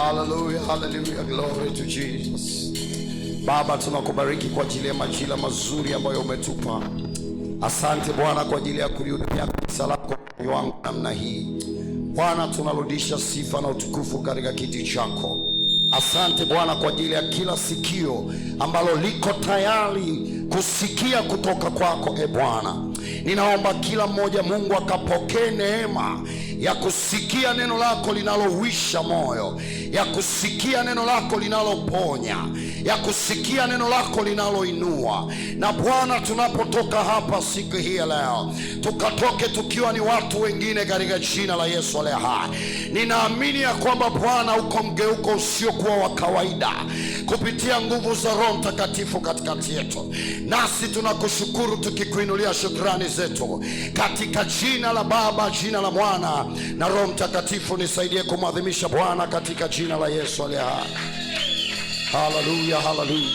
Hallelujah, hallelujah, glory to Jesus. Baba, tunakubariki kwa ajili ya majira mazuri ambayo umetupa. Asante Bwana kwa ajili ya kulihudumia kanisa lako wangu namna hii. Bwana, tunarudisha sifa na utukufu katika kiti chako. Asante Bwana kwa ajili ya kila sikio ambalo liko tayari kusikia kutoka kwako. Bwana, ninaomba kila mmoja Mungu akapokee neema ya kusikia neno lako linalohuisha moyo, ya kusikia neno lako linaloponya, ya kusikia neno lako linaloinua. Na Bwana, tunapotoka hapa siku hii leo, tukatoke tukiwa ni watu wengine katika jina la Yesu aliye hai. Ninaamini ya kwamba Bwana uko mgeuko usiokuwa wa kawaida kupitia nguvu za Roho Mtakatifu katikati yetu. Nasi tunakushukuru tukikuinulia shukrani zetu katika jina la Baba, jina la Mwana na Roho Mtakatifu. Nisaidie kumwadhimisha Bwana katika jina la Yesu aliye hai. Haleluya, haleluya.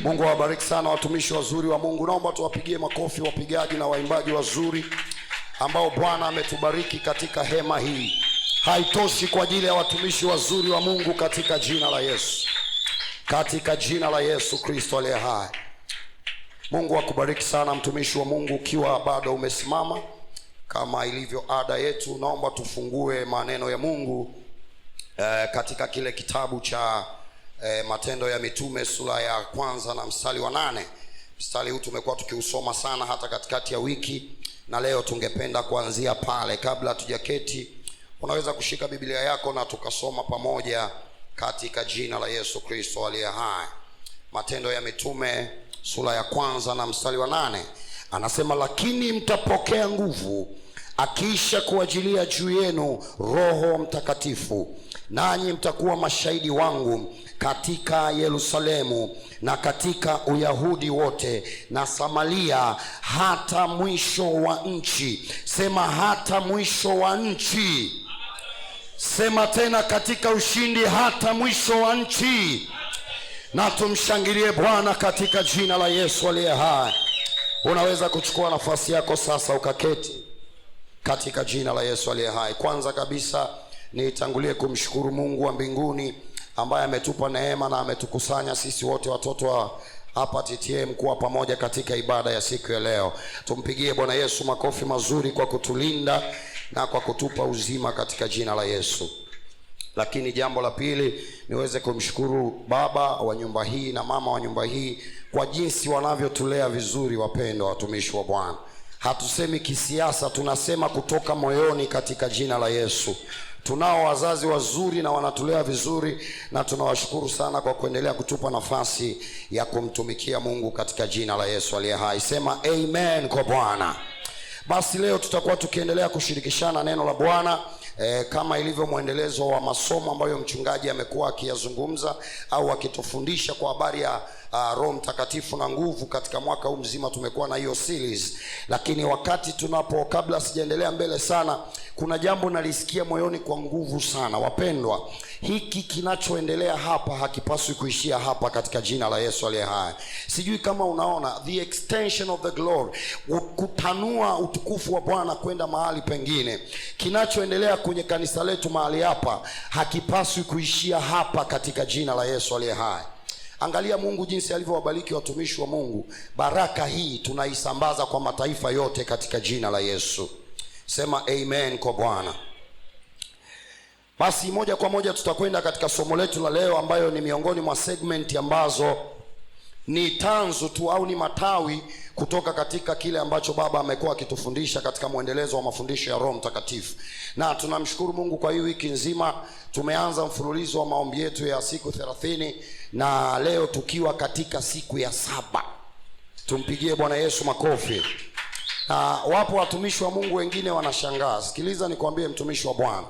Mungu awabariki sana watumishi wazuri wa Mungu. Naomba tuwapigie makofi wapigaji na waimbaji wazuri ambao Bwana ametubariki katika hema hii. Haitoshi kwa ajili ya watumishi wazuri wa Mungu katika jina la Yesu. Katika jina la Yesu Kristo aliye hai. Mungu akubariki sana mtumishi wa Mungu. Ukiwa bado umesimama kama ilivyo ada yetu, naomba tufungue maneno ya Mungu katika kile kitabu cha Matendo ya Mitume sura ya 1 na mstari wa 8. Mstari huu tumekuwa tukiusoma sana hata katikati ya wiki, na leo tungependa kuanzia pale. Kabla tujaketi, unaweza kushika Biblia yako na tukasoma pamoja katika jina la Yesu Kristo aliye hai. Matendo ya Mitume sura ya 1 na mstari wa 8. Anasema, lakini mtapokea nguvu akiisha kuajilia juu yenu Roho Mtakatifu, nanyi mtakuwa mashahidi wangu katika Yerusalemu na katika Uyahudi wote na Samaria hata mwisho wa nchi. Sema hata mwisho wa nchi. Sema tena katika ushindi, hata mwisho wa nchi. Na tumshangilie Bwana katika jina la Yesu aliye hai. Unaweza kuchukua nafasi yako sasa ukaketi katika jina la Yesu aliye hai. Kwanza kabisa nitangulie kumshukuru Mungu wa mbinguni ambaye ametupa neema na ametukusanya sisi wote watoto wa hapa TTM kuwa pamoja katika ibada ya siku ya leo. Tumpigie Bwana Yesu makofi mazuri kwa kutulinda na kwa kutupa uzima katika jina la Yesu. Lakini jambo la pili, niweze kumshukuru baba wa nyumba hii na mama wa nyumba hii kwa jinsi wanavyotulea vizuri. Wapendwa watumishi wa Bwana, hatusemi kisiasa, tunasema kutoka moyoni katika jina la Yesu. Tunao wazazi wazuri na wanatulea vizuri, na tunawashukuru sana kwa kuendelea kutupa nafasi ya kumtumikia Mungu katika jina la Yesu aliye hai. Sema amen kwa Bwana. Basi leo tutakuwa tukiendelea kushirikishana neno la Bwana kama ilivyo mwendelezo wa masomo ambayo mchungaji amekuwa akiyazungumza au akitufundisha kwa habari ya Roho Mtakatifu na nguvu. Katika mwaka huu mzima tumekuwa na hiyo series. Lakini wakati kabla sijaendelea mbele sana, kuna jambo nalisikia moyoni kwa nguvu sana. Wapendwa, hiki kinachoendelea hapa hakipaswi kuishia hapa katika jina la Yesu aliye hai. Sijui kama unaona the extension of the glory, kutanua utukufu wa Bwana kwenda mahali pengine. Kinachoendelea kwenye kanisa letu mahali hapa hakipaswi kuishia hapa katika jina la Yesu aliye hai. Angalia Mungu jinsi alivyowabariki watumishi wa Mungu. Baraka hii tunaisambaza kwa mataifa yote katika jina la Yesu. Sema amen kwa Bwana. Basi moja kwa moja tutakwenda katika somo letu la leo, ambayo ni miongoni mwa segment ambazo ni tanzu tu au ni matawi kutoka katika kile ambacho baba amekuwa akitufundisha katika mwendelezo wa mafundisho ya Roho Mtakatifu. Na tunamshukuru Mungu kwa hii wiki nzima tumeanza mfululizo wa maombi yetu ya siku 30, na leo tukiwa katika siku ya 7. Tumpigie Bwana Yesu makofi. Na wapo watumishi wa Mungu wengine wanashangaa. Sikiliza nikwambie, mtumishi wa Bwana,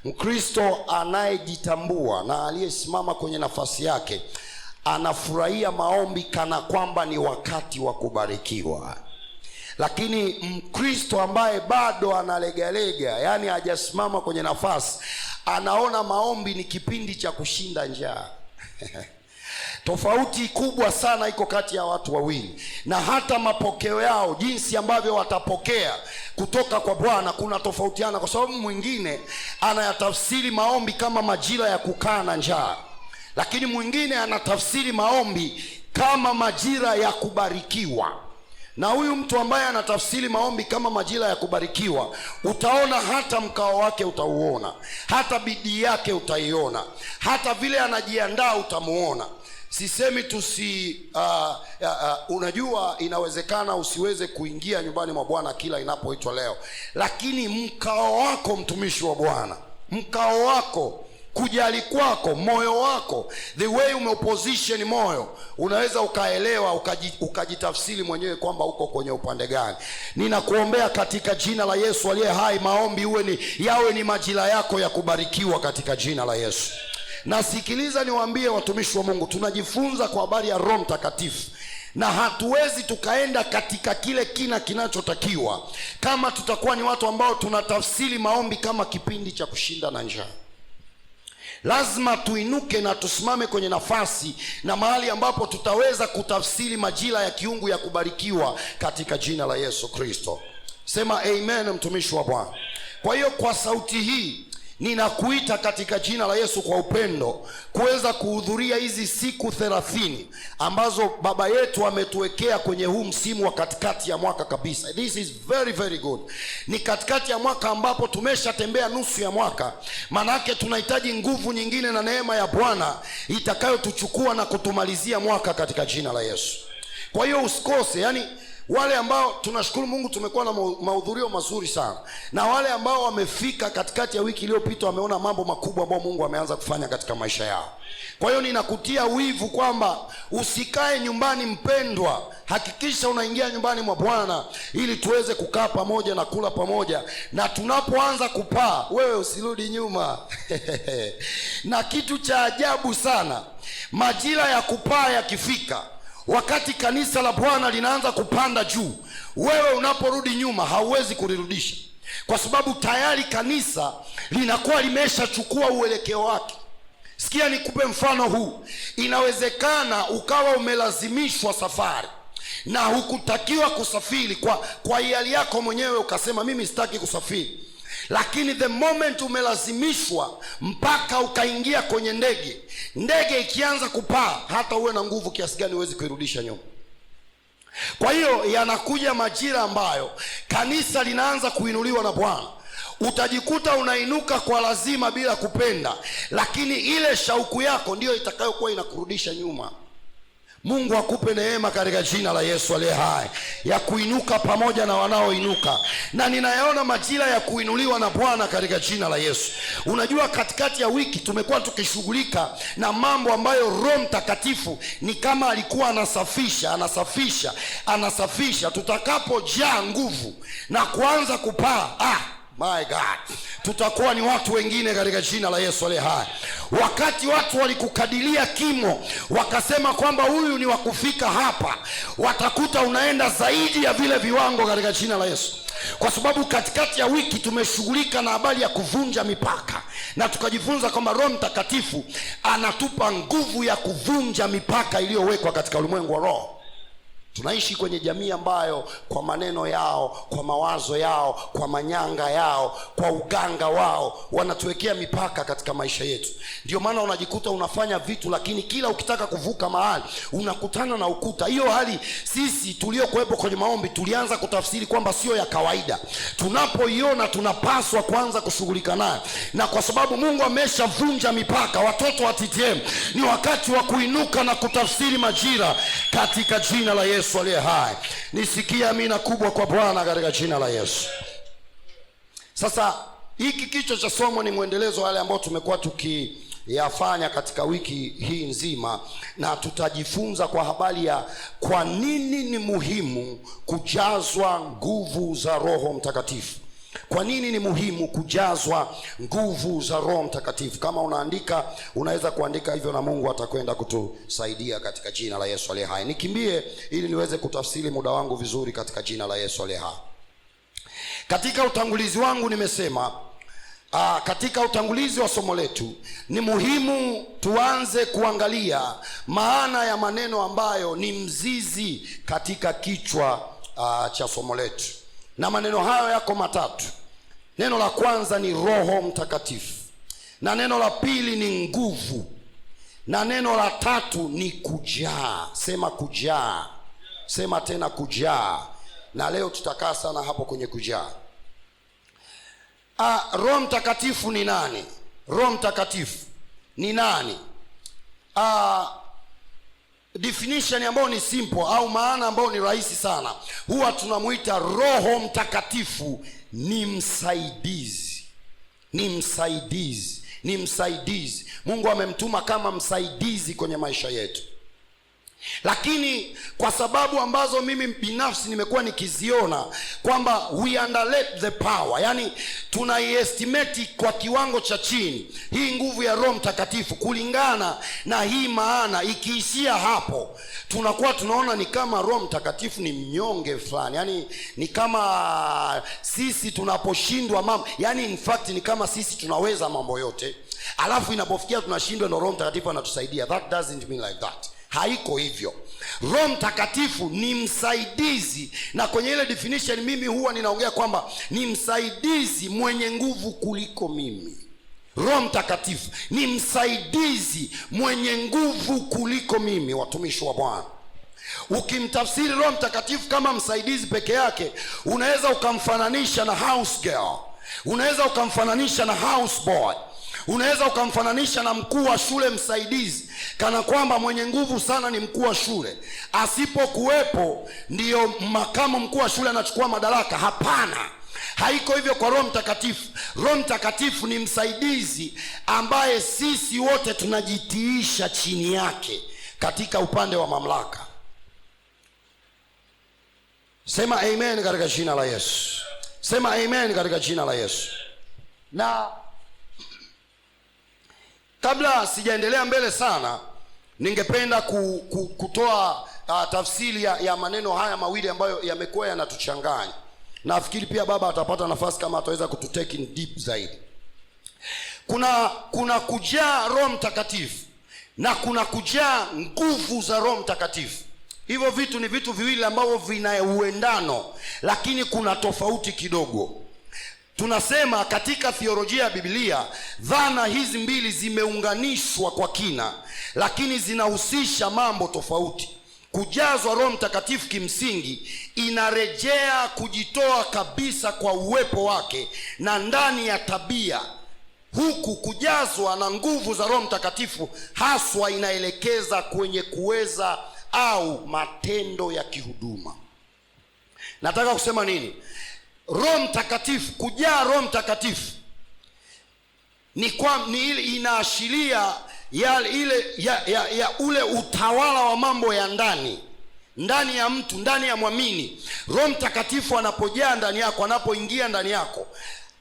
Mkristo anayejitambua na aliyesimama kwenye nafasi yake anafurahia maombi kana kwamba ni wakati wa kubarikiwa. Lakini Mkristo ambaye bado analegalega, yani hajasimama kwenye nafasi, anaona maombi ni kipindi cha kushinda njaa. Tofauti kubwa sana iko kati ya watu wawili, na hata mapokeo yao, jinsi ambavyo watapokea kutoka kwa Bwana kuna tofautiana, kwa sababu mwingine anayatafsiri maombi kama majira ya kukaa na njaa, lakini mwingine anatafsiri maombi kama majira ya kubarikiwa. Na huyu mtu ambaye anatafsiri maombi kama majira ya kubarikiwa, utaona hata mkao wake utauona, hata bidii yake utaiona, hata vile anajiandaa utamuona. Sisemi unajua inawezekana usiweze kuingia nyumbani mwa Bwana kila inapoitwa leo, lakini mkao wako, mtumishi wa Bwana, mkao wako, kujali kwako, moyo wako, the way umeposition moyo, unaweza ukaelewa ukajitafsiri mwenyewe kwamba uko kwenye upande gani. Ninakuombea katika jina la Yesu aliye hai, maombi yawe ni majira yako ya kubarikiwa katika jina la Yesu. Na sikiliza niwaambie watumishi wa Mungu, tunajifunza kwa habari ya Roho Mtakatifu, na hatuwezi tukaenda katika kile kina kinachotakiwa kama tutakuwa ni watu ambao tunatafsiri maombi kama kipindi cha kushinda na njaa. Lazima tuinuke na tusimame kwenye nafasi na mahali ambapo tutaweza kutafsiri majira ya kiungu ya kubarikiwa katika jina la Yesu Kristo. Sema amen, mtumishi wa Bwana. Kwa hiyo kwa sauti hii ninakuita katika jina la Yesu kwa upendo kuweza kuhudhuria hizi siku 30 ambazo baba yetu ametuwekea kwenye huu msimu wa katikati ya mwaka kabisa. This is very very good. Ni katikati ya mwaka ambapo tumeshatembea nusu ya mwaka. Manake tunahitaji nguvu nyingine na neema ya Bwana itakayotuchukua na kutumalizia mwaka katika jina la Yesu. Kwa hiyo usikose, yani wale ambao tunashukuru Mungu tumekuwa na mahudhurio mazuri sana, na wale ambao wamefika katikati ya wiki iliyopita wameona mambo makubwa ambayo Mungu ameanza kufanya katika maisha yao. Kwa hiyo ninakutia wivu kwamba usikae nyumbani mpendwa, hakikisha unaingia nyumbani mwa Bwana ili tuweze kukaa pamoja na kula pamoja, na tunapoanza kupaa wewe usirudi nyuma. Na kitu cha ajabu sana, majira ya kupaa yakifika, wakati kanisa la Bwana linaanza kupanda juu, wewe unaporudi nyuma hauwezi kulirudisha, kwa sababu tayari kanisa linakuwa limeshachukua uelekeo wake. Sikia nikupe mfano huu. Inawezekana ukawa umelazimishwa safari na hukutakiwa kusafiri kwa hiari yako mwenyewe, ukasema mimi sitaki kusafiri. Lakini the moment umelazimishwa mpaka ukaingia kwenye ndege ikianza kupaa, hata uwe na nguvu kiasi gani huwezi kuirudisha nyuma. Kwa hiyo yanakuja majira ambayo kanisa linaanza kuinuliwa na Bwana. Utajikuta unainuka kwa lazima bila kupenda, lakini ile shauku yako ndiyo itakayokuwa inakurudisha nyuma. Mungu akupe neema katika jina la Yesu aliye hai ya kuinuka pamoja na wanaoinuka, na ninayaona majira ya kuinuliwa na Bwana katika jina la Yesu. Unajua, katikati ya wiki tumekuwa tukishughulika na mambo ambayo Roho Mtakatifu ni kama alikuwa anasafisha. Tutakapojaa nguvu na kuanza kupaa, my God, tutakuwa ni watu wengine katika jina la Yesu aliye hai. Wakati watu walikukadiria kimo, wakasema kwamba huyu ni wa kufika hapa, watakuta unaenda zaidi ya vile viwango katika jina la Yesu. Kwa sababu katikati ya wiki tumeshughulika na habari ya kuvunja mipaka, na tukajifunza kwamba Roho Mtakatifu anatupa nguvu ya kuvunja mipaka iliyowekwa katika ulimwengu wa roho. Tunaishi kwenye jamii ambayo kwa maneno yao, kwa mawazo yao, kwa manyanga yao, kwa uganga wao wanatuwekea mipaka katika maisha yetu. Ndio maana unajikuta unafanya vitu, lakini kila ukitaka kuvuka mahali unakutana na ukuta. Hiyo hali sisi tuliokuwepo kwenye maombi tulianza kutafsiri kwamba sio ya kawaida. Tunapoiona tunapaswa kuanza kushughulika nayo, na kwa sababu Mungu ameshavunja mipaka, watoto wa TTM ni wakati wa kuinuka na kutafsiri majira katika jina la Yesu aliye hai. Nisikia amina kubwa kwa Bwana katika jina la Yesu. Sasa hiki kichwa cha somo ni mwendelezo wale ambao tumekuwa tukiyafanya katika wiki hii nzima, na tutajifunza kwa habari ya kwa nini ni muhimu kujazwa nguvu za Roho Mtakatifu. Kwa nini ni muhimu kujazwa nguvu za Roho Mtakatifu? Kama unaandika, unaweza kuandika hivyo na Mungu atakwenda kutusaidia katika jina la Yesu aliye hai. Nikimbie ili niweze kutafsiri muda wangu vizuri katika jina la Yesu aliye hai. Katika utangulizi wangu nimesema Katika utangulizi wa somo letu ni muhimu tuanze kuangalia maana ya maneno ambayo ni mzizi katika kichwa cha somo letu, na maneno hayo yako matatu. Neno la kwanza ni Roho Mtakatifu, na neno la pili ni nguvu, na neno la tatu ni kujaa. Sema kujaa, sema tena kujaa. Na leo tutakaa sana hapo kwenye kujaa. Roho Mtakatifu ni nani? Roho Mtakatifu ni nani? Definition ambayo ni simple au maana ambayo ni rahisi sana, huwa tunamuita Roho Mtakatifu ni msaidizi. Ni msaidizi, ni msaidizi. Mungu amemtuma kama msaidizi kwenye maisha yetu. Lakini kwa sababu ambazo mimi binafsi nimekuwa nikiziona kwamba we underrate the power, yani tunaiestimate kwa kiwango cha chini hii nguvu ya Roho Mtakatifu. Kulingana na hii maana, ikiishia hapo tunakuwa tunaona ni kama Roho Mtakatifu ni mnyonge fulani, yani ni kama sisi tunaposhindwa mambo, yani in fact ni kama sisi tunaweza mambo yote, alafu inapofikia tunashindwa na Roho Mtakatifu anatusaidia. That doesn't mean like that. Haiko hivyo. Roho Mtakatifu ni msaidizi, na kwenye ile definition mimi huwa ninaongea kwamba ni msaidizi mwenye nguvu kuliko mimi. Roho Mtakatifu ni msaidizi mwenye nguvu kuliko mimi, watumishi wa Bwana. Ukimtafsiri Roho Mtakatifu kama msaidizi peke yake, unaweza ukamfananisha na house girl, unaweza ukamfananisha na house boy, unaweza ukamfananisha na mkuu wa shule msaidizi, kana kwamba mwenye nguvu sana ni mkuu wa shule, asipokuwepo ndiyo makamu mkuu wa shule anachukua madaraka. Hapana, haiko hivyo kwa Roho Mtakatifu. Roho Mtakatifu ni msaidizi ambaye sisi wote tunajitiisha chini yake katika upande wa mamlaka. Sema amen katika jina la Yesu. Sema amen katika jina la Yesu. Na kabla sijaendelea mbele sana, ningependa kutoa tafsiri ya maneno haya mawili ambayo yamekuwa yanatuchanganya. Nafikiri pia baba atapata nafasi kama ataweza kututake in deep zaidi. Kuna kujaa Roho Mtakatifu na kuna kujaa nguvu za Roho Mtakatifu. Hivyo vitu ni vitu viwili ambavyo vina uendano, lakini kuna tofauti kidogo. Tunasema katika theolojia ya Biblia dhana hizi mbili zimeunganishwa kwa kina, lakini zinahusisha mambo tofauti. Kujazwa Roho Mtakatifu kimsingi inarejea kujitoa kabisa kwa uwepo wake na ndani ya tabia, huku kujazwa na nguvu za Roho Mtakatifu haswa inaelekeza kwenye kuweza au matendo ya kihuduma. Nataka kusema nini? Roho Mtakatifu, kujaa Roho Mtakatifu ni inaashiria ule utawala wa mambo ya ndani ya mtu, ndani ya mwamini. Roho Mtakatifu anapojaa ndani yako, anapoingia ndani yako,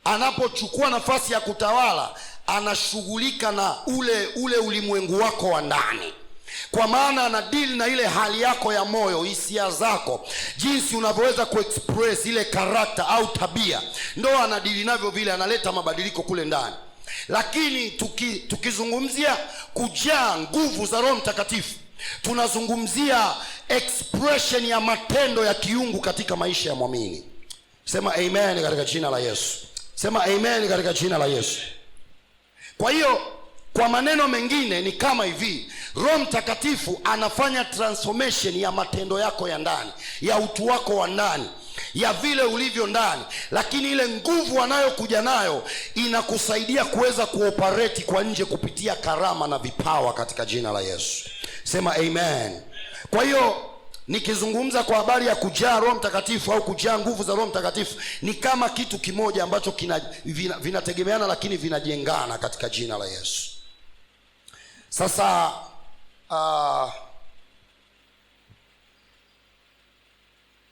anapochukua nafasi ya kutawala, anashughulika na ule ulimwengu wako wa ndani. Kwa maana anadili na ile hali yako ya moyo, hisia zako, jinsi unavyoweza kuexpress ile karakta au tabia, ndo anadili navyo vile, analeta mabadiliko kule ndani. Lakini tukizungumzia kujaa nguvu za Roho Mtakatifu, tunazungumzia expression ya matendo ya kiungu katika maisha ya mwamini. Sema amen katika jina la Yesu. Sema amen katika jina la Yesu. Kwa hiyo kwa maneno mengine ni kama hivi: Roho Mtakatifu anafanya transformation ya matendo yako ya ndani, ya utu wako wa ndani, ya vile ulivyo ndani, lakini ile nguvu anayokuja nayo inakusaidia kuweza kuoperate kwa nje kupitia karama na vipawa katika jina la Yesu. Sema amen. Kwa hiyo nikizungumza kwa habari ya kujaa Roho Mtakatifu au kujaa nguvu za Roho Mtakatifu, ni kama kitu kimoja ambacho vinategemeana lakini vinajengana katika jina la Yesu. Sasa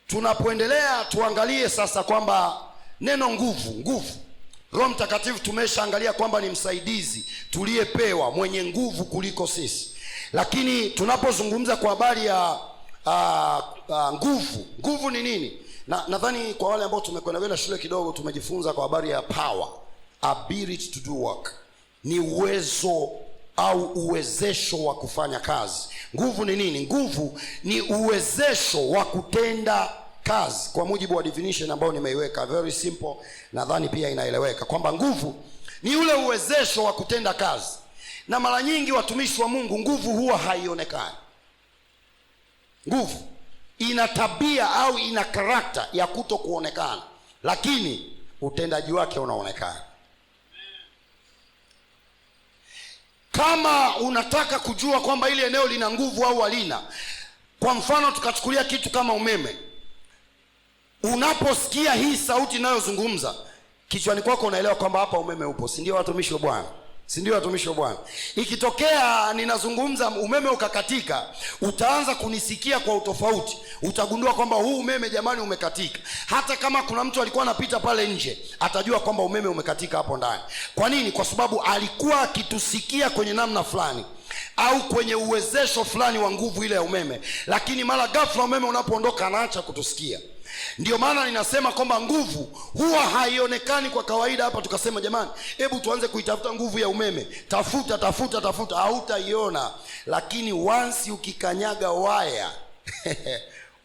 tunapoendelea tuangalie sasa kwamba neno nguvu, Roho Mtakatifu tumeshaangalia kwamba ni msaidizi tuliyepewa mwenye nguvu kuliko sisi. Lakini tunapozungumza kwa habari ya nguvu ni nini? Nadhani kwa wale ambao tumekwenda shule kidogo tumejifunza kwa habari ya power ability to do work, ni uwezo au uwezesho wa kufanya kazi. Nguvu ni nini? Nguvu ni uwezesho wa kutenda kazi, kwa mujibu wa definition ambayo nimeiweka, very simple, nadhani pia inaeleweka kwamba nguvu ni ule uwezesho wa kutenda kazi. Na mara nyingi watumishi wa Mungu, nguvu huwa haionekani. Nguvu ina tabia au ina karakta ya kuto kuonekana, lakini utendaji wake unaonekana. Kama unataka kujua kwamba ile eneo lina nguvu au halina, kwa mfano tukachukulia kitu kama umeme. Unaposikia hii sauti inayozungumza, kichwani kwako unaelewa kwamba hapa umeme upo, si ndio watumishi wa Bwana? Si ndio watumishi wa Bwana? Ikitokea ninazungumza umeme ukakatika, utaanza kunisikia kwa utofauti. Utagundua kwamba huu umeme jamani umekatika. Hata kama kuna mtu alikuwa anapita pale nje, atajua kwamba umeme umekatika hapo ndani. Kwa nini? Kwa sababu alikuwa akitusikia kwenye namna fulani au kwenye uwezesho fulani wa nguvu ile ya umeme, lakini mara ghafla umeme unapoondoka anaacha kutusikia. Ndio maana ninasema kwamba nguvu huwa haionekani kwa kawaida. Hapa tukasema jamani, hebu tuanze kuitafuta nguvu ya umeme. Tafuta, hautaiona. Lakini once ukikanyaga waya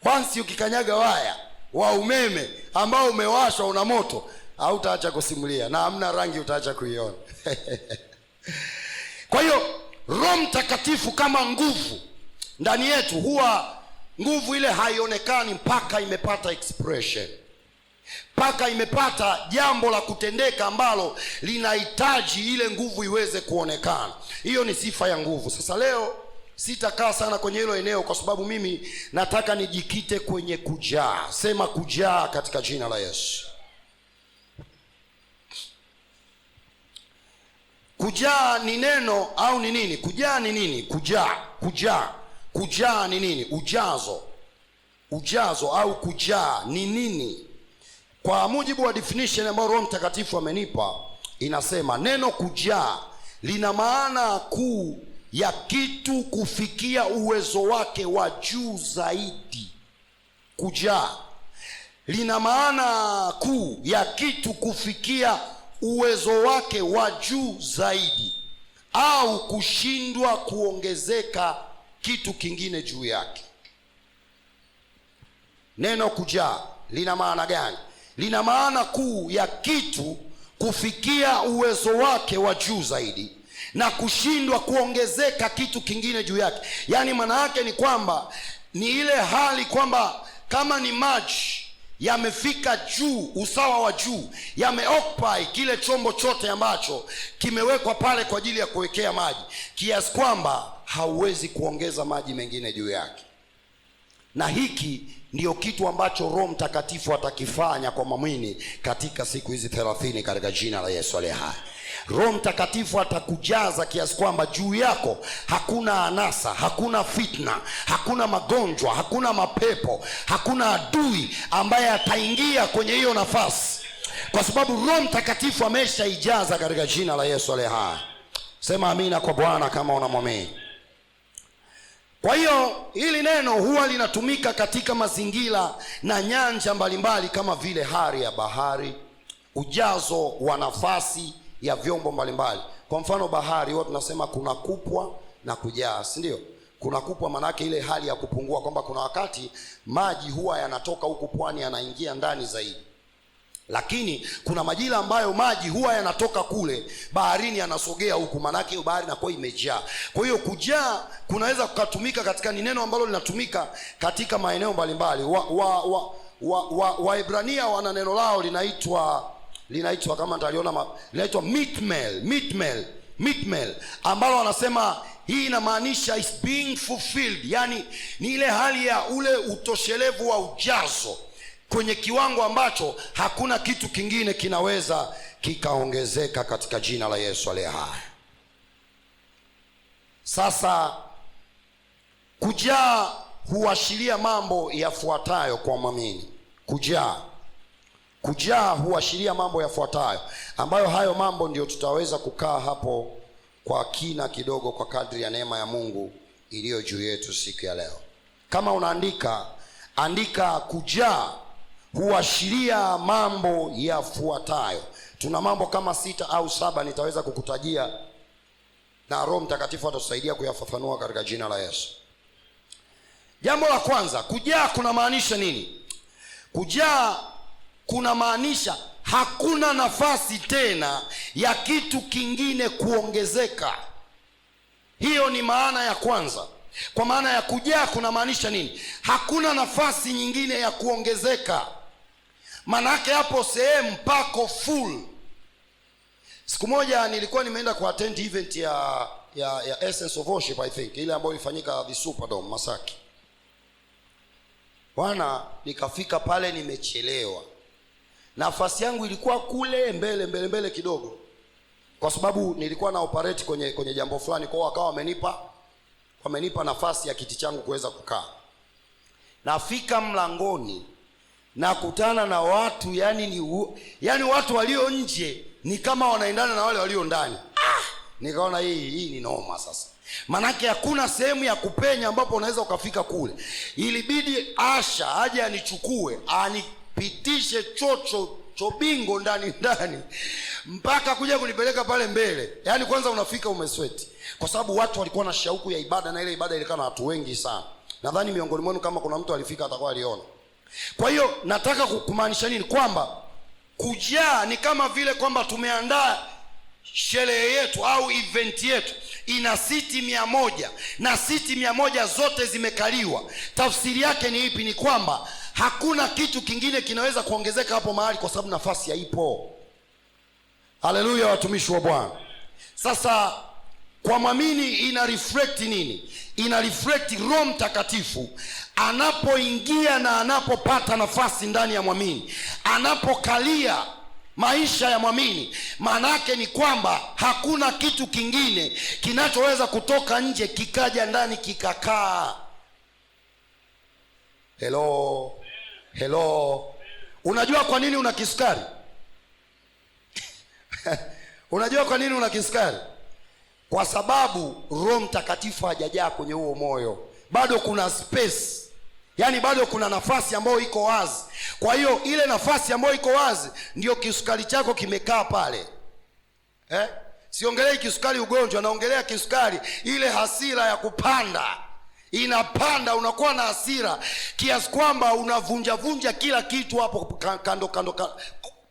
once ukikanyaga waya wa umeme ambao umewashwa, una moto, hautaacha kusimulia na hamna rangi utaacha kuiona. Kwa hiyo Roho Mtakatifu kama nguvu ndani yetu, huwa nguvu ile haionekani mpaka imepata expression, mpaka imepata jambo la kutendeka ambalo linahitaji ile nguvu iweze kuonekana. Hiyo ni sifa ya nguvu. Sasa leo sitakaa sana kwenye hilo eneo, kwa sababu mimi nataka nijikite kwenye kujaa. Sema kujaa katika jina la Yesu. Kujaa ni neno au ni nini? Kujaa ni nini? Kujaa ni nini? Ujazo au kujaa ni nini? Kwa mujibu wa definition ambayo Roho Mtakatifu amenipa, inasema neno kujaa lina maana kuu ya kitu kufikia uwezo wake wa juu zaidi. Kujaa lina maana kuu ya kitu kufikia uwezo wake wa juu zaidi, au kushindwa kuongezeka kitu kingine juu yake. Neno kujaa lina maana gani? Lina maana kuu ya kitu kufikia uwezo wake wa juu zaidi na kushindwa kuongezeka kitu kingine juu yake. Yaani maana yake ni kwamba ni ile hali kwamba kama ni maji yamefika juu, usawa wa juu, yameoccupy kile chombo chote ambacho kimewekwa pale kwa ajili ya kuwekea maji, kiasi kwamba hauwezi kuongeza maji mengine juu yake. Na hiki ndiyo kitu ambacho Roho Mtakatifu atakifanya kwa mwamini katika siku hizi 30 katika jina la Yesu aliye hai. Roho Mtakatifu atakujaza kiasi kwamba juu yako hakuna anasa, hakuna fitna, hakuna magonjwa, hakuna mapepo, hakuna adui ambaye ataingia kwenye hiyo nafasi, kwa sababu Roho Mtakatifu ameshaijaza katika jina la Yesu aliye hai. Sema amina kwa Bwana kama unamwamini. Kwa hiyo hili neno huwa linatumika katika mazingira na nyanja mbalimbali kama vile hali ya bahari, ujazo wa nafasi ya vyombo mbalimbali. Kwa mfano bahari, huwa tunasema kuna kupwa na kujaa, si ndio? Kuna kupwa manake ile hali ya kupungua, kwamba kuna wakati maji huwa yanatoka huku pwani yanaingia ndani zaidi, lakini kuna majira ambayo maji huwa yanatoka kule baharini yanasogea huku, manake hiyo bahari inakuwa imejaa. Kwa hiyo kujaa kunaweza kukatumika katika, ni neno ambalo linatumika katika maeneo mbalimbali. Waebrania wana neno lao linaitwa kama nitaliona, linaitwa mitmel, ambalo wanasema hii inamaanisha is being fulfilled, yani ni ile hali ya ule utoshelevu wa ujazo kwenye kiwango ambacho hakuna kitu kingine kinaweza kikaongezeka katika jina la Yesu aliye hai. Sasa kujaa huashiria mambo yafuatayo kwa mwamini. Kujaa huashiria mambo yafuatayo, ambayo hayo mambo ndio tutaweza kukaa hapo kwa kina kidogo kwa kadri ya neema ya Mungu iliyo juu yetu siku ya leo. Kama unaandika, andika kujaa huashiria mambo yafuatayo. Tuna mambo kama 6 au 7 nitaweza kukutajia, na Roho Mtakatifu atatusaidia kuyafafanua katika jina la Yesu. Jambo la kwanza, kujaa kuna maanisha nini? Kujaa kuna maanisha hakuna nafasi tena ya kitu kingine kuongezeka. Hiyo ni maana ya kwanza. Kwa maana ya kujaa kuna maanisha nini? Hakuna nafasi nyingine ya kuongezeka. Manake hapo sehemu pako full. Siku moja nilikuwa nimeenda ku attend event ya Essence of Worship, I think, ile ambayo ilifanyika the Superdome Masaki. Bwana, nikafika pale nimechelewa. Nafasi yangu ilikuwa kule mbele kidogo, kwa sababu nilikuwa na operate kwenye jambo fulani, kwa wakawa wamenipa nafasi ya kiti changu kuweza kukaa. Nafika mlangoni nakutana na watu, yani watu walio nje ni kama wanaendana na wale walio ndani. Nikaona hii ni noma sasa. Manake hakuna sehemu ya kupenya ambapo unaweza ukafika kule. Ilibidi Asha aje anichukue, anipitishe chobingo ndani mpaka kuja kunipeleka pale mbele. Yaani kwanza unafika umesweti, kwa sababu watu walikuwa na shauku ya ibada, na ile ibada ilikuwa na watu wengi sana. Nadhani miongoni mwenu kama kuna mtu alifika atakuwa aliona. Kwa hiyo nataka kumaanisha nini? Kwamba kujaa ni kama vile kwamba tumeandaa sherehe yetu au event yetu ina siti 100 na siti 100 zote zimekaliwa. Tafsiri yake ni ipi? Ni kwamba hakuna kitu kingine kinaweza kuongezeka hapo mahali, kwa sababu nafasi haipo. Haleluya, watumishi wa Bwana. Sasa kwa mwamini ina reflect nini? Ina reflect Roho Mtakatifu anapoingia na anapopata nafasi ndani ya mwamini, anapokalia maisha ya mwamini. Maana yake ni kwamba hakuna kitu kingine kinachoweza kutoka nje kikaja ndani kikakaa. Hello. Unajua kwa nini una kisukari? Unajua kwa nini una kisukari? Kwa sababu Roho Mtakatifu hajajaa kwenye huo moyo. Bado kuna space. Yaani bado kuna nafasi ambayo iko wazi. Kwa hiyo ile nafasi ambayo iko wazi ndio kisukari chako kimekaa pale. Siongelei kisukari ugonjwa, naongelea kisukari ile hasira ya kupanda. Inapanda, unakuwa na hasira kiasi kwamba unavunja kila kitu hapo kando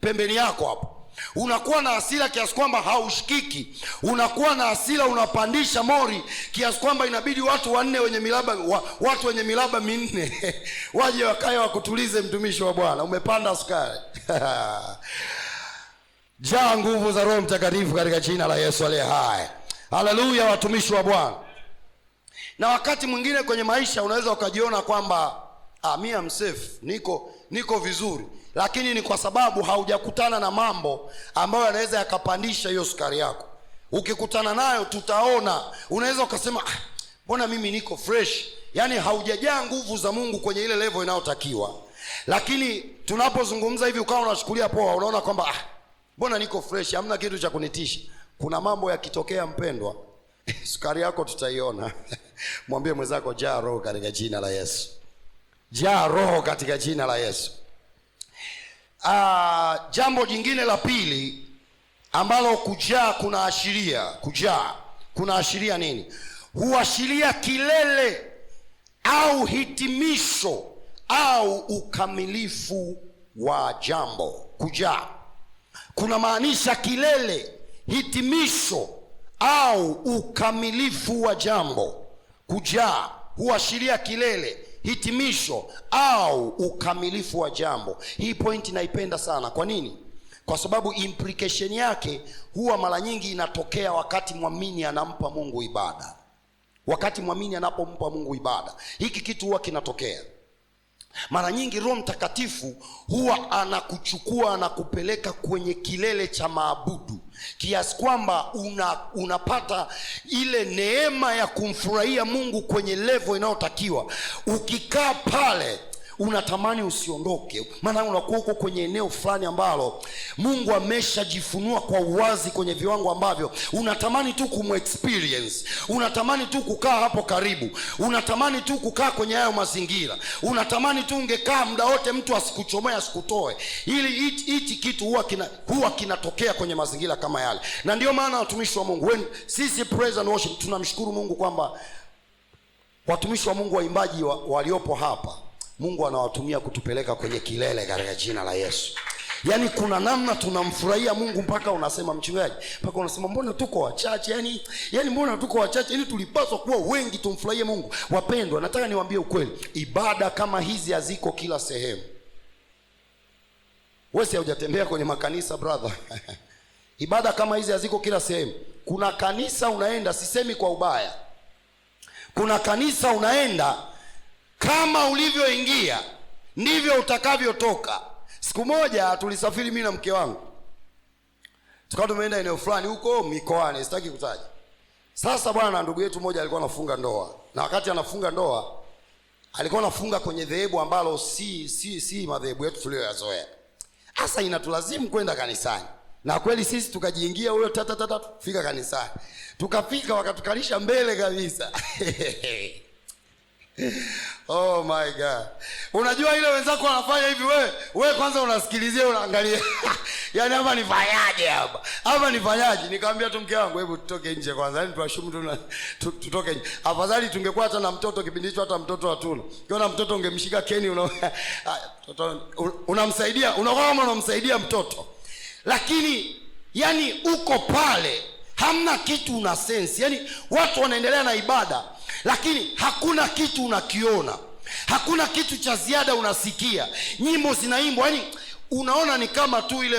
pembeni yako hapo. Unakuwa na hasira kiasi kwamba haushikiki. Unakuwa na hasira, unapandisha mori kiasi kwamba inabidi watu 4 wenye milaba watu wenye milaba 4 waje wakae wakutulize. Mtumishi wa Bwana, umepanda sukari. Jaa nguvu za Roho Mtakatifu katika jina la Yesu aliye hai. Haleluya, watumishi wa Bwana. Na wakati mwingine kwenye maisha unaweza ukajiona kwamba mimi am safe, niko vizuri, lakini ni kwa sababu haujakutana na mambo ambayo yanaweza yakapandisha hiyo sukari yako. Ukikutana nayo tutaona, unaweza ukasema mbona mimi niko fresh. Yaani haujajaa nguvu za Mungu kwenye ile level inayotakiwa. Lakini tunapozungumza hivi ukawa unachukulia poa, unaona kwamba mbona niko fresh, hamna kitu cha kunitisha. Kuna mambo yakitokea, mpendwa, sukari yako tutaiona. Mwambie mwenzako, jaa Roho katika jina la Yesu. Jaa Roho katika jina la Yesu. Jambo jingine la pili ambalo kujaa kunaashiria nini? Huashiria kilele au hitimisho au ukamilifu wa jambo. Kujaa kuna maanisha kilele, hitimisho au ukamilifu wa jambo. Kujaa huashiria kilele, hitimisho au ukamilifu wa jambo. Hii point naipenda sana. Kwa nini? Kwa sababu implication yake huwa mara nyingi inatokea wakati mwamini anampa Mungu ibada. Wakati mwamini anapompa Mungu ibada, hiki kitu huwa kinatokea. Mara nyingi Roho Mtakatifu huwa anakuchukua, anakupeleka kwenye kilele cha maabudu, kiasi kwamba unapata ile neema ya kumfurahia Mungu kwenye level inayotakiwa. Ukikaa pale unatamani usiondoke, maana unakuwa uko kwenye eneo fulani ambalo Mungu ameshajifunua kwa uwazi kwenye viwango ambavyo unatamani tu kumexperience, unatamani tu kukaa hapo karibu, unatamani tu kukaa kwenye hayo mazingira, unatamani tu ungekaa muda wote mtu asikuchomoe asikutoe. Ili hichi kitu huwa kinatokea kwenye mazingira kama yale. Na ndio maana watumishi wa Mungu, sisi praise and worship tunamshukuru Mungu kwamba watumishi wa Mungu waimbaji waliopo hapa, Mungu anawatumia kutupeleka kwenye kilele katika jina la Yesu. Yaani kuna namna tunamfurahia Mungu mpaka unasema mchungaji, mpaka unasema mbona tuko wachache? Yaani mbona tuko wachache? Yaani tulipaswa kuwa wengi tumfurahie Mungu. Wapendwa, nataka niwaambie ukweli, ibada kama hizi haziko kila sehemu. Wewe si hujatembea kwenye makanisa brother. Ibada kama hizi haziko kila sehemu. Kuna kanisa unaenda, sisemi kwa ubaya, kuna kanisa unaenda kama ulivyoingia ndivyo utakavyotoka. Siku moja tulisafiri mimi na mke wangu, tukawa tumeenda eneo fulani huko mikoani, sitaki kutaja. Sasa bwana, ndugu yetu mmoja alikuwa anafunga ndoa, na wakati anafunga ndoa alikuwa anafunga kwenye dhehebu ambalo si madhehebu yetu tuliyoyazoea. Sasa inatulazimu kwenda kanisani, na kweli sisi tukajiingia huyo tata fika kanisani. Tukafika wakatukalisha mbele kabisa. Oh my God. Unajua ile wenzako wanafanya hivi, wewe kwanza unasikilizia, unaangalia. Yaani hapa nifanyaje hapa? Hapa nifanyaje? Nikamwambia tu mke wangu, hebu tutoke nje kwanza. Yaani tuashumu tutoke nje. Afadhali tungekuwa hata na mtoto kipindi hicho, hata mtoto hatuna. Ukiona mtoto ungemshika keni unamsaidia, unakuwa kama unamsaidia mtoto. Lakini yani uko pale hamna kitu una sense. Yaani watu wanaendelea na ibada lakini hakuna kitu unakiona, hakuna kitu cha ziada unasikia. Nyimbo zinaimbwa, yani unaona ni kama tu ile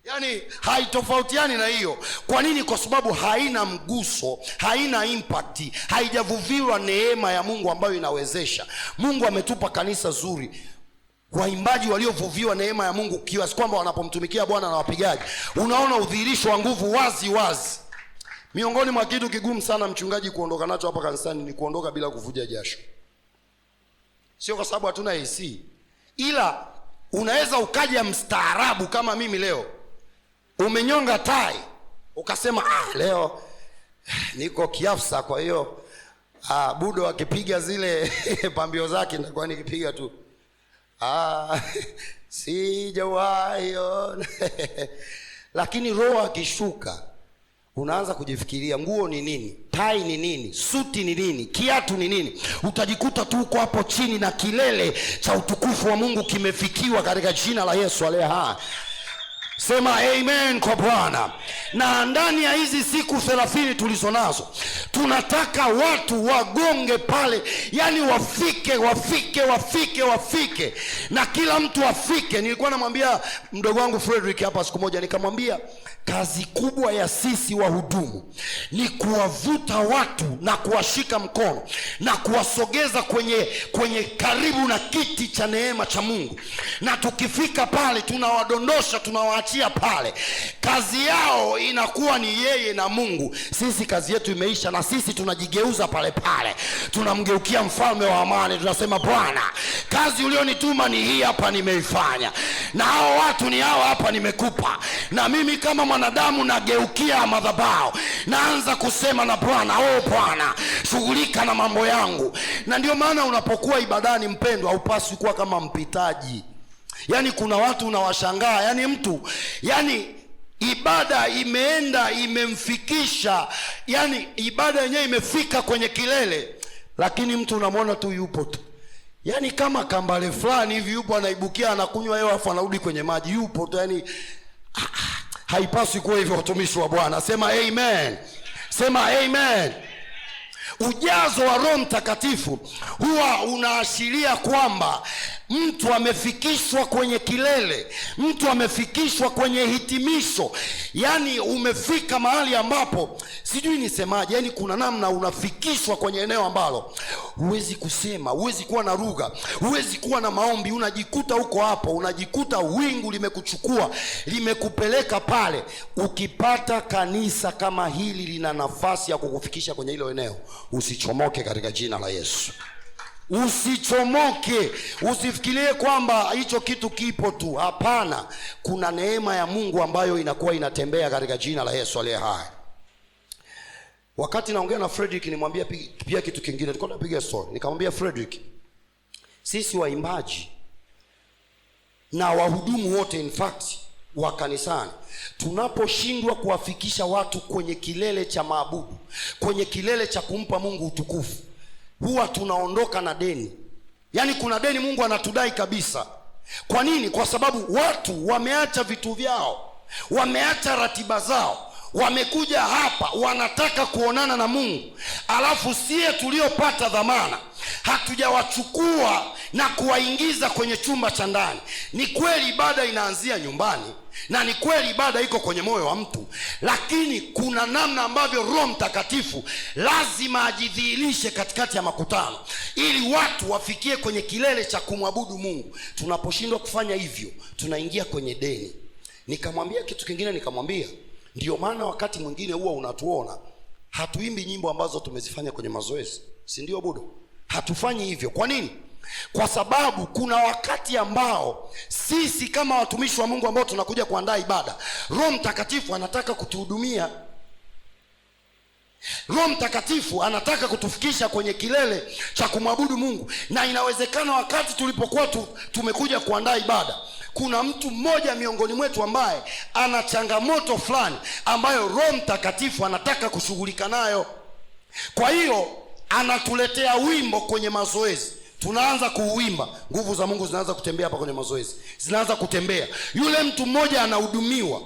yani haitofautiani na hiyo. Kwa nini? Kwa sababu haina mguso, haina impact, haijavuviwa neema ya Mungu ambayo inawezesha. Mungu ametupa kanisa zuri, waimbaji waliovuviwa neema ya Mungu, kiasi kwamba wanapomtumikia Bwana na wapigaji, unaona udhihirisho wa nguvu wazi wazi. Miongoni mwa kitu kigumu sana mchungaji kuondoka nacho hapa kanisani ni kuondoka bila kuvuja jasho. Sio kwa sababu hatuna AC, ila unaweza ukaja mstaarabu kama mimi leo, umenyonga tai, ukasema leo niko kiafsa, kwa hiyo Budo akipiga zile pambio zake nitakuwa nikipiga tu sijawahi. Lakini roho akishuka unaanza kujifikiria nguo ni nini, tai ni nini, suti ni nini, kiatu ni nini. Utajikuta tu uko hapo chini na kilele cha utukufu wa Mungu kimefikiwa katika jina la Yesu aliye hai. Sema amen kwa Bwana. Na ndani ya hizi siku 30 tulizo nazo, tunataka watu wagonge pale, yani wafike na kila mtu afike. Nilikuwa namwambia mdogo wangu Frederick hapa siku moja, nikamwambia kazi kubwa ya sisi wahudumu ni kuwavuta watu na kuwashika mkono na kuwasogeza kwenye karibu na kiti cha neema cha Mungu. Na tukifika pale tunawadondosha, tunawaachia pale. Kazi yao inakuwa ni yeye na Mungu. Sisi kazi yetu imeisha, na sisi tunajigeuza pale pale, tunamgeukia mfalme wa amani, tunasema Bwana, kazi ulionituma ni hii hapa, nimeifanya, na hao watu ni hao hapa nimekupa. Na mimi kama mwanadamu nageukia madhabahu, naanza kusema na Bwana, Bwana shughulika na mambo yangu. Na ndio maana unapokuwa ibadani, mpendwa, haupaswi kuwa kama mpitaji. Yani kuna watu unawashangaa, yani mtu, yani ibada imeenda imemfikisha, yani ibada yenyewe imefika kwenye kilele, lakini mtu unamwona tu yupo tu, yani kama kambale fulani hivi, yupo anaibukia, anakunywa hewa afu anarudi kwenye maji, yupo tu. Yani haipaswi kuwa hivyo, watumishi wa Bwana. Sema amen, sema amen. Ujazo wa Roho Mtakatifu huwa unaashiria kwamba mtu amefikishwa kwenye kilele, mtu amefikishwa kwenye hitimisho. Yani umefika mahali ambapo sijui nisemaje, yani kuna namna unafikishwa kwenye eneo ambalo huwezi kusema, huwezi kuwa na lugha, huwezi kuwa na maombi. Unajikuta huko hapo, unajikuta wingu limekuchukua, limekupeleka pale. Ukipata kanisa kama hili lina nafasi ya kukufikisha kwenye hilo eneo, usichomoke katika jina la Yesu. Usichomoke, usifikirie kwamba hicho kitu kipo tu. Hapana, kuna neema ya Mungu ambayo inakuwa inatembea katika jina la Yesu aliye hai. Wakati naongea na Frederick, nimwambia pia kitu kingine. Nilikuwa napiga story, nikamwambia Frederick, sisi waimbaji na wahudumu wote, in fact wa kanisani, tunaposhindwa kuwafikisha watu kwenye kilele cha maabudu, kwenye kilele cha kumpa Mungu utukufu, huwa tunaondoka na deni. Yaani kuna deni Mungu anatudai kabisa. Kwa nini? Kwa sababu watu wameacha vitu vyao, wameacha ratiba zao, wamekuja hapa wanataka kuonana na Mungu, alafu sie tuliopata dhamana hatujawachukua na kuwaingiza kwenye chumba cha ndani. Ni kweli ibada inaanzia nyumbani, na ni kweli ibada iko kwenye moyo wa mtu, lakini kuna namna ambavyo Roho Mtakatifu lazima ajidhihirishe katikati ya makutano ili watu wafikie kwenye kilele cha kumwabudu Mungu. Tunaposhindwa kufanya hivyo, tunaingia kwenye deni. Nikamwambia kitu kingine, nikamwambia ndio maana wakati mwingine huwa unatuona hatuimbi nyimbo ambazo tumezifanya kwenye mazoezi, si ndio Budo? Hatufanyi hivyo. Kwa nini? Kwa sababu kuna wakati ambao sisi kama watumishi wa Mungu ambao tunakuja kuandaa ibada, Roho Mtakatifu anataka kutuhudumia. Roho Mtakatifu anataka kutufikisha kwenye kilele cha kumwabudu Mungu. Na inawezekana wakati tulipokuwa tumekuja kuandaa ibada, kuna mtu mmoja miongoni mwetu ambaye ana changamoto fulani ambayo Roho Mtakatifu anataka kushughulika nayo. Kwa hiyo anatuletea wimbo kwenye mazoezi, tunaanza kuuimba, nguvu za Mungu zinaanza kutembea hapa kwenye mazoezi, zinaanza kutembea. Yule mtu mmoja anahudumiwa.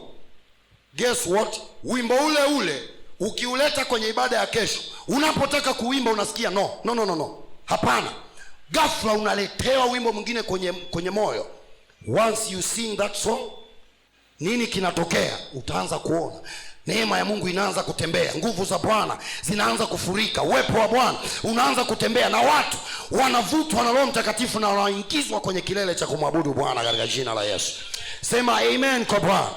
Guess what? Wimbo ule ule ukiuleta kwenye ibada ya kesho, unapotaka kuimba unasikia no. Hapana. Ghafla unaletewa wimbo mwingine kwenye moyo. Once you sing that song, nini kinatokea? Utaanza kuona neema ya Mungu inaanza kutembea, nguvu za Bwana zinaanza kufurika, uwepo wa Bwana unaanza kutembea, na watu wanavutwa na Roho Mtakatifu na wanaingizwa kwenye kilele cha kumwabudu Bwana katika jina la Yesu. Sema amen kwa Bwana.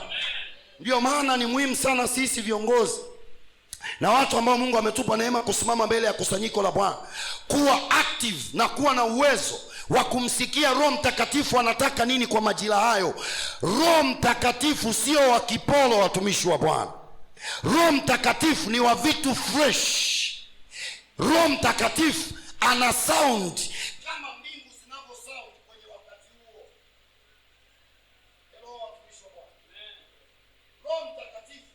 Ndio maana ni muhimu sana sisi viongozi na watu ambao Mungu ametupa neema kusimama mbele ya kusanyiko la Bwana kuwa active na kuwa na uwezo wa kumsikia Roho Mtakatifu anataka nini kwa majira hayo. Roho Mtakatifu sio wa kipolo, watumishi wa Bwana. Roho Mtakatifu ni wa vitu fresh. Roho Mtakatifu ana sound kama mbingu zinavyo sound kwenye wakati huo. Hello watumishi wa Bwana. Roho Mtakatifu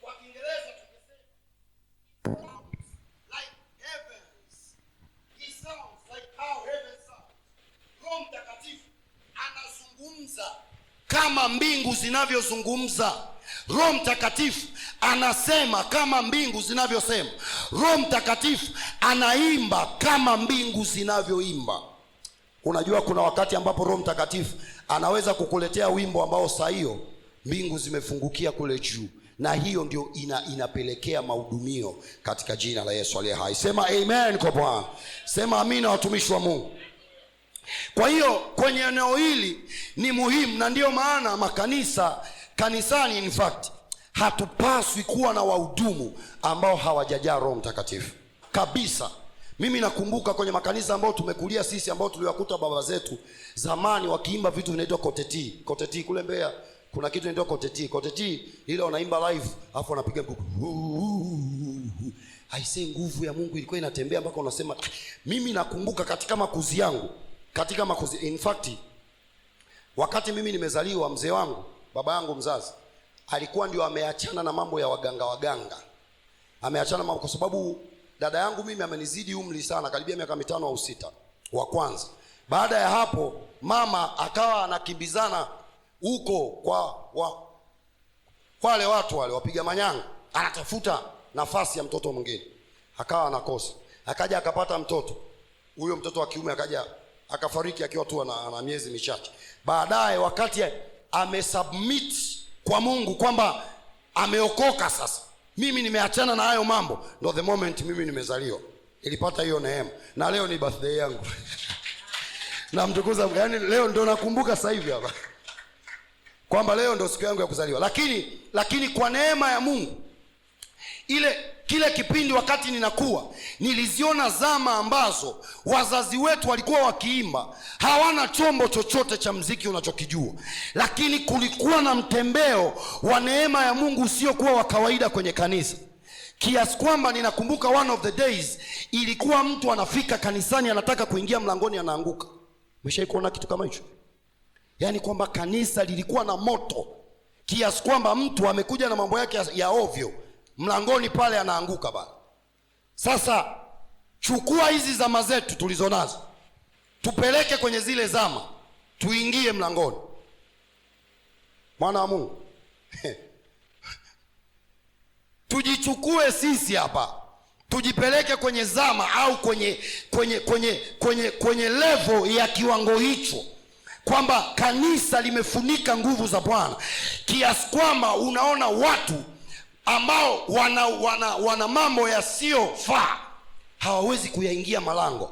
kwa Kiingereza tungesema like heavens. He sounds like how heaven sounds. Roho Mtakatifu anazungumza kama mbingu zinavyozungumza. Roho Mtakatifu anasema kama mbingu zinavyosema. Roho Mtakatifu anaimba kama mbingu zinavyoimba. Unajua kuna wakati ambapo Roho Mtakatifu anaweza kukuletea wimbo ambao saa hiyo mbingu zimefungukia kule juu, na hiyo ndio inapelekea mahudumio katika jina la Yesu aliye hai. Sema amen kwa Bwana. Sema amina watumishi wa Mungu. Kwa hiyo kwenye eneo hili ni muhimu, na ndio maana kanisani in fact hatupaswi kuwa na wahudumu ambao hawajajaa Roho Mtakatifu kabisa. Mimi nakumbuka kwenye makanisa ambao tumekulia sisi, ambao tuliwakuta baba zetu zamani wakiimba vitu vinaitwa koteti kule Mbeya. Kuna kitu inaitwa koteti ile wanaimba live afu wanapiga aisee, nguvu ya Mungu ilikuwa inatembea mpaka unasema. Mimi nakumbuka katika makuzi yangu, in fact wakati mimi nimezaliwa, mzee wangu, baba yangu mzazi, alikuwa ndio ameachana na mambo ya waganga. Ameachana mambo kwa sababu dada yangu mimi amenizidi umri sana, karibia miaka 5 au 6 wa kwanza. Baada ya hapo mama akawa anakimbizana huko kwa wale watu wale wapiga manyanga, anatafuta nafasi ya mtoto mwingine, akawa anakosa. Akaja akapata mtoto, huyo mtoto wa kiume akaja akafariki akiwa tu na miezi michache. Baadaye wakati amesubmit kwa Mungu kwamba ameokoka sasa, mimi nimeachana na hayo mambo, ndo the moment mimi nimezaliwa nilipata hiyo neema, na leo ni birthday yangu na mtukuza, yani leo ndo nakumbuka sasa hivi hapa kwamba leo ndo siku yangu ya kuzaliwa. Lakini kwa neema ya Mungu ile kile kipindi wakati ninakuwa, niliziona zama ambazo wazazi wetu walikuwa wakiimba, hawana chombo chochote cha mziki unachokijua, lakini kulikuwa na mtembeo wa neema ya Mungu usiokuwa wa kawaida kwenye kanisa, kiasi kwamba ninakumbuka one of the days ilikuwa mtu anafika kanisani, anataka kuingia mlangoni, anaanguka. Umeshawahi kuona kitu kama hicho? Yaani kwamba kanisa lilikuwa na moto kiasi kwamba mtu amekuja na mambo yake ya ovyo, mlangoni pale anaanguka bana. Sasa chukua hizi zama zetu tulizonazo, tupeleke kwenye zile zama, tuingie mlangoni. Mwana wa Mungu tujichukue sisi hapa, tujipeleke kwenye zama au kwenye level ya kiwango hicho, kwamba kanisa limefunika nguvu za Bwana kiasi kwamba unaona watu ambao wana mambo yasiyofaa hawawezi kuyaingia malango.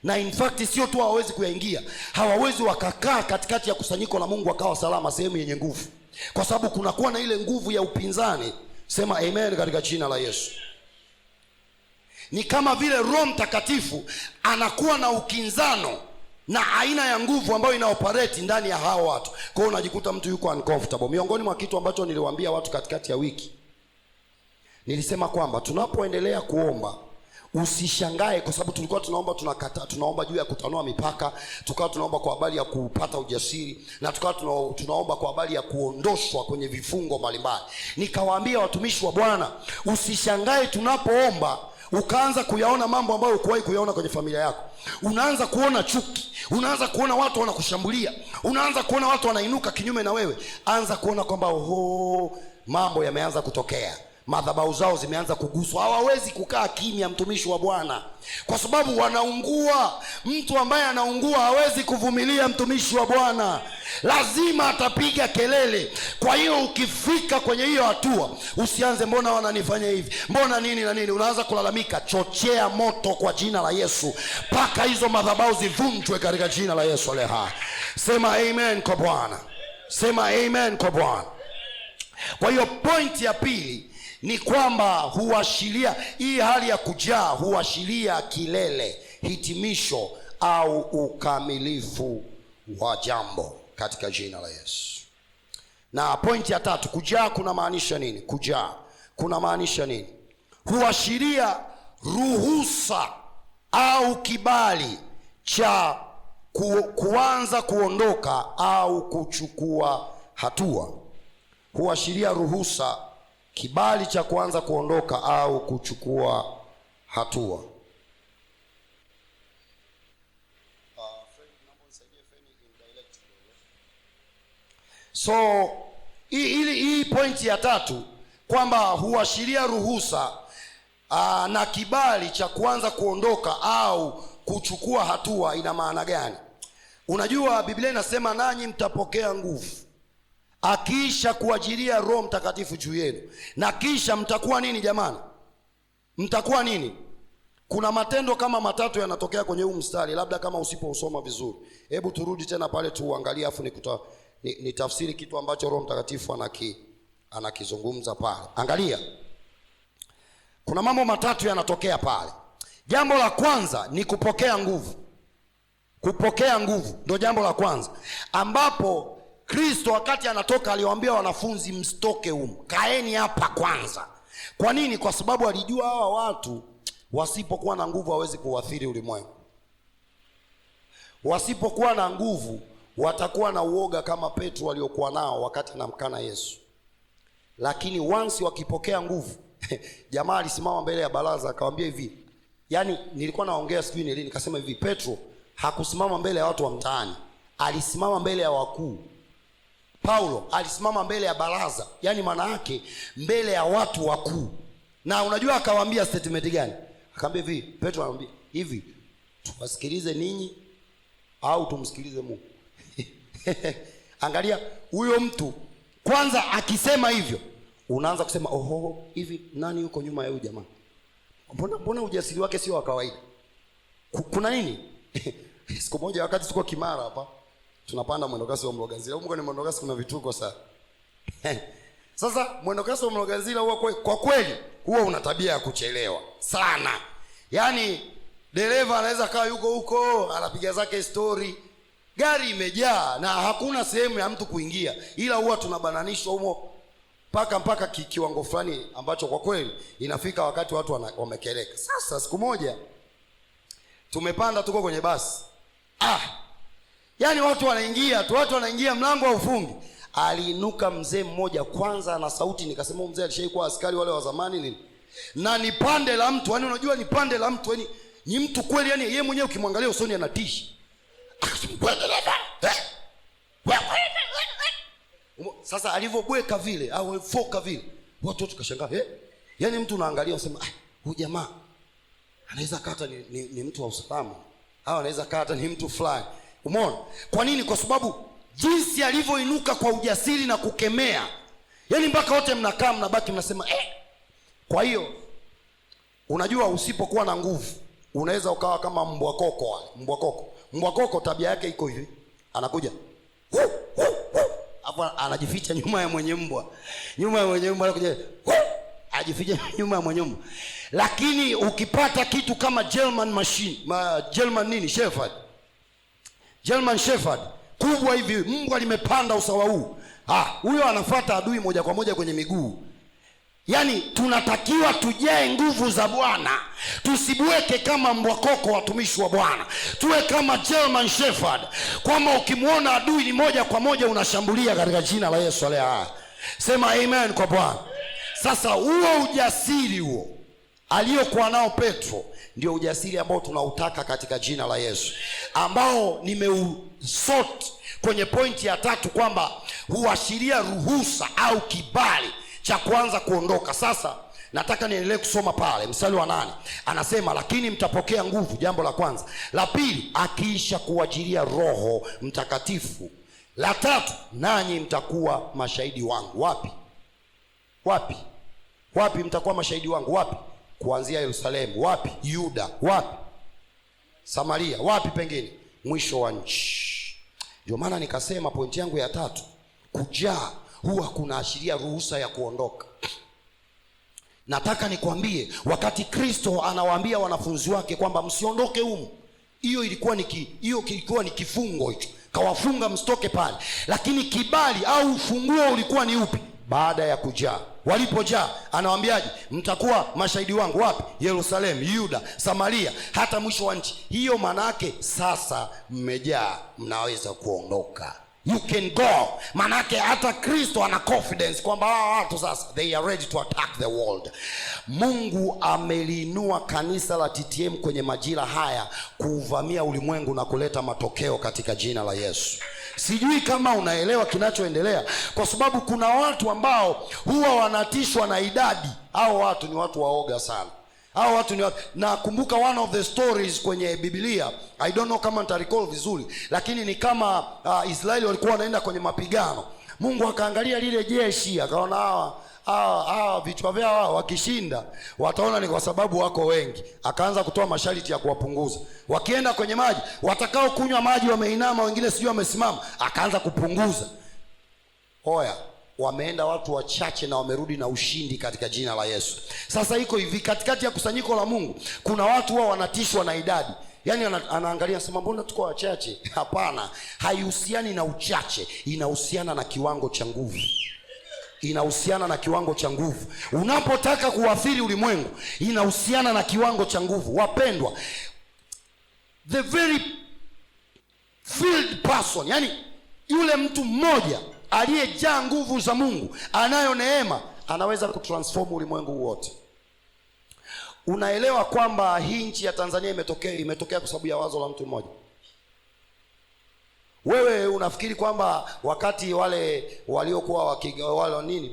Na in fact sio tu hawawezi kuyaingia, hawawezi wakakaa katikati ya kusanyiko la Mungu wakawa salama, sehemu yenye nguvu, kwa sababu kunakuwa na ile nguvu ya upinzani. Sema amen katika jina la Yesu. Ni kama vile Roho Mtakatifu anakuwa na ukinzano na aina ya nguvu ambayo inaoperate ndani ya hao watu. Kwa hiyo unajikuta mtu yuko uncomfortable. Miongoni mwa kitu ambacho niliwaambia watu katikati ya wiki, nilisema kwamba tunapoendelea kuomba usishangae, kwa sababu tulikuwa tunaomba juu ya kutanua mipaka, tukawa tunaomba kwa habari ya kupata ujasiri, na tukawa tunaomba kwa habari ya kuondoshwa kwenye vifungo mbalimbali. Nikawaambia watumishi wa Bwana, usishangae tunapoomba ukaanza kuyaona mambo ambayo hukuwahi kuyaona kwenye familia yako. Unaanza kuona chuki, unaanza kuona watu wanakushambulia, unaanza kuona watu wanainuka kinyume na wewe. Anza kuona kwamba mambo yameanza kutokea, madhabahu zao zimeanza kuguswa. Hawawezi kukaa kimya, mtumishi wa Bwana, kwa sababu wanaungua. Mtu ambaye anaungua hawezi kuvumilia, mtumishi wa Bwana, lazima atapiga kelele. Kwa hiyo ukifika kwenye hiyo hatua, usianze mbona wananifanya hivi, mbona nini na nini, unaanza kulalamika. Chochea moto kwa jina la Yesu mpaka hizo madhabahu zivunjwe katika jina la Yesu aliye hai. Sema amen kwa Bwana, sema amen kwa Bwana. Kwa hiyo point ya pili ni kwamba huashiria, hii hali ya kujaa huashiria kilele, hitimisho au ukamilifu wa jambo katika jina la Yesu. Na pointi ya tatu, kujaa kuna maanisha nini? Kujaa kuna maanisha nini? Huashiria ruhusa au kibali cha kuanza kuondoka au kuchukua hatua. Huashiria ruhusa, kibali cha kuanza kuondoka au kuchukua hatua. So hii pointi ya tatu kwamba huashiria ruhusa na kibali cha kuanza kuondoka au kuchukua hatua, ina maana gani? Unajua Biblia inasema nanyi mtapokea nguvu akiisha kuajilia Roho Mtakatifu juu yenu, na kisha mtakuwa nini jamani? Mtakuwa nini? Kuna matendo kama matatu yanatokea kwenye huu mstari, labda kama usipousoma vizuri. Hebu turudi tena pale tuangalie, afu nitafsiri kitu ambacho Roho Mtakatifu anakizungumza pale. Angalia, kuna mambo matatu yanatokea pale. Jambo la kwanza ni kupokea nguvu. Kupokea nguvu ndio jambo la kwanza, ambapo Kristo wakati anatoka aliwaambia wanafunzi, msitoke humu, kaeni hapa kwanza. Kwa nini? Kwa sababu alijua hawa watu wasipokuwa na nguvu hawezi kuathiri ulimwengu. Wasipokuwa na nguvu watakuwa na uoga kama Petro waliokuwa nao wakati anamkana Yesu. Lakini once wakipokea nguvu jamaa alisimama mbele ya baraza akamwambia hivi, yani nilikuwa naongea sijui ni lini, nikasema hivi, Petro hakusimama mbele ya watu wa mtaani, alisimama mbele ya wakuu. Paulo alisimama mbele ya baraza, yani maana yake mbele ya watu wakuu. Na unajua akawaambia statement gani? Akamwambia hivi, Petro anamwambia hivi, tuwasikilize ninyi au tumsikilize Mungu? Angalia huyo mtu kwanza akisema hivyo, unaanza kusema oho, hivi nani yuko nyuma ya huyu jamaa? Mbona ujasiri wake sio wa kawaida? Kuna nini? Siku moja wakati tuko Kimara hapa, tunapanda mwendokasi wa Mloganzila. Huko ni mwendokasi kuna vituko sana. Sasa mwendokasi wa Mloganzila huwa kwa kweli huwa una tabia ya kuchelewa sana. Yaani dereva anaweza kaa yuko huko anapiga zake story, gari imejaa na hakuna sehemu ya mtu kuingia, ila huwa tunabananishwa humo mpaka kiwango fulani ambacho kwa kweli inafika wakati watu wamekeleka. Sasa siku moja tumepanda, tuko kwenye basi, yaani watu wanaingia mlango wa ufungi. Aliinuka mzee mmoja kwanza na sauti, nikasema mzee alishaikuwa askari wale wa zamani nini, na ni pande la mtu, yaani unajua ni pande la mtu, yaani ni mtu kweli, yaani yeye mwenyewe ukimwangalia usoni anatisha. Sasa alivyobweka vile au foka vile, watu tukashangaa, yaani mtu unaangalia unasema huyu jamaa anaweza kata ni mtu wa usalama, au anaweza kata ni mtu fulani. Umeona kwa nini? Kwa sababu jinsi alivyoinuka kwa ujasiri na kukemea, yaani mpaka wote mnakaa mnabaki mnasema Kwa hiyo unajua, usipokuwa na nguvu unaweza ukawa kama mbwa koko. Mbwa koko tabia yake iko hivi, anakuja hapo anajificha nyuma ya mwenye mbwa, anakuja ajificha nyuma ya mwenye mbwa. Lakini ukipata kitu kama German Shepherd kubwa hivi, mbwa limepanda usawa huu, huyo anafuata adui moja kwa moja kwenye miguu. Yaani tunatakiwa tujae nguvu za Bwana, tusibweke kama mbwa koko watumishi wa Bwana, tuwe kama German Shepherd, kwamba ukimwona adui ni moja kwa moja unashambulia katika jina la Yesu aliye hai. Sema amen kwa Bwana. Sasa huo ujasiri huo aliyokuwa nao Petro ndio ujasiri ambao tunautaka katika jina la Yesu, ambao nimeusort kwenye pointi ya 3 kwamba huashiria ruhusa au kibali cha kuanza kuondoka. Sasa nataka niendelee kusoma pale mstari wa 8. Anasema lakini mtapokea nguvu, jambo la kwanza. La pili, akiisha kuwajilia Roho Mtakatifu. La tatu, nanyi mtakuwa mashahidi wangu. Wapi mtakuwa mashahidi wangu? Wapi? Kuanzia Yerusalemu. Wapi? Yuda. Wapi? Samaria. Wapi pengine? Mwisho wa nchi. Ndio maana nikasema pointi yangu ya 3, kujaa huwa kunaashiria ruhusa ya kuondoka. Nataka nikwambie, wakati Kristo anawaambia wanafunzi wake kwamba msiondoke humu, hiyo kilikuwa ni kifungo hicho, kawafunga msitoke pale. Lakini kibali au ufunguo ulikuwa ni upi? Baada ya kujaa. Walipojaa anawaambiaje? Mtakuwa mashahidi wangu. Wapi? Yerusalemu, Yuda, Samaria, hata mwisho wa nchi. Hiyo maana yake sasa mmejaa, mnaweza kuondoka. You can go. Manake hata Kristo ana confidence kwamba watu sasa they are ready to attack the world. Mungu ameliinua kanisa la TTM kwenye majira haya kuuvamia ulimwengu na kuleta matokeo katika jina la Yesu. Sijui kama unaelewa kinachoendelea, kwa sababu kuna watu ambao huwa wanatishwa na idadi. Hao watu ni watu waoga sana. Nakumbuka one of the stories kwenye Biblia, I don't know kama nitarecall vizuri, lakini ni kama Israeli walikuwa wanaenda kwenye mapigano. Mungu akaangalia lile jeshi, akaona hawa vichwa vyao wakishinda wataona ni kwa sababu wako wengi. Akaanza kutoa masharti ya kuwapunguza. Wakienda kwenye maji, watakao kunywa maji wameinama, wengine sijui wamesimama, akaanza kupunguza. Wameenda watu wachache na wamerudi na ushindi katika jina la Yesu. Sasa iko hivi, katikati ya kusanyiko la Mungu kuna watu wao wanatishwa na idadi. Yaani anaangalia sema mbona tuko wachache? Hapana, haihusiani na uchache, inahusiana na kiwango cha nguvu. Unapotaka kuathiri ulimwengu, inahusiana na kiwango cha nguvu. Wapendwa, the very filled person, yani yule mtu mmoja aliyejaa nguvu za Mungu, anayo neema, anaweza kutransform ulimwengu wote. Unaelewa kwamba hii nchi ya Tanzania imetokea kwa sababu ya wazo la mtu mmoja? Wewe unafikiri kwamba wakati wale waliokuwa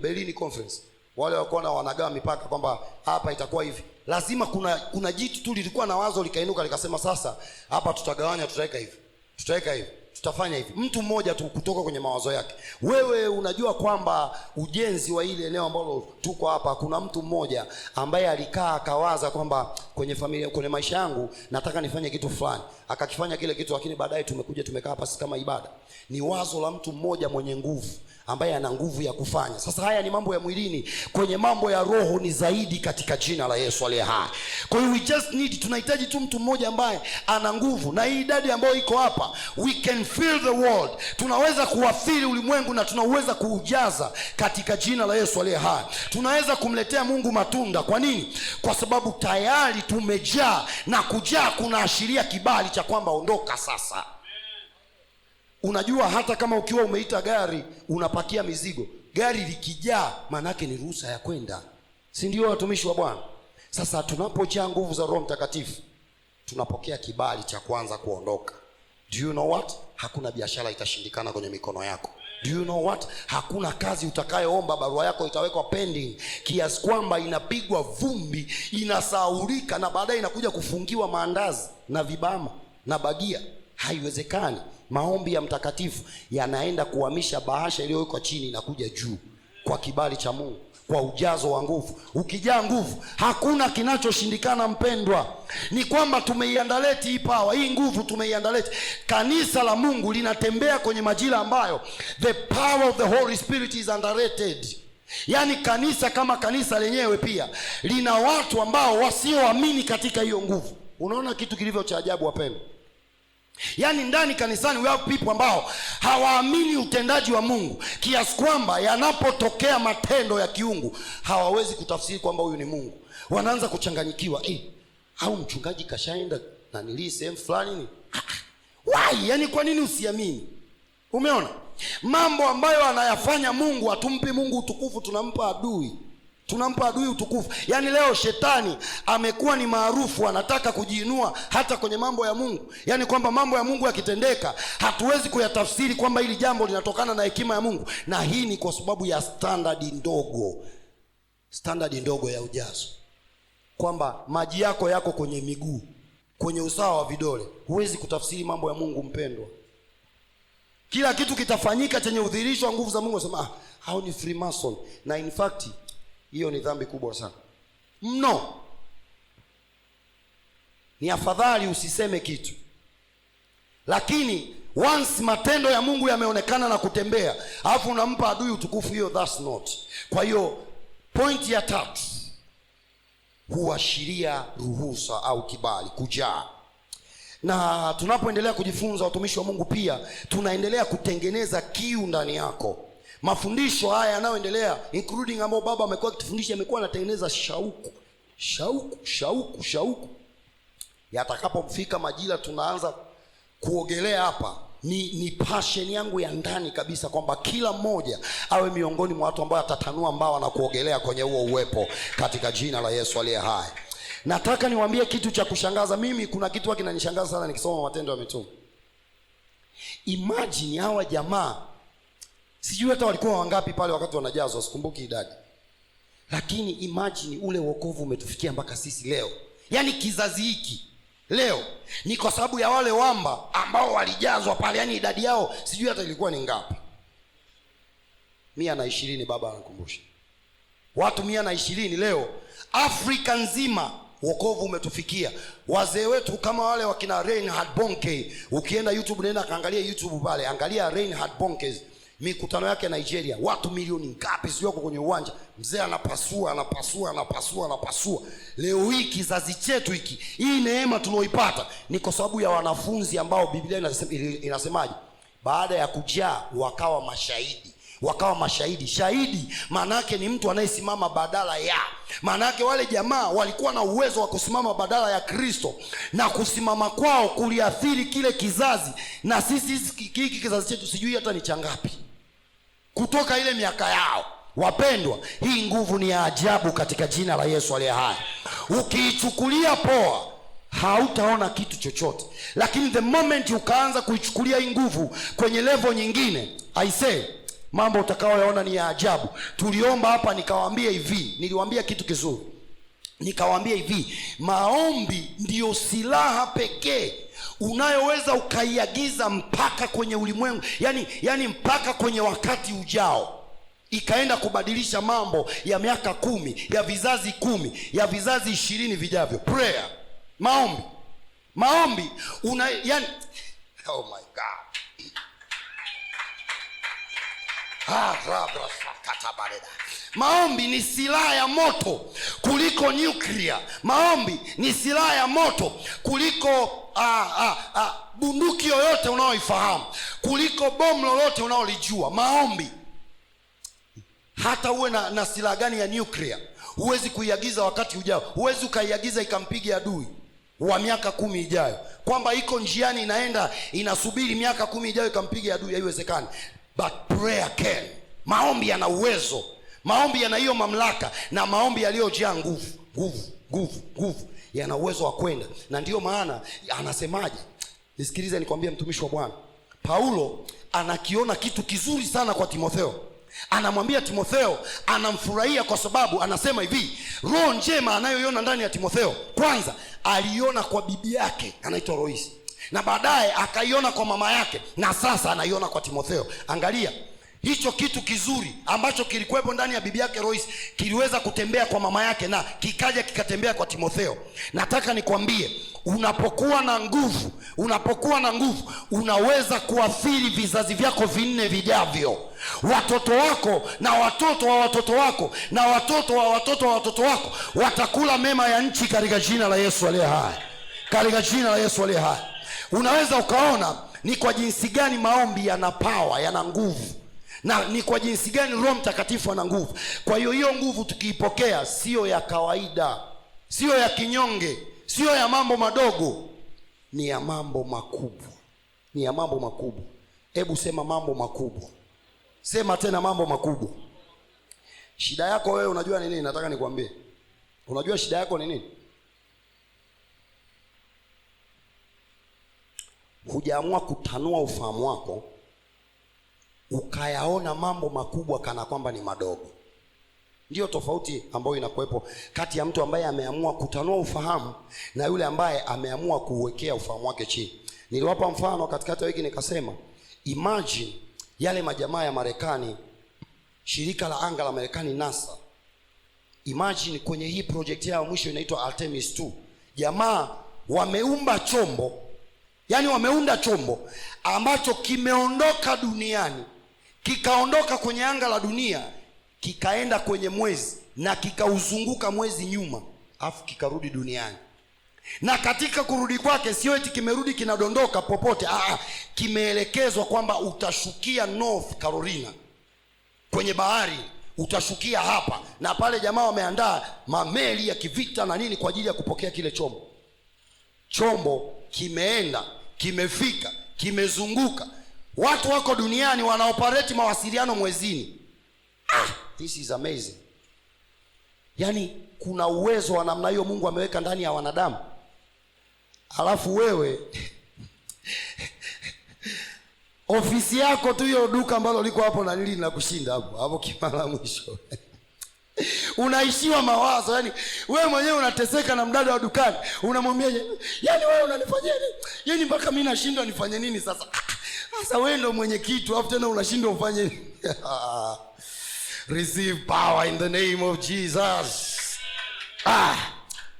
Berlin Conference, wale walikuwa na wanagawa mipaka kwamba hapa itakuwa hivi, lazima kuna jitu tu lilikuwa na wazo likainuka likasema sasa hapa tutagawanya, tutaweka hivi tutafanya hivi, mtu mmoja tu kutoka kwenye mawazo yake. Wewe unajua kwamba ujenzi wa ile eneo ambalo tuko hapa, kuna mtu mmoja ambaye alikaa akawaza kwamba kwenye familia, kwenye maisha yangu nataka nifanye kitu fulani, akakifanya kile kitu, lakini baadaye tumekuja tumekaa hapa kama ibada. Ni wazo la mtu mmoja mwenye nguvu, ambaye ana nguvu ya kufanya. Sasa haya ni mambo ya mwilini, kwenye mambo ya roho ni zaidi, katika jina la Yesu aliye hai. Kwa hiyo we just need, tunahitaji tu mtu mmoja ambaye ana nguvu, na hii idadi ambayo iko hapa, we can fill the world. Tunaweza kuathiri ulimwengu na tunaweza kuujaza katika jina la Yesu aliye hai. Tunaweza kumletea Mungu matunda. Kwa nini? Kwa sababu tayari tumejaa, na kujaa kunaashiria kibali cha kwamba ondoka sasa. Unajua hata kama ukiwa umeita gari unapakia mizigo, gari likijaa maana yake ni ruhusa ya kwenda, si ndio watumishi wa Bwana? Sasa tunapojaa nguvu za Roho Mtakatifu tunapokea kibali cha kwanza kuondoka. Do you know what? Hakuna biashara itashindikana kwenye mikono yako. Do you know what? Hakuna kazi utakayoomba barua yako itawekwa pending kiasi kwamba inapigwa vumbi, inasahaulika, na baadaye inakuja kufungiwa maandazi na vibama na bagia. Haiwezekani. Maombi ya mtakatifu yanaenda kuhamisha bahasha iliyowekwa chini na kuja juu kwa kibali cha Mungu, kwa ujazo wa nguvu. Ukijaa nguvu hakuna kinachoshindikana. Mpendwa, ni kwamba tumeiandaleti hii power, hii nguvu tumeiandaleti. Kanisa la Mungu linatembea kwenye majira ambayo the power of the Holy Spirit is underrated. Yaani kanisa kama kanisa lenyewe pia lina watu ambao wasioamini katika hiyo nguvu. Unaona kitu kilivyo cha ajabu wapendwa? Yaani ndani kanisani we have people ambao hawaamini utendaji wa Mungu, kiasi kwamba yanapotokea matendo ya kiungu hawawezi kutafsiri kwamba huyu ni Mungu. Wanaanza kuchanganyikiwa, au mchungaji kashaenda na nilii sehemu fulani ni why? Yaani kwa nini usiamini? Umeona mambo ambayo anayafanya Mungu? Hatumpi Mungu utukufu, tunampa adui utukufu. Yaani leo shetani amekuwa ni maarufu, anataka kujiinua hata kwenye mambo ya Mungu. Yaani kwamba mambo ya Mungu yakitendeka hatuwezi kuyatafsiri kwamba hili jambo linatokana na hekima ya Mungu, na hii ni kwa sababu ya standard ndogo ya ujazo, kwamba maji yako kwenye miguu, kwenye usawa wa vidole. Huwezi kutafsiri mambo ya Mungu mpendwa. Kila kitu kitafanyika chenye udhihirisho wa nguvu za Mungu, sema hao ni Freemason, na in fact hiyo ni dhambi kubwa sana mno. Ni afadhali usiseme kitu, lakini once matendo ya Mungu yameonekana na kutembea, alafu unampa adui utukufu, hiyo that's not. Kwa hiyo point ya 3 huashiria ruhusa au kibali, kujaa. Na tunapoendelea kujifunza watumishi wa Mungu, pia tunaendelea kutengeneza kiu ndani yako. Mafundisho haya yanayoendelea, including ambao baba amekuwa akitufundisha, amekuwa anatengeneza shauku. Yatakapofika majira tunaanza kuogelea hapa, ni passion yangu ya ndani kabisa kwamba kila mmoja awe miongoni mwa watu ambao atatanua mbawa na kuogelea kwenye huo uwepo, katika jina la Yesu aliye hai. Nataka niwaambie kitu cha kushangaza. Mimi kuna kitu kinanishangaza sana nikisoma Matendo ya Mitume. Imagine hawa jamaa, sijui hata walikuwa wangapi pale wakati wanajazwa, sikumbuki idadi, lakini imagine ule wokovu umetufikia mpaka sisi leo. Yaani kizazi hiki leo ni kwa sababu ya wale wamba ambao walijazwa pale. Yaani idadi yao sijui hata ilikuwa ni ngapi, 120. Baba anakumbusha watu 120. Leo Afrika nzima wokovu umetufikia. Wazee wetu kama wale wakina Reinhard Bonnke, ukienda YouTube, nenda kaangalia YouTube pale, angalia Reinhard Bonnke mikutano yake Nigeria, watu milioni ngapi sio wako kwenye uwanja, mzee anapasua. Leo hii kizazi chetu hiki, hii neema tunaoipata ni kwa sababu ya wanafunzi ambao Biblia inasemaje? Baada ya kujaa wakawa mashahidi. Shahidi maana yake ni mtu anayesimama badala ya. Maana yake wale jamaa walikuwa na uwezo wa kusimama badala ya Kristo, na kusimama kwao kuliathiri kile kizazi. Na sisi hiki kizazi chetu sijui hata ni changapi kutoka ile miaka yao. Wapendwa, hii nguvu ni ya ajabu katika jina la Yesu aliye hai. Ukiichukulia poa hautaona kitu chochote, lakini the moment ukaanza kuichukulia hii nguvu kwenye level nyingine, I say mambo utakaoyaona ni ya ajabu. Tuliomba hapa, niliwaambia kitu kizuri. Nikawaambia hivi, maombi ndiyo silaha pekee unayoweza ukaiagiza mpaka kwenye ulimwengu, yani mpaka kwenye wakati ujao, ikaenda kubadilisha mambo ya miaka 10, ya vizazi 10, ya vizazi 20 vijavyo. Prayer, maombi oh my God. Maombi ni silaha ya moto kuliko nuclear. Maombi ni silaha ya moto kuliko bunduki yoyote unaoifahamu, kuliko bomu lolote unaolijua. Maombi, hata uwe na silaha gani ya nuclear, huwezi kuiagiza wakati ujao. Huwezi ukaiagiza ikampiga adui wa miaka 10 ijayo, kwamba iko njiani inaenda inasubiri miaka 10 ijayo ikampiga adui. Haiwezekani. But prayer can. Maombi yana uwezo, maombi yana hiyo mamlaka, na maombi yaliyojaa nguvu yana uwezo wa kwenda. Na ndiyo maana anasemaje, nisikilize nikwambie, mtumishi wa Bwana Paulo anakiona kitu kizuri sana kwa Timotheo. Anamwambia Timotheo, anamfurahia kwa sababu anasema hivi, roho njema anayoiona ndani ya Timotheo, kwanza aliona kwa bibi yake anaitwa Loisi, na baadaye akaiona kwa mama yake, na sasa anaiona kwa Timotheo. Angalia, hicho kitu kizuri ambacho kilikuwepo ndani ya bibi yake Loisi kiliweza kutembea kwa mama yake na kikaja kikatembea kwa Timotheo. Nataka nikwambie, unapokuwa na nguvu unaweza kuathiri vizazi vyako 4 vijavyo. Watoto wako na watoto wa watoto wako na watoto wa watoto wa watoto wako watakula mema ya nchi katika jina la Yesu aliye hai. Katika jina la Yesu aliye hai. Unaweza ukaona ni kwa jinsi gani maombi yana power, yana nguvu, na ni kwa jinsi gani Roho Mtakatifu ana nguvu. Kwa hiyo nguvu tukiipokea sio ya kawaida, sio ya kinyonge, sio ya mambo madogo, ni ya mambo makubwa. Ni ya mambo makubwa. Hebu sema mambo makubwa. Sema tena mambo makubwa. Shida yako wewe unajua ni nini? Nataka nikwambie. Unajua shida yako ni nini? Hujaamua kutanua ufahamu wako ukayaona mambo makubwa kana kwamba ni madogo. Ndiyo tofauti ambayo inakuwepo kati ya mtu ambaye ameamua kutanua ufahamu na yule ambaye ameamua kuwekea ufahamu wake chini. Niliwapa mfano katikati ya wiki nikasema, imagine yale majamaa ya Marekani, shirika la anga la Marekani NASA. Imagine kwenye hii project yao mwisho inaitwa Artemis 2. Jamaa wameumba chombo, wameunda chombo ambacho kimeondoka duniani, kikaondoka kwenye anga la dunia, kikaenda kwenye mwezi na kikauzunguka mwezi nyuma, afu kikarudi duniani. Na katika kurudi kwake sio eti kimerudi kinadondoka popote, kimeelekezwa kwamba utashukia North Carolina kwenye bahari, utashukia hapa, na pale jamaa wameandaa mameli ya kivita na nini kwa ajili ya kupokea kile chombo. Chombo kimeenda, kimefika, kimezunguka, watu wako duniani wanaoperate mawasiliano mwezini. This is amazing. Kuna uwezo wa namna hiyo Mungu ameweka ndani ya wanadamu. Alafu wewe ofisi yako tu, hiyo duka ambalo liko hapo na nili linakushinda hapo kimala mwisho. Unaishiwa mawazo, wewe mwenyewe unateseka na mdada wa dukani, unamwambia wewe unanifanyia nini? Mpaka mimi nashindwa nifanye nini sasa? Sasa wewe ndio mwenye kitu, afu tena unashindwa ufanye nini? Receive power in the name of Jesus.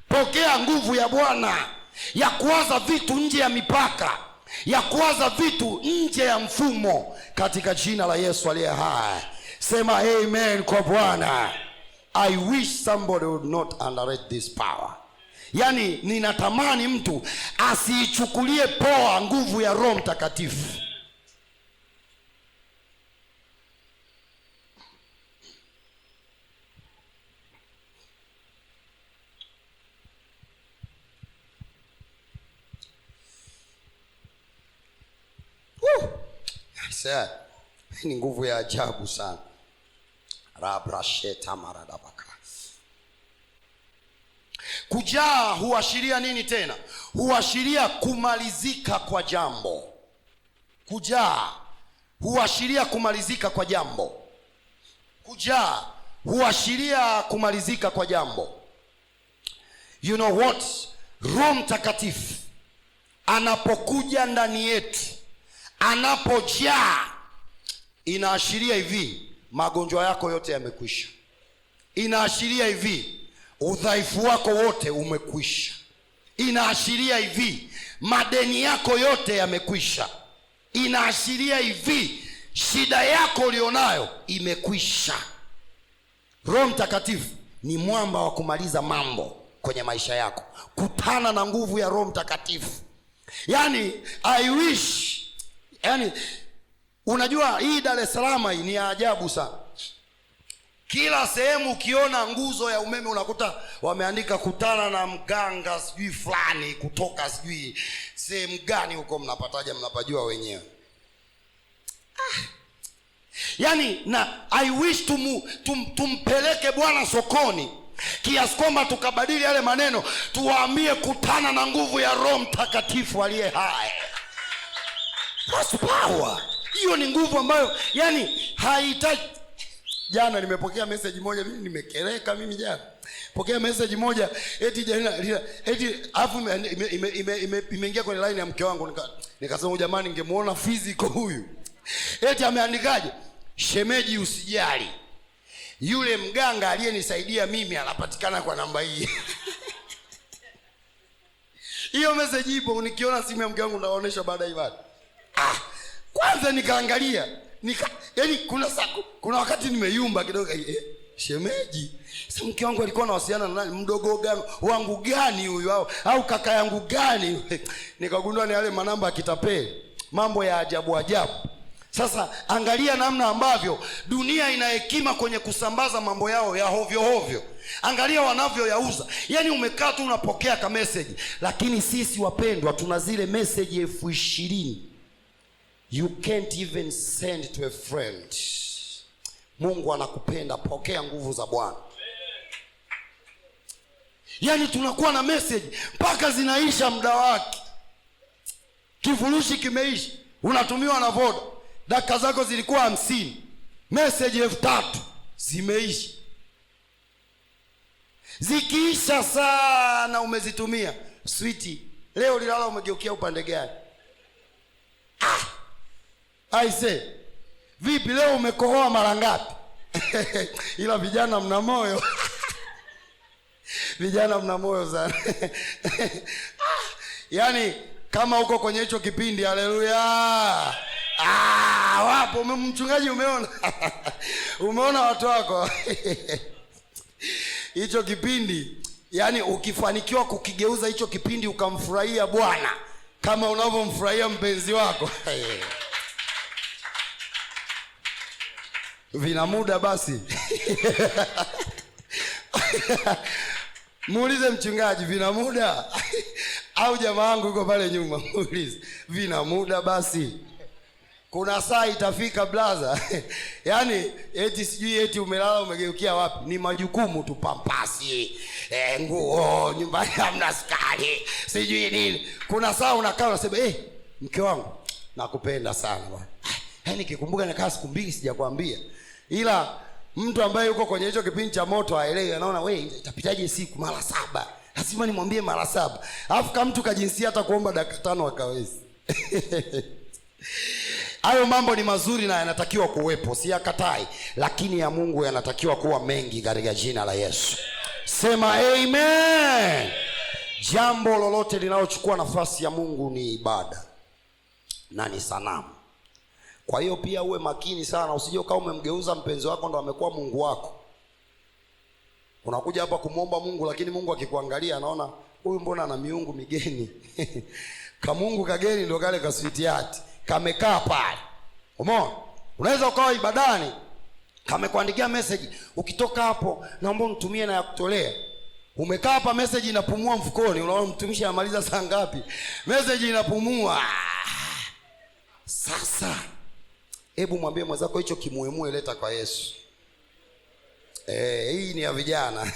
Pokea nguvu ya Bwana ya kuwaza vitu nje ya mipaka, ya kuwaza vitu nje ya mfumo, katika jina la Yesu aliye hai. Sema amen kwa Bwana. I wish somebody would not underrate this power. Ninatamani mtu asiichukulie poa nguvu ya Roho Mtakatifu. Ni nguvu ya ajabu sana. Kujaa huashiria nini tena? Huashiria kumalizika kwa jambo. Kujaa huashiria kumalizika kwa jambo. Kujaa huashiria kumalizika kwa jambo. You know what? Roho Mtakatifu anapokuja ndani yetu, anapojaa, inaashiria hivi, magonjwa yako yote yamekwisha. Inaashiria hivi, udhaifu wako wote umekwisha. Inaashiria hivi, madeni yako yote yamekwisha. Inaashiria hivi, shida yako ulionayo imekwisha. Roho Mtakatifu ni mwamba wa kumaliza mambo kwenye maisha yako. Kutana na nguvu ya Roho Mtakatifu. Yani I wish, yani unajua hii Dar es Salaam hii ni ajabu sana. Kila sehemu ukiona nguzo ya umeme unakuta wameandika kutana na mganga sijui fulani kutoka sijui sehemu gani huko. Mnapataje? Mnapajua wenyewe. Yani na I wish tumpeleke Bwana sokoni kiasi kwamba tukabadili yale maneno, tuwaambie kutana na nguvu ya Roho Mtakatifu aliye hai. That's power. Hiyo ni nguvu ambayo yani haihitaji. Jana nimepokea message moja, mimi nimekereka mimi jana. Pokea message moja eti jana eti afu imeingia kwenye line ya mke wangu, nikasema jamani, ningemuona physical huyu. Eti ameandikaje? Shemeji usijali, yule mganga aliyenisaidia mimi anapatikana kwa namba hii. Hiyo message ipo, nikiona simu ya mke wangu naonesha baada ya ibada. Kwanza nikaangalia, yani kuna wakati nimeyumba kidogo. Shemeji, si mke wangu alikuwa anawasiliana na nani? Mdogo wangu gani huyu au kaka yangu gani? Nikagundua ni yale manamba ya kitapeli, mambo ya ajabu ajabu. Sasa angalia namna ambavyo dunia ina hekima kwenye kusambaza mambo yao ya hovyo hovyo. Angalia wanavyoyauza. Yani umekaa tu unapokea ka message, lakini sisi wapendwa tuna zile message 20,000 you can't even send to a friend. Mungu anakupenda, pokea nguvu za Bwana. Yani tunakuwa na message mpaka zinaisha muda wake. Kifurushi kimeisha, unatumiwa na Voda, dakika zako zilikuwa 50, message 3,000 zimeisha. Zikiisha sana umezitumia, sweetie, leo lilala umegeukia upande gani? Aise, vipi leo umekohoa mara ngapi? Ila vijana mna moyo. Vijana mna moyo sana. Yani kama uko kwenye hicho kipindi, haleluya. Wapo mchungaji, umeona? Umeona watu wako. Hicho kipindi, yani ukifanikiwa kukigeuza hicho kipindi ukamfurahia Bwana kama unavyomfurahia mpenzi wako. Vina muda basi. Muulize mchungaji, vina muda? Au jamaa wangu yuko pale nyuma, muulize, vina muda basi. Kuna saa itafika blaza. Yani eti sijui eti umelala umegeukia wapi? Ni majukumu tu, pampasi, nguo, nyumbani hamna sukari, sijui nini. Kuna saa unakaa unasema, mke wangu nakupenda sana bwana. Yani nikikumbuka nakaa siku 2 sijakwambia. Ila mtu ambaye yuko kwenye hicho kipindi cha moto haelewi, anaona wewe itapitaje siku mara 7? Lazima nimwambie mara 7. Alafu kama mtu kajinsia hata kuomba dakika 5 akawezi. Hayo mambo ni mazuri na yanatakiwa kuwepo, siyakatai, lakini ya Mungu yanatakiwa kuwa mengi katika jina la Yesu. Sema amen. Jambo lolote linalochukua nafasi ya Mungu ni ibada na ni sanamu. Kwa hiyo pia uwe makini sana, usije kama umemgeuza mpenzi wako ndo amekuwa Mungu wako. Unakuja hapa kumuomba Mungu, lakini Mungu akikuangalia anaona huyu mbona ana miungu migeni. Kamungu kageni ndo kale ka sweet heart kamekaa pale. Umeona? Unaweza ukawa ibadani, kamekuandikia message, ukitoka hapo naomba unitumie na ya kutolea. Umekaa hapa, message inapumua mfukoni, unaona mtumishi anamaliza saa ngapi? Message inapumua. Sasa hebu mwambie mwenzako hicho kimuemue, leta kwa Yesu. Hii ni ya vijana.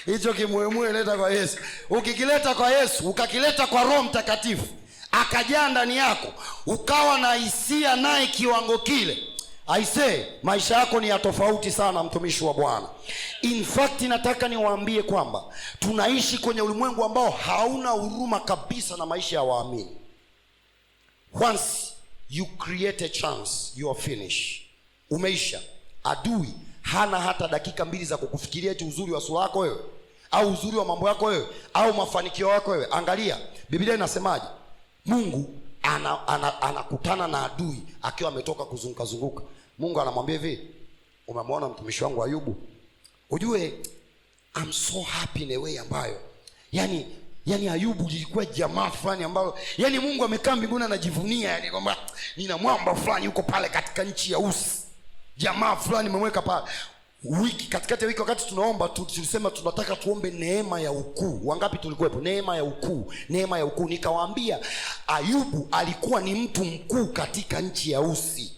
Hicho kimuemue leta kwa Yesu. Ukikileta kwa Yesu, ukakileta kwa Roho Mtakatifu, akajaa ndani yako, ukawa na hisia naye kiwango kile, Aisee, maisha yako ni ya tofauti sana, mtumishi wa Bwana. In fact, nataka niwaambie kwamba tunaishi kwenye ulimwengu ambao hauna huruma kabisa na maisha ya waamini. Once you create a chance, you are finished. Umeisha. Adui hana hata dakika mbili za kukufikiria eti uzuri wa sura yako wewe, au uzuri wa mambo yako wewe, au mafanikio yako wewe. Angalia, Biblia inasemaje? Mungu anakutana na adui akiwa ametoka kuzunguka. Mungu anamwambia hivi, umemwona mtumishi wangu Ayubu? Ujue I'm so happy in a way ambayo yani Ayubu lilikuwa jamaa fulani ambalo yani Mungu amekaa mbinguni anajivunia, yani kwamba nina mwamba fulani yuko pale katika nchi ya Usi. Jamaa fulani nimemweka pale. Katikati ya wiki wakati tunaomba tulisema tunataka tuombe neema ya ukuu. Wangapi tulikuwepo? Neema ya ukuu, neema ya ukuu. Nikawaambia Ayubu alikuwa ni mtu mkuu katika nchi ya Usi.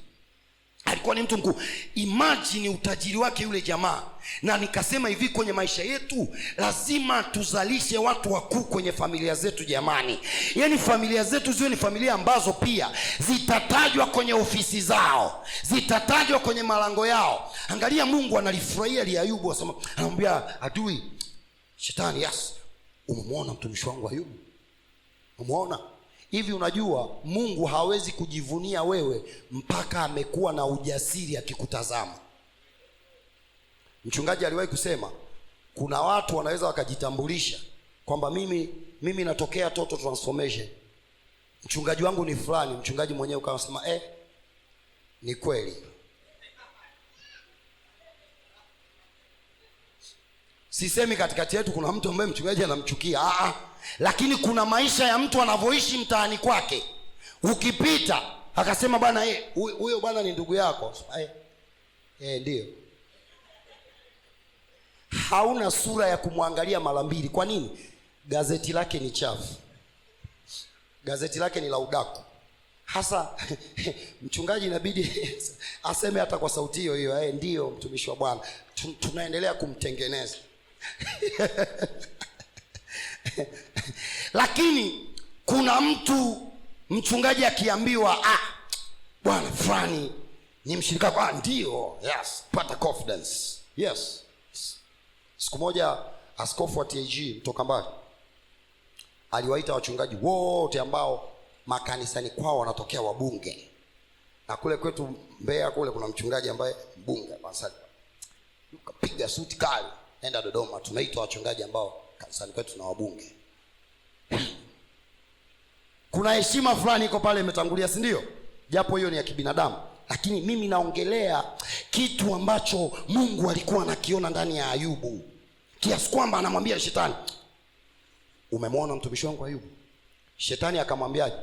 Alikuwa ni mtu mkuu. Imagine utajiri wake yule jamaa. Na nikasema hivi, kwenye maisha yetu lazima tuzalishe watu wakuu kwenye familia zetu jamani. Yani familia zetu ziwe ni familia ambazo pia zitatajwa kwenye ofisi zao, zitatajwa kwenye malango yao. Angalia, Mungu analifurahia Ayubu, anamwambia adui shetani, yes, umemwona mtumishi wangu Ayubu? Umeona? Hivi unajua Mungu hawezi kujivunia wewe mpaka amekuwa na ujasiri akikutazama. Mchungaji aliwahi kusema kuna watu wanaweza wakajitambulisha kwamba mimi natokea Total Transformation, mchungaji wangu ni fulani. Mchungaji mwenyewe ukasema ni kweli. Sisemi katikati yetu kuna mtu ambaye mchungaji anamchukia, lakini kuna maisha ya mtu anavyoishi mtaani kwake. Ukipita akasema bwana huyo bwana ni ndugu yako, ndio. Hauna sura ya kumwangalia mara mbili. Kwa nini? Gazeti lake ni chafu, gazeti lake ni la udaku. Hasa mchungaji inabidi aseme hata kwa sauti hiyo, ndio mtumishi wa Bwana, tunaendelea kumtengeneza. Lakini kuna mtu mchungaji akiambiwa bwana fulani ni mshirika wako, ndio, yes, pata confidence, yes. Siku moja askofu wa TAG mtoka mbali aliwaita wachungaji wote ambao makanisani kwao wanatokea wabunge, na kule kwetu Mbeya kule kuna mchungaji ambaye mbunge pasali, ukapiga suti kali, nenda Dodoma, tunaitwa wachungaji ambao kanisani kwetu tuna wabunge. Kuna heshima fulani iko pale imetangulia, si ndio? Japo hiyo ni ya kibinadamu, lakini mimi naongelea kitu ambacho Mungu alikuwa anakiona ndani ya Ayubu, kiasi kwamba anamwambia shetani, umemwona mtumishi wangu Ayubu? Shetani akamwambiaje?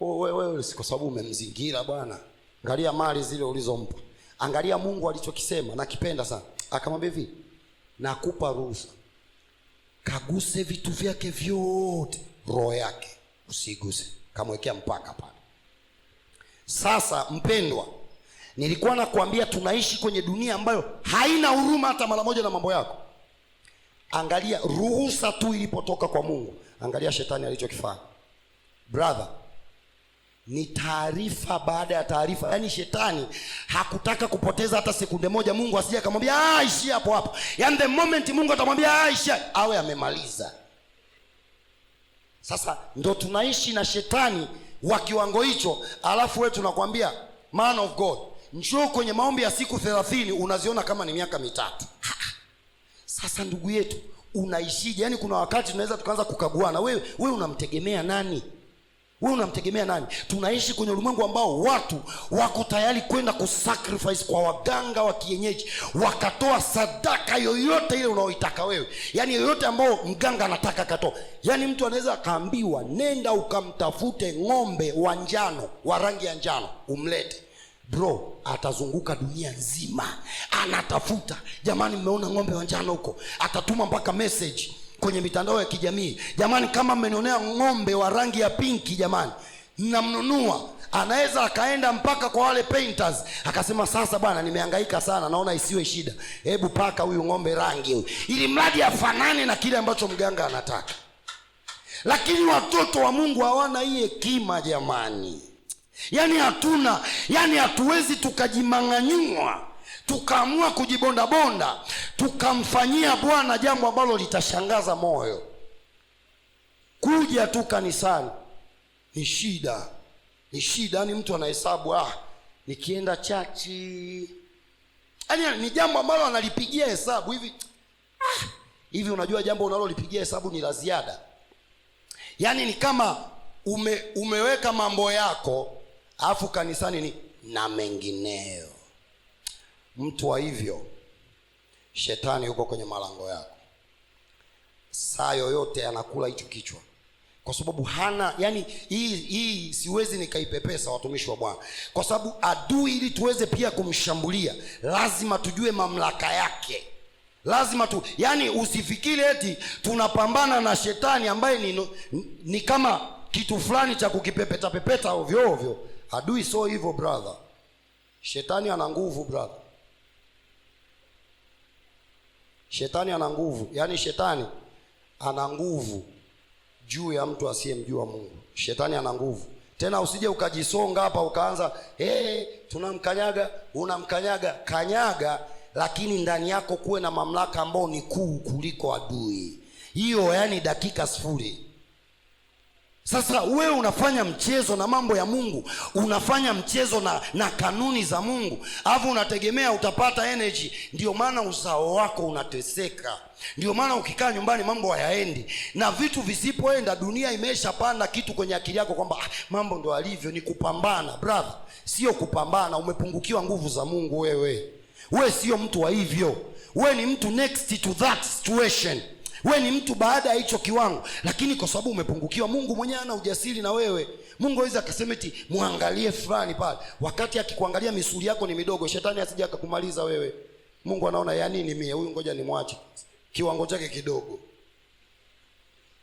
Wewe si kwa sababu umemzingira bwana, angalia mali zile ulizompa. Angalia Mungu alichokisema, nakipenda sana. Akamwambia hivi, nakupa ruhusa, kaguse vitu vyake vyote, roho yake usiguse. Kamwekea mpaka pale. Sasa mpendwa, nilikuwa nakwambia tunaishi kwenye dunia ambayo haina huruma hata mara moja na mambo yako. Angalia ruhusa tu ilipotoka kwa Mungu, angalia shetani alichokifanya. Brother, ni taarifa baada ya taarifa. Yaani shetani hakutaka kupoteza hata sekunde moja Mungu asije akamwambia ishia hapo hapo. Yaani the moment Mungu atamwambia ishia, awe amemaliza. Sasa ndo tunaishi na shetani wa kiwango hicho, alafu wewe tunakwambia man of God, njoo kwenye maombi ya siku 30 unaziona kama ni miaka 3. Sasa ndugu yetu, unaishije? Yaani kuna wakati tunaweza tukaanza kukaguana, wewe unamtegemea nani? Wewe unamtegemea nani? Tunaishi kwenye ulimwengu ambao watu wako tayari kwenda kusacrifice kwa waganga wa kienyeji, wakatoa sadaka yoyote ile unaoitaka wewe. Yaani yoyote ambao mganga anataka katoa. Yaani mtu anaweza akaambiwa nenda ukamtafute ng'ombe wa njano, wa rangi ya njano, umlete. Bro, atazunguka dunia nzima anatafuta. Jamani, mmeona ng'ombe wa njano huko? Atatuma mpaka message kwenye mitandao ya kijamii, jamani, kama mmenionea ng'ombe wa rangi ya pinki, jamani, ninamnunua. Anaweza akaenda mpaka kwa wale painters akasema, sasa bwana, nimehangaika sana, naona isiwe shida, hebu paka huyu ng'ombe rangi huyu, ili mradi afanane na kile ambacho mganga anataka. Lakini watoto wa Mungu hawana hii hekima jamani. Yani hatuwezi tukajimang'anyua tukaamua kujibondabonda tukamfanyia Bwana jambo ambalo litashangaza moyo. Kuja tu kanisani ni shida. Yani mtu anahesabu nikienda chachi, yani ni jambo ambalo analipigia hesabu hivi. Unajua jambo unalolipigia hesabu ni la ziada. Yani ni kama umeweka mambo yako alafu kanisani ni na mengineyo. Mtu wa hivyo, shetani yuko kwenye malango yako saa yoyote, anakula hicho kichwa, kwa sababu hana, yani hii siwezi nikaipepesa watumishi wa Bwana, kwa sababu adui, ili tuweze pia kumshambulia lazima tujue mamlaka yake. Lazima yani usifikiri eti tunapambana na shetani ambaye ni kama kitu fulani cha kukipepeta pepeta ovyo ovyo. Adui sio hivyo brother. Shetani ana nguvu brother. Shetani ana nguvu. Yani shetani ana nguvu juu ya mtu asiyemjua Mungu. Shetani ana nguvu. Tena usije ukajisonga hapa ukaanza tunamkanyaga, unamkanyaga, kanyaga, lakini ndani yako kuwe na mamlaka ambao ni kuu kuliko adui. Hiyo yani dakika sifuri. Sasa wewe unafanya mchezo na mambo ya Mungu, unafanya mchezo na kanuni za Mungu, alafu unategemea utapata energy. Ndio maana uzao wako unateseka. Ndio maana ukikaa nyumbani mambo hayaendi, na vitu visipoenda, dunia imeshapanda kitu kwenye akili yako kwamba mambo ndo alivyo. Ni kupambana brother, sio kupambana. Umepungukiwa nguvu za Mungu wewe. Wewe sio mtu wa hivyo. Wewe ni mtu next to that situation. Wewe ni mtu baada ya hicho kiwango, lakini kwa sababu umepungukiwa, Mungu mwenyewe ana ujasiri na wewe. Mungu hawezi akasema eti muangalie fulani pale, wakati akikuangalia misuli yako ni midogo. Shetani asije akakumaliza wewe. Mungu anaona ya nini mie huyu, ngoja nimwache kiwango chake kidogo.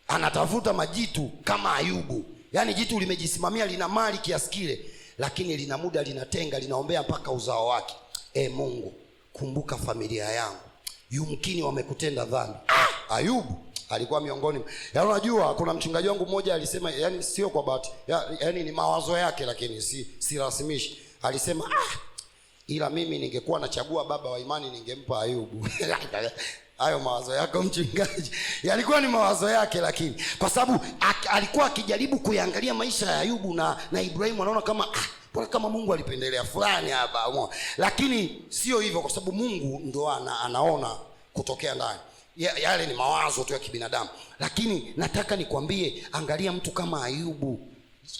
Anatafuta majitu kama Ayubu. Yani jitu limejisimamia, lina mali kiasi kile, lakini lina muda linatenga, linaombea mpaka uzao wake. Mungu, kumbuka familia yangu, yumkini wamekutenda dhambi. Ayubu alikuwa miongoni. Unajua kuna mchungaji wangu mmoja alisema, yani sio kwa bahati, yani ni mawazo yake, lakini si rasimishi. Alisema ila mimi ningekuwa nachagua baba wa imani ningempa Ayubu. Hayo mawazo yako mchungaji, yalikuwa ni mawazo yake, lakini kwa sababu alikuwa akijaribu kuangalia maisha ya Ayubu na Ibrahimu, anaona kama Mungu alipendelea fulani hapa. Lakini sio hivyo, kwa sababu Mungu ndo anaona kutokea ndani. Yale ni mawazo tu ya kibinadamu. Lakini nataka nikwambie, angalia mtu kama Ayubu.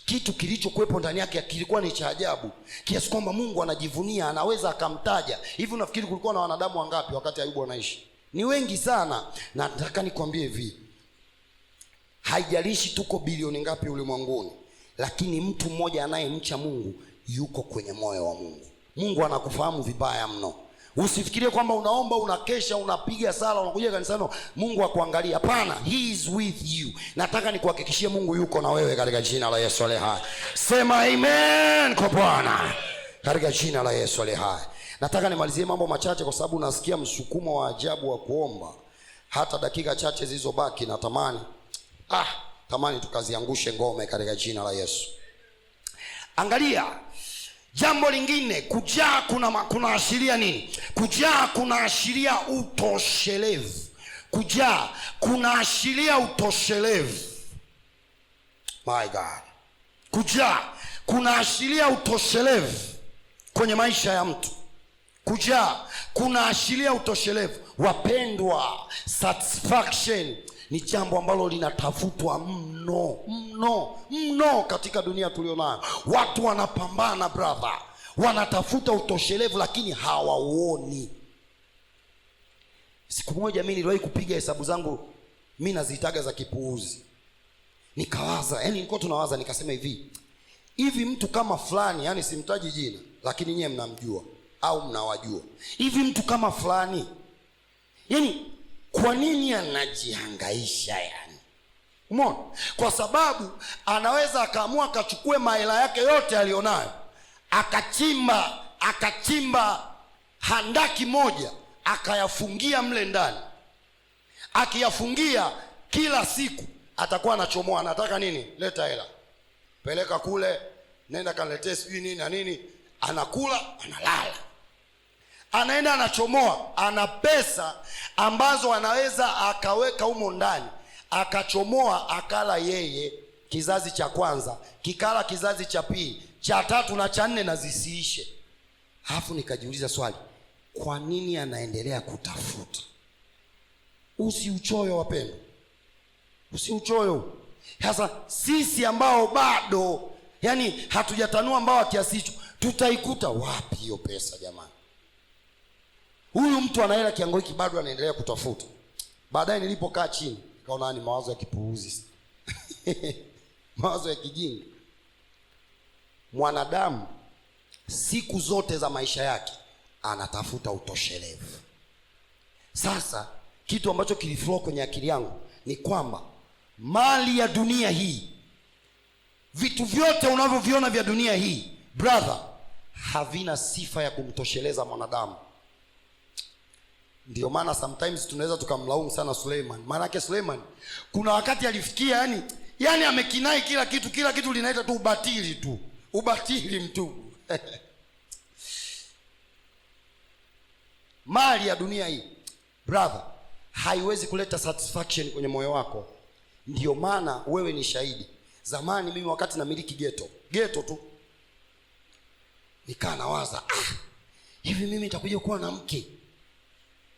Kitu kilichokuwepo ndani yake kilikuwa ni cha ajabu, kiasi kwamba Mungu anajivunia, anaweza akamtaja. Hivi unafikiri kulikuwa na wanadamu wangapi wakati Ayubu anaishi? Ni wengi sana. Na nataka nikwambie hivi, haijalishi tuko bilioni ngapi ulimwenguni, lakini mtu mmoja anayemcha Mungu yuko kwenye moyo wa Mungu. Mungu anakufahamu vibaya mno. Usifikirie kwamba unaomba, unakesha, unapiga sala, unakuja kanisani Mungu akuangalia. Hapana, he is with you. Nataka nikuhakikishie Mungu yuko na wewe katika jina la Yesu aliye hai. Sema amen kwa Bwana katika jina la Yesu aliye hai. Nataka nimalizie mambo machache, kwa sababu nasikia msukumo wa ajabu wa kuomba. Hata dakika chache zilizobaki natamani tukaziangushe ngome katika jina la Yesu. Angalia jambo lingine, kujaa kuna ashiria nini? Kujaa kuna ashiria utoshelevu. Kujaa kuna ashiria utoshelevu. My God. Kujaa kuna ashiria utoshelevu kwenye maisha ya mtu. Kujaa kuna ashiria utoshelevu. Wapendwa, satisfaction ni jambo ambalo linatafutwa mno katika dunia tulionayo. Watu wanapambana brother, wanatafuta utoshelevu, lakini hawauoni. Siku moja mimi niliwahi kupiga hesabu zangu, mimi nazitaga za kipuuzi. Nikawaza, nilikuwa tunawaza, nikasema hivi mtu kama fulani, yani simtaji jina, lakini nyie mnamjua au mnawajua. Hivi mtu kama fulani, yani kwa nini anajihangaisha yani? Umeona? Kwa sababu anaweza akaamua akachukue mahela yake yote alionayo, akachimba handaki moja, akayafungia mle ndani. Akiyafungia kila siku atakuwa anachomoa, anataka nini? Leta hela, peleka kule, nenda kaniletee sijui nini na nini. Anakula, analala. Anaenda anachomoa, ana pesa ambazo anaweza akaweka humo ndani, akachomoa akala yeye kizazi cha kwanza, kikala kizazi cha pili, cha tatu na cha nne na zisiishe. Alafu nikajiuliza swali, kwa nini anaendelea kutafuta? Usiuchoyo wapendwa, usiuchoyo. Sasa sisi ambao bado yani hatujatanua mbao kiasi hicho, tutaikuta wapi hiyo pesa jamani? Huyu mtu ana hela kiango hiki bado anaendelea kutafuta. Baadaye nilipokaa chini nikaona ni mawazo ya kipuuzi. Mawazo ya kijinga. Mwanadamu siku zote za maisha yake anatafuta utoshelevu. Sasa kitu ambacho kiliflow kwenye akili yangu ni kwamba mali ya dunia hii, vitu vyote unavyoviona vya dunia hii, brother, havina sifa ya kumtosheleza mwanadamu. Ndio maana sometimes tunaweza tukamlaumu sana Suleiman. Maana yake Suleiman kuna wakati alifikia yani amekinai kila kitu linaita tu ubatili tu. Ubatili mtu. Mali ya dunia hii, brother, haiwezi kuleta satisfaction kwenye moyo wako. Ndio maana wewe ni shahidi. Zamani mimi wakati namiliki ghetto tu, nikaa nawaza, hivi mimi nitakuja kuwa na mke,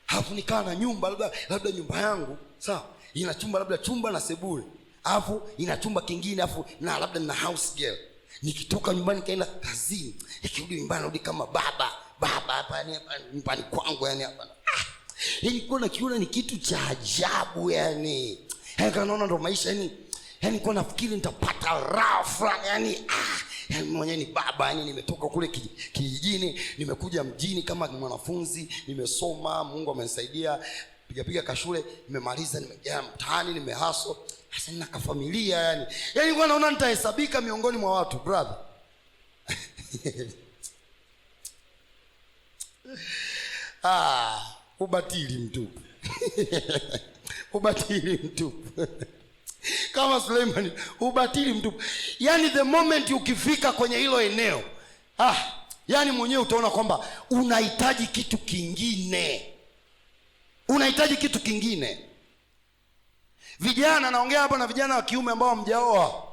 alafu nikaa na nyumba, labda nyumba yangu sawa ina chumba, labda chumba na sebule, alafu ina chumba kingine, alafu na labda na house girl. Nikitoka nyumbani kaenda kazini, nikirudi nyumbani narudi kama baba hapa nyumbani kwangu hapa. Yani kuna kiona ni kitu cha ajabu yani. Naona ndo maisha yani kwa nafikiri nitapata raha fulani yani mwenyewe ni baba yani, nimetoka kule kijijini nimekuja mjini kama mwanafunzi, nimesoma, Mungu amenisaidia, piga kashule, nimemaliza, nimejaa mtaani, nimehaso. Sasa nina kafamilia yani kwa naona nitahesabika miongoni mwa watu, brother. Ubatili mtupu. Ubatili mtupu. Kama Suleiman, ubatili mtupu. Yani the moment ukifika kwenye hilo eneo, yani mwenyewe utaona kwamba unahitaji kitu kingine. Unahitaji kitu kingine. Vijana, naongea hapa na vijana wa kiume ambao hamjaoa.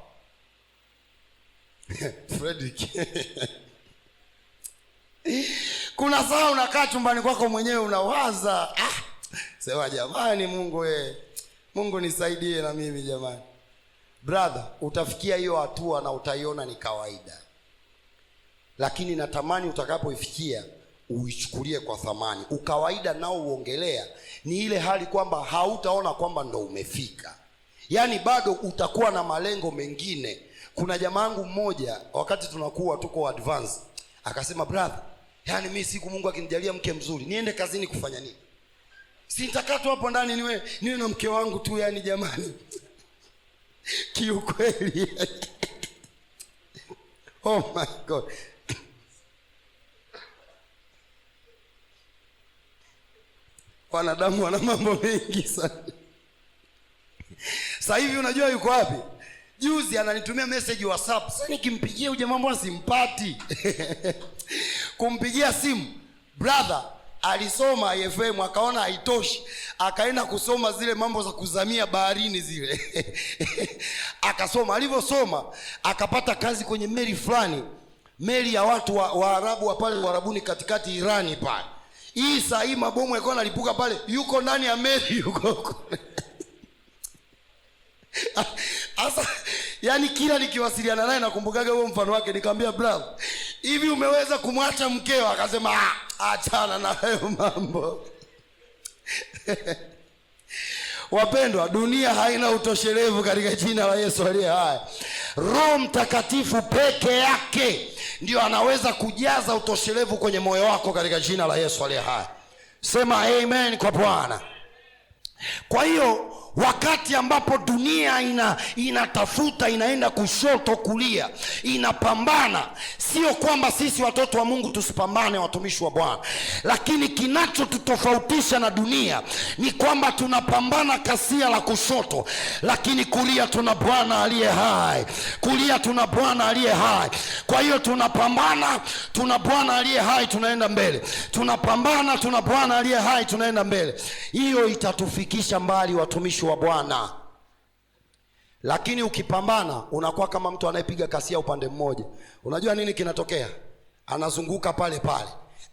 Frederick. Kuna saa unakaa chumbani kwako mwenyewe unawaza, sema jamani, Mungu nisaidie na mimi jamani. Brother, utafikia hiyo hatua na utaiona ni kawaida. Lakini natamani utakapoifikia uichukulie kwa thamani. Ukawaida nao uongelea ni ile hali kwamba hautaona kwamba ndo umefika. Yani bado utakuwa na malengo mengine. Kuna jamaangu mmoja wakati tunakuwa tuko advance, akasema, brother, yani mimi siku Mungu akinijalia mke mzuri, niende kazini kufanya nini? Si nitakaa tu hapo ndani niwe na mke wangu tu yani jamani. Kiukweli. Oh my God. Wanadamu wana mambo mengi sana. Sasa hivi unajua yuko wapi? Juzi ananitumia message WhatsApp. Sasa nikimpigia uje mambo asimpati. Kumpigia simu, brother alisoma IFM akaona haitoshi, akaenda kusoma zile mambo za kuzamia baharini zile. Akasoma, alivyosoma akapata kazi kwenye meli fulani, meli ya watu wa Arabu wa pale Uarabuni katikati Irani pale. Hii saa hii mabomu yalikuwa yanalipuka pale, yuko ndani ya meli yuko. Asa yani kila nikiwasiliana naye nakumbukaga huo mfano wake, nikamwambia, brother, hivi umeweza kumwacha mkeo? Akasema, achana na hayo mambo. Wapendwa, dunia haina utoshelevu katika jina la Yesu aliye hai. Roho Mtakatifu peke yake ndio anaweza kujaza utoshelevu kwenye moyo wako katika jina la Yesu aliye hai. Sema amen kwa Bwana. Kwa hiyo wakati ambapo dunia inatafuta, inaenda kushoto kulia, inapambana. Sio kwamba sisi watoto wa Mungu tusipambane, watumishi wa Bwana, lakini kinachotutofautisha na dunia ni kwamba tunapambana kasia la kushoto, lakini kulia tuna Bwana aliye hai. Kulia tuna Bwana aliye hai. Kwa hiyo tunapambana, tuna Bwana aliye hai, tunaenda mbele. Tunapambana, tuna Bwana aliye hai, tunaenda mbele. Hiyo itatufikisha mbali, watumishi wa Bwana. Lakini ukipambana unakuwa kama mtu anayepiga kasia upande mmoja. Unajua nini kinatokea? Anazunguka pale pale,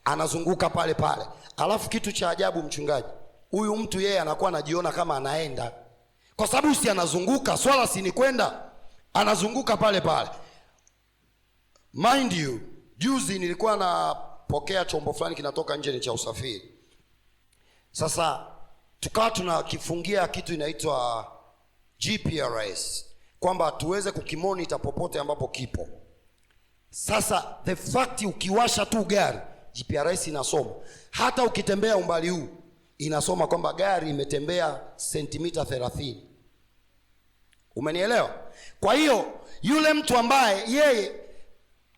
anazunguka pale pale. Alafu kitu cha ajabu, mchungaji, huyu mtu yeye anakuwa anajiona kama anaenda, kwa sababu si anazunguka, swala si ni kwenda, anazunguka pale pale. Mind you, juzi nilikuwa napokea chombo fulani kinatoka nje, ni cha usafiri. Sasa tukawa tunakifungia kitu inaitwa GPRS, kwamba tuweze kukimonitor popote ambapo kipo. Sasa the fact ukiwasha tu gari, GPRS inasoma. Hata ukitembea umbali huu inasoma kwamba gari imetembea sentimita 30. Umenielewa? Kwa hiyo yule mtu ambaye yeye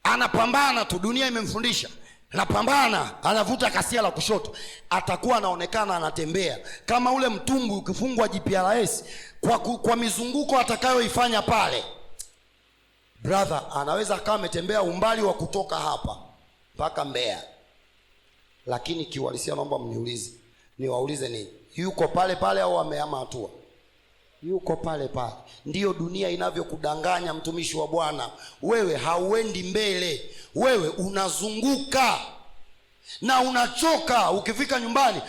anapambana tu, dunia imemfundisha, anapambana, anavuta kasia la kushoto, atakuwa anaonekana anatembea kama ule mtumbu ukifungwa GPRS kwa mizunguko atakayoifanya pale. Brother, anaweza kama ametembea umbali wa kutoka hapa mpaka Mbeya. Lakini kiuhalisia, naomba niwaulize nini? Yuko pale pale au amehama hatua? Yuko pale pale. Ndiyo dunia inavyokudanganya, mtumishi wa Bwana. Wewe hauendi mbele, wewe unazunguka na unachoka. Ukifika nyumbani,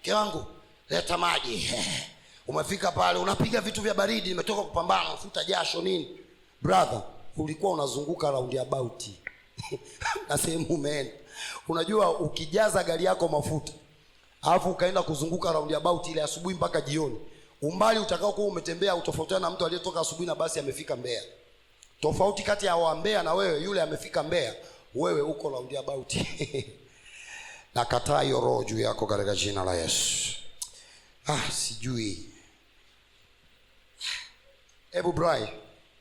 mke wangu leta maji. Umefika pale unapiga vitu vya baridi, nimetoka kupambana, unafuta jasho nini. Brother, ulikuwa unazunguka round about na sehemu umeenda. Unajua ukijaza gari yako mafuta alafu ukaenda kuzunguka round about ile asubuhi mpaka jioni, umbali utakao kuwa umetembea utofautiana na mtu aliyetoka asubuhi na basi amefika Mbeya. Tofauti kati ya wa Mbeya na wewe, yule amefika Mbeya, wewe uko round about. Nakataa hiyo roho juu yako katika jina la Yesu. Sijui. Ebu Brai,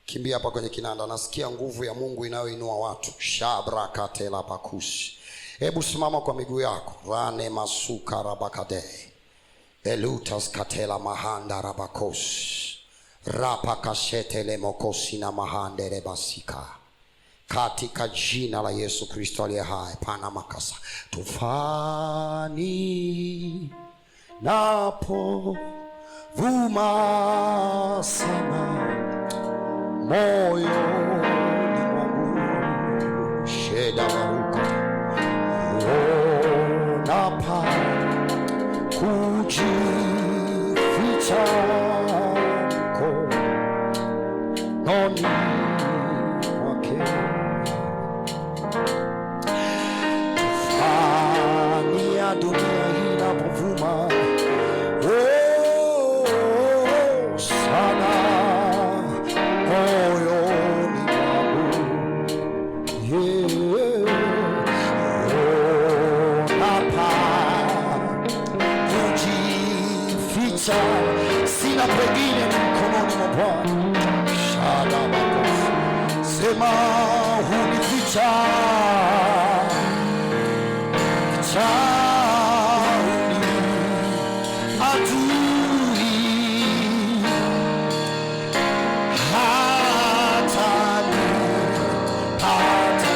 kimbia hapa kwenye kinanda. Nasikia nguvu ya Mungu inayoinua watu. Shabra katela bakushi. Ebu simama kwa miguu yako. Rane masuka rabakade. Elutas katela mahanda rabakosh. Rapa kashete le mokosi na mahande rebasika. Katika jina la Yesu Kristo aliye hai. Pana makasa. Tufani napo vuma sana moyoni mwangu, sheda maruka unapa kujificha noni wake. Fani ya dunia inapovuma sina pengine ni mkononi mwa Bwana. Shadabako sema hunificha chauni adui hatani hata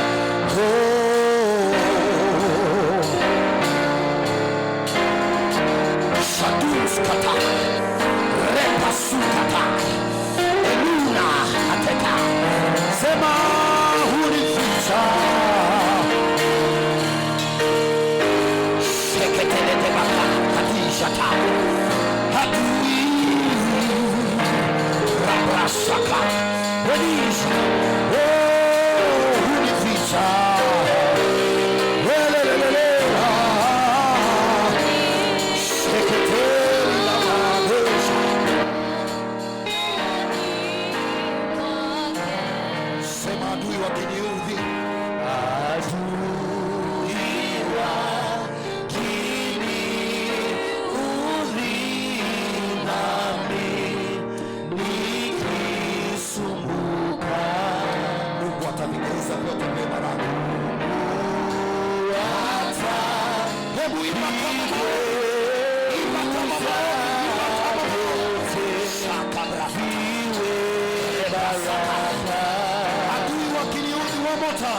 shadus kata repasukata eluna ateka sema hunificha seketelete baka katishata hatui rabrasaka wenisha hunificha Hebu imba kama maombi. Imba kama maombi. Imba kama maombi. Shakabra. Adui wakiniudhi wa moto.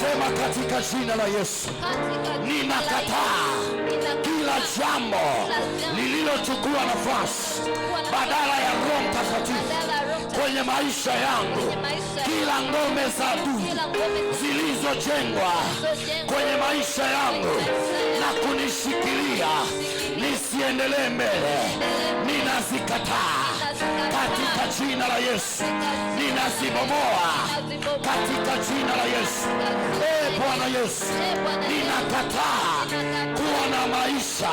Sema katika jina la Yesu, ninakataa kila jambo lililochukua nafasi badala ya Roho Mtakatifu kwenye maisha yangu. Kila ngome za adui zilizojengwa kwenye maisha yangu na kunishikilia nisiendelee mbele, ninazikataa katika jina la Yesu. Ninazibomoa katika jina la Yesu. Bwana Yesu, ninakataa kuwa na maisha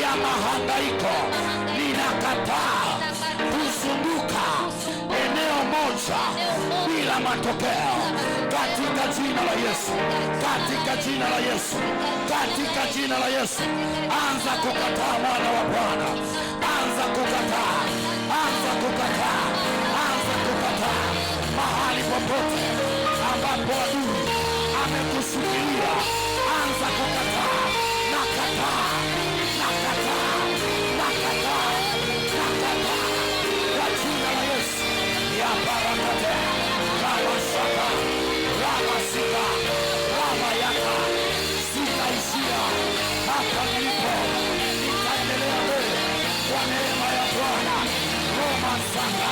ya mahangaiko. Ninakataa kuzunguka eneo moja bila matokeo katika jina la Yesu. Katika jina la Yesu. Katika jina la Yesu. Anza kukataa, mwana wa Bwana. Anza kukataa. Anza kukataa. Anza kukataa mahali popote ambapo adui amekushikilia. Anza kukataa. Nakataa. Nakataa. Nakataa. Nakataa kwa jina la Yesu. Ya barakate rama shaka rama sika rama yaka. Sitaishia hapa nilipo, nitaendelea mbele kwa neema ya Bwana. Roma saka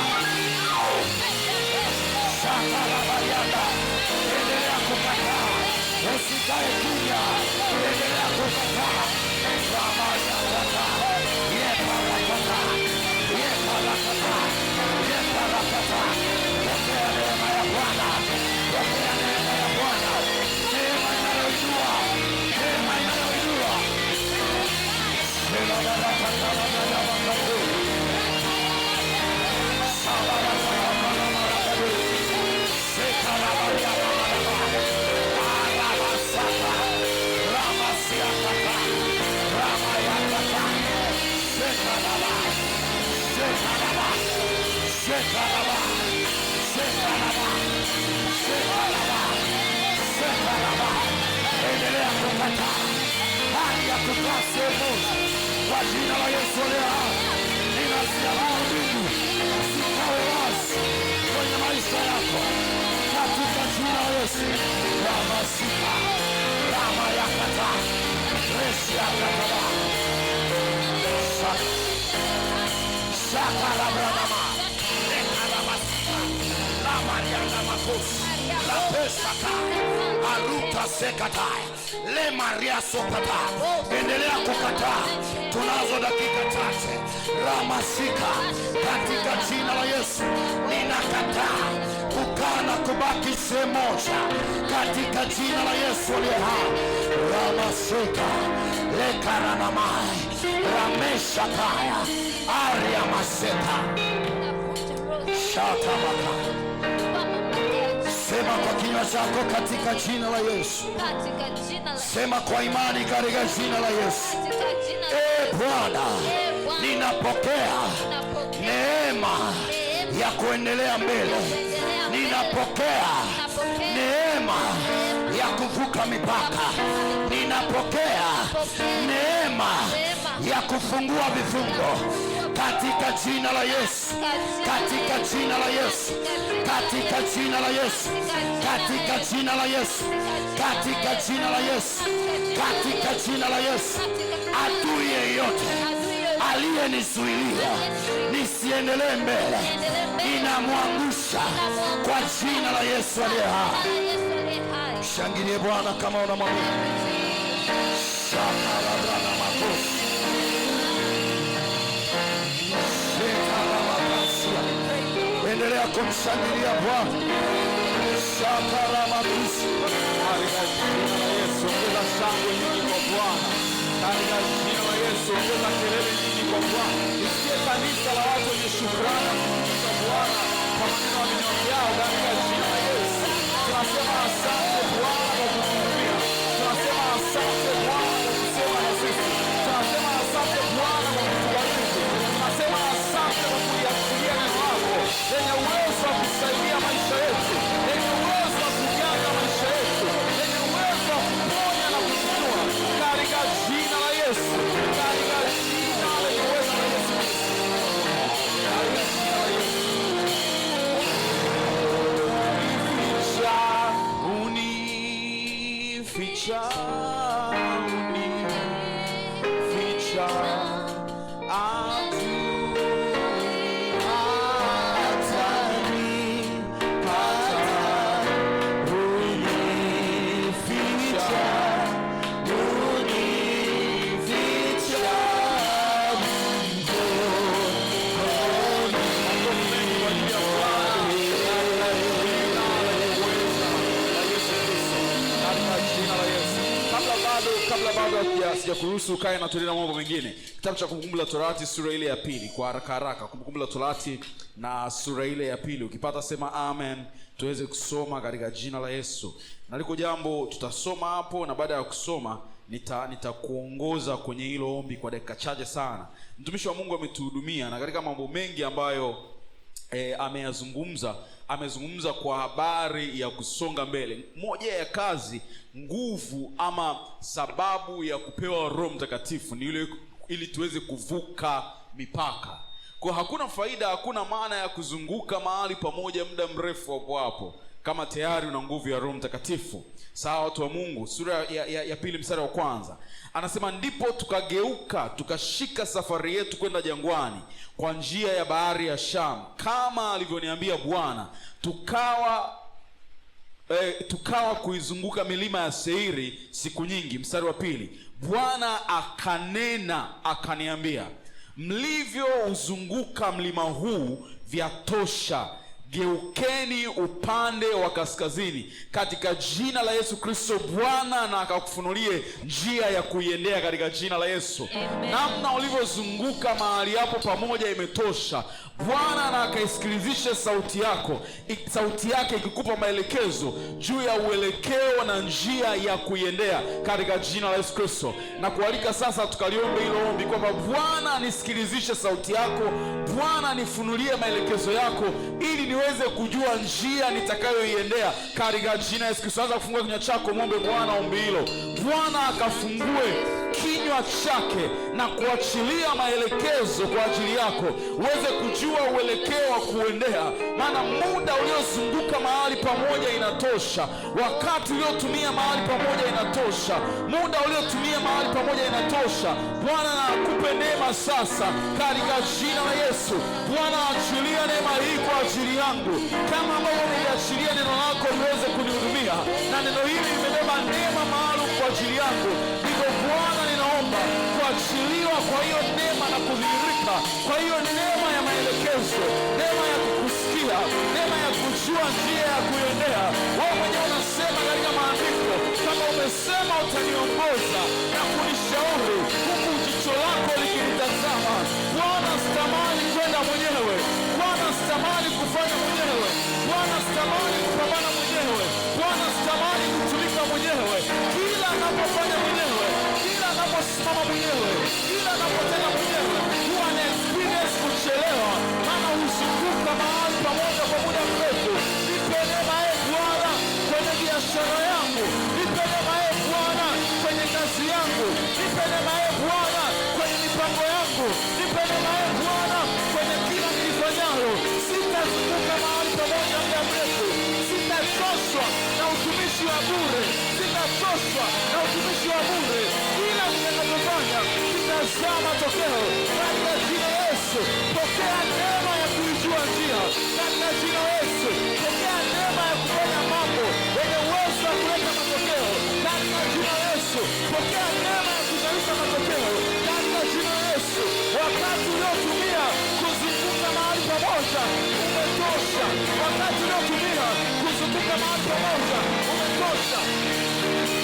shaka rama yaka. Endelea kukataa, usikae kimya, endelea kukataa. Rama yaka ye barakata ye barakata ye barakata. Pokea neema ya Bwana, pokea neema ya Bwana, neema inayoinua, neema inayoinua. Neema ya endelea kukataa hali ya kukaa sehemu kwa jina la Yesu. Leo ninaziamuru mbingu zikawe wazi kwenye maisha yako. makus la pesaka aruta sekatai le maria sokata. Endelea kukataa. Tunazo dakika chache. Ramasika katika jina la Yesu. Ninakataa kukaa na kubaki sehemu moja katika jina la Yesu aliye hai. Ramasika le karanamai ramesha kaya aria maseka shata baka. Sema kwa kinywa chako katika jina la Yesu. Sema kwa imani katika jina la Yesu. Bwana, ninapokea neema ya kuendelea mbele. Ninapokea neema ya kuvuka mipaka. Ninapokea neema ya kufungua vifungo katika jina la Yesu. Katika jina la Yesu. Katika jina la Yesu. Katika jina la Yesu. Katika jina la Yesu. Katika jina la Yesu. Adui yeyote aliyenizuilia nisiendelee mbele, ninamwangusha kwa jina la Yesu aliye hai. Shangilie Bwana kama unamwamini. Shakarabana makosi. Shekarabakasia. Endelea kumshangilia Bwana. Shakarabakasia. Katika jina la Yesu, ongeza shangwe nyingi kwa Bwana. Katika jina la Yesu, ongeza kelele nyingi kwa Bwana. Isikie kanisa la watu wenye shukrani kumtukuza Bwana kwa maneno ya vinywa vyao katika jina la Yesu. Tunasema asante Bwana kwa kutuhurumia. Tunasema asante Bwana kwa kusema na sisi. Tunasema asante Bwana kwa kutubariki. Tunasema asante kwa kuliachilia neno lako lenye uwezo wa kusaidia maisha yetu, lenye uwezo wa kujaza maisha yetu, lenye uwezo wa kuponya na kufunua katika jina la Yesu. Katika jina lenye uwezo la Yesu. Katika jina la Yesu. Unificha, unificha, kabla bado sijakuruhusu ukae na tuendelee na mambo mengine. Kitabu cha Kumbukumbu la Torati sura ile ya pili, kwa haraka haraka. Kumbukumbu la Torati na sura ile ya pili. Ukipata sema amen tuweze kusoma katika jina la Yesu. Na liko jambo tutasoma hapo, na baada ya kusoma nitakuongoza kwenye hilo ombi kwa dakika chache sana. Mtumishi wa Mungu ametuhudumia na katika mambo mengi ambayo amezungumza kwa habari ya kusonga mbele. Moja ya kazi, nguvu ama sababu ya kupewa Roho Mtakatifu ni ile ili tuweze kuvuka mipaka. Kwa hakuna faida, hakuna maana ya kuzunguka mahali pamoja muda mrefu hapo kama tayari una nguvu ya Roho Mtakatifu. Sawa watu wa Mungu, sura ya pili mstari wa kwanza. Anasema ndipo tukageuka tukashika safari yetu kwenda jangwani kwa njia ya bahari ya Shamu, kama alivyoniambia Bwana. Tukawa kuizunguka milima ya Seiri siku nyingi. Mstari wa pili. Bwana akanena akaniambia, mlivyouzunguka mlima huu vyatosha. Geukeni upande wa kaskazini katika jina la Yesu Kristo Bwana, na akakufunulie njia ya kuiendea katika jina la Yesu. Namna ulivyozunguka mahali hapo pamoja imetosha. Bwana na akaisikilizishe sauti yake ikikupa maelekezo juu ya uelekeo na njia ya kuiendea katika jina la Yesu Kristo. Na kualika sasa tukaliombe hilo ombi kwamba Bwana nisikilizishe sauti yako, Bwana nifunulie maelekezo yako ili niweze kujua njia nitakayoiendea katika jina la Yesu Kristo. Anza kufungua kinywa chako, muombe Bwana ombi hilo. Bwana akafungue kinywa chake na kuachilia maelekezo kwa ajili yako uweze kujua uelekeo wa kuendea, maana muda uliozunguka mahali pamoja inatosha. Wakati uliotumia mahali pamoja inatosha. Muda uliotumia mahali pamoja inatosha. Bwana na akupe neema sasa katika jina la Yesu. Bwana achilia neema hii kwa ajili yangu, kama ambavyo niliachilia neno lako liweze kunihudumia, na neno hili limebeba neema maalum kwa ajili yangu. Ndivyo Bwana ninaomba kuachiliwa kwa hiyo neema na kudhihirika kwa hiyo neema ya maelekezo, neema ya kukusikia, neema ya kujua njia ya kuendea. Wewe mwenyewe unasema katika maandiko, kama umesema utaniongoza na kunishauri huku jicho lako likinitazama. Bwana, sitamani kwenda mwenyewe. Bwana, sitamani kufanya mwenyewe. Bwana, sitamani kupambana mwenyewe. Bwana, sitamani kutumika mwenyewe. Kila anapofanya mwenyewe, kila anaposimama mwenyewe, kila anapotenda mwenyewe, huwa na experience kuchelewa, maana huzunguka mahali pamoja kwa muda mrefu. Nipe neema Bwana kwenye biashara yangu. Nipe neema Bwana kwenye kazi yangu. Nipe neema Bwana kwenye mipango yangu. Nipe neema Bwana kwenye kila nilifanyalo. Sitazunguka mahali pamoja muda mrefu. Sitachoshwa na utumishi wa bure. Sitachoshwa na utumishi wa bure. Kila nitakachofanya kitazaa matokeo katika jina la Yesu. Pokea neema ya kuijua njia katika jina la Yesu. Pokea neema ya kufanya mambo yenye uwezo wa kuleta matokeo katika jina la Yesu. Pokea neema ya kuzalisha matokeo katika jina la Yesu. Wakati uliotumia kuzunguka mahali pamoja umetosha. Wakati uliotumia kuzunguka mahali pamoja umetosha.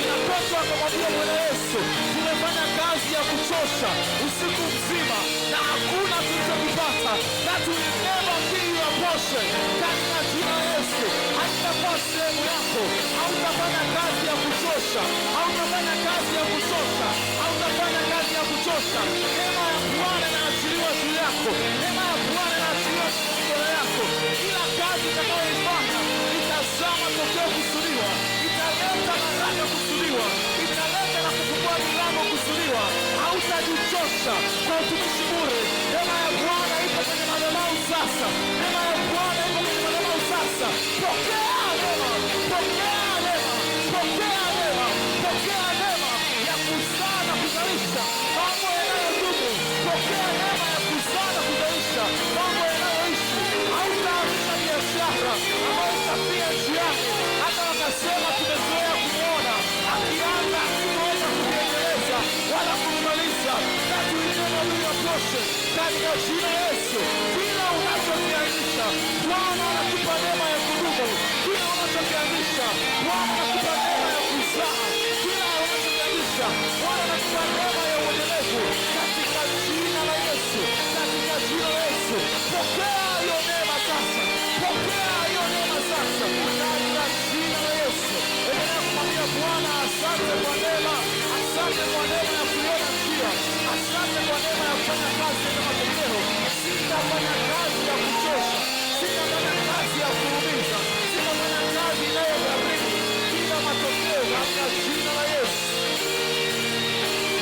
Inatosha. Akamwambia Bwana Yesu, tumefanya kazi ya kuchosha usiku mzima na hakuna tulichokipata. That will never be your portion. Katika jina la Yesu, haitakuwa sehemu yako. Hautafanya kazi ya kuchosha. Hautafanya kazi ya kuchosha. Hautafanya kazi ya kuchosha. Neema ya Bwana inaachiliwa juu yako. Neema ya Bwana inaachiliwa juu ya mikono yako. Kila kazi utakayoifanya itazaa matokeo kusudiwa. Italeta baraka kusudiwa. Italeta na kufungua milango kusudiwa. Hautajichosha kwa utumishi bure. Neema ya Bwana ipo kwenye madhabahu sasa. Neema ya Bwana ipo kwenye madhabahu sasa. Pokea neema. Pokea neema. Pokea neema. Pokea neema ya kuzaa na kuzalisha mambo yanayodumu. Pokea neema ya kuzaa na kuzalisha mambo yanayoishi. Hautaamsha biashara ambayo itafia njiani, hata wakasema tumezoea kumwona akianza asiweza kujiendeleza wala kumaliza. That will never be your portion. Katika jina la Yesu, kila unachokianzisha Bwana anakupa neema ya kudumu. Kila unachokianzisha Bwana anakupa neema ya kuzaa. Kila unachokianzisha Bwana anakupa neema ya uendelevu. Katika jina la Yesu, katika jina la Yesu, pokea hiyo neema sasa. Pokea hiyo neema sasa katika jina la Yesu. Endelea kumwambia Bwana, asante kwa neema. Asante kwa neema ya kuiona njia. Asante kwa neema ya kufanya kazi yenye matokeo. Sitafanya kazi ya kuchosha. Sitafanya kazi ya kuumiza. Sitafanya kazi inayogharimu bila matokeo katika jina la Yesu.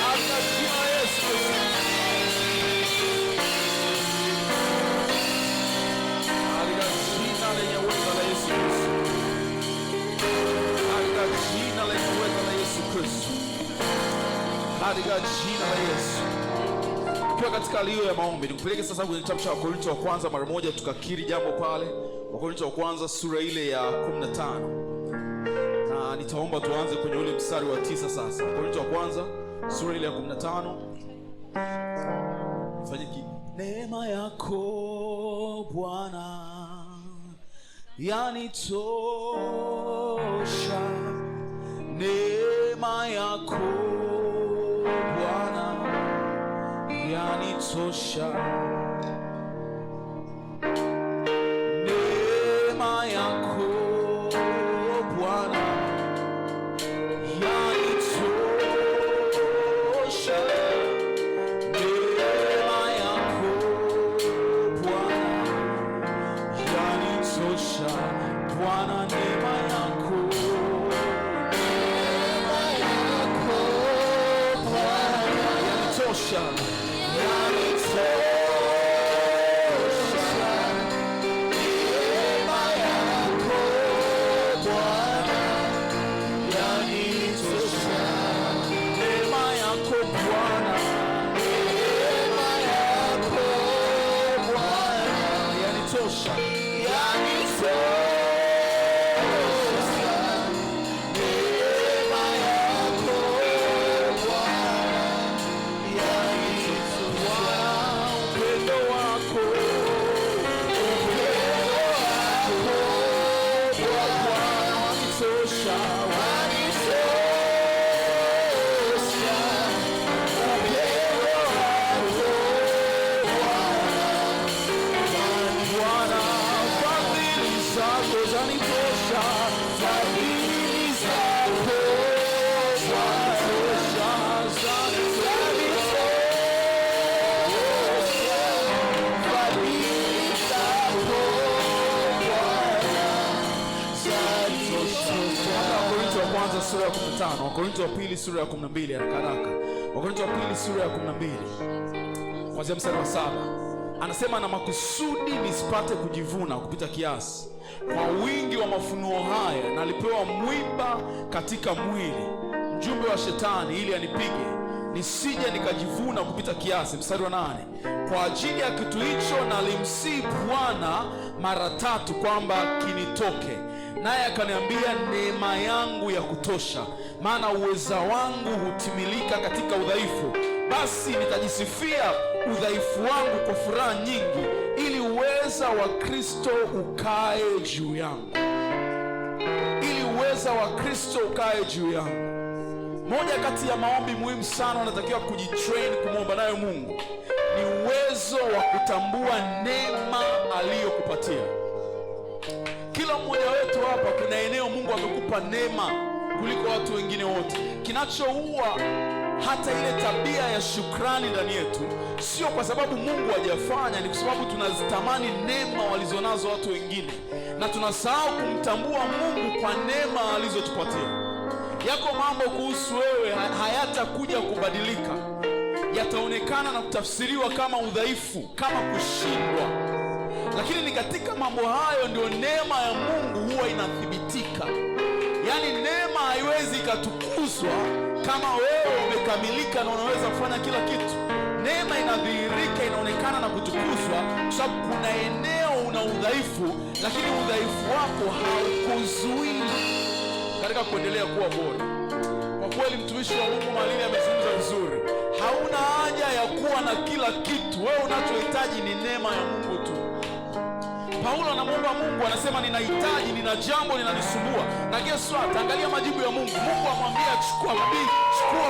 Katika jina la Yesu. Katika jina lenye uweza la Yesu Kristo. Katika jina lenye uweza la Yesu Kristo. Katika jina la Yesu. Tukiwa katika hali hiyo ya maombi, nikupeleke sasa kwenye kitabu cha Wakorintho wa kwanza mara moja tukakiri jambo pale. Wakorintho wa kwanza sura ile ya 15. Na nitaomba tuanze kwenye ule mstari wa 9 sasa. Wakorintho wa kwanza sura ile ya 15. Fanyiki. Neema yako Bwana yanitosha. Neema yako Bwana yanitosha. Neema yako Bwana yanitosha. Neema yako Bwana yanitosha. Bwana, neema yako. Neema yako Bwana yanitosha. Yanitosha. Neema yako kwanza sura ya 15, Wakorintho wa pili sura ya 12, haraka. Wakorintho wa pili sura ya 12 kuanzia mstari wa 7. Anasema, na makusudi nisipate kujivuna kupita kiasi, kwa wingi wa mafunuo haya nalipewa mwiba katika mwili, mjumbe wa shetani, ili anipige nisije nikajivuna kupita kiasi. Mstari wa 8, kwa ajili ya kitu hicho nalimsihi Bwana mara 3 kwamba kinitoke, naye akaniambia, neema yangu ya kutosha, maana uweza wangu hutimilika katika udhaifu. Basi nitajisifia udhaifu wangu kwa furaha nyingi, ili uweza wa Kristo ukae juu yangu. Ili uweza wa Kristo ukae juu yangu. Moja kati ya maombi muhimu sana unatakiwa kujitrain kumwomba nayo Mungu ni uwezo wa kutambua neema aliyokupatia. Kila mmoja wetu hapa kuna eneo Mungu amekupa neema kuliko watu wengine wote. Kinachoua hata ile tabia ya shukrani ndani yetu sio kwa sababu Mungu hajafanya, ni kwa sababu tunazitamani neema walizonazo watu wengine na tunasahau kumtambua Mungu kwa neema alizotupatia. Yako mambo kuhusu wewe hayatakuja kubadilika, yataonekana na kutafsiriwa kama udhaifu, kama kushindwa, lakini ni katika mambo hayo ndio neema ya Mungu huwa inathibitika. Yaani neema haiwezi ikatukuzwa kama wewe umekamilika na unaweza kufanya kila kitu. Neema inadhihirika, inaonekana na kutukuzwa kwa sababu kuna eneo una udhaifu, lakini udhaifu wako haukuzuii katika kuendelea kuwa bora. Kwa kweli mtumishi wa Mungu Malili amezungumza vizuri. Hauna haja ya kuwa na kila kitu. Wewe unachohitaji ni neema ya Mungu tu. Paulo anamwomba Mungu, anasema ninahitaji, nina jambo linanisumbua. Na guess what? Angalia majibu ya Mungu. Mungu amwambia chukua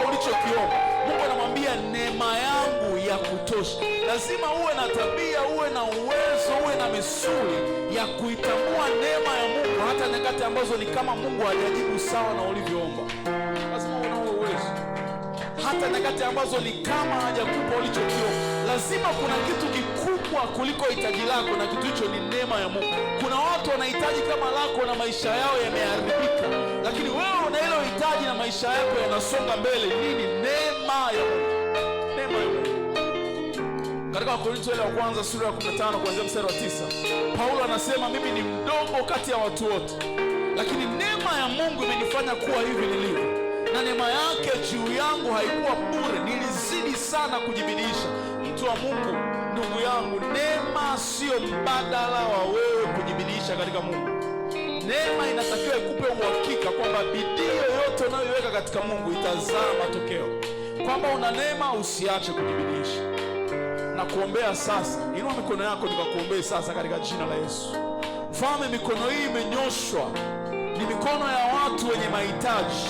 ulichokiomba. Mungu anamwambia neema yangu ya kutosha. Lazima uwe na tabia, uwe na uwezo, uwe na misuli ya kuitambua neema ya Mungu hata nyakati ambazo ni kama Mungu hajajibu sawa na ulivyoomba. Lazima uwe na uwezo hata nyakati ambazo ni kama hajakupa ulichokiomba. Lazima kuna kitu kikubwa kuliko hitaji lako, na kitu hicho ni neema ya Mungu. Kuna watu wanahitaji kama lako na maisha yao yameharibika, lakini wewe una hilo hitaji na maisha yako yanasonga mbele. Nini? Neema ya Mungu. Neema ya Mungu. Katika Wakorintho wa kwanza sura ya 15 kuanzia mstari wa 9, Paulo anasema, mimi ni mdogo kati ya watu wote, lakini neema ya Mungu imenifanya kuwa hivi nilivyo, na neema yake juu yangu haikuwa bure, nilizidi sana kujibidiisha. Mtu wa Mungu, ndugu yangu, neema sio mbadala wa wewe kujibidiisha katika Mungu. Neema inatakiwa ikupe uhakika kwamba bidii yoyote unayoiweka katika Mungu itazaa matokeo. Kwamba una neema, usiache kujibidiisha. Na kuombea sasa, inua mikono yako nikakuombee sasa katika jina la Yesu. Mfalme, mikono hii imenyoshwa ni mikono ya watu wenye mahitaji,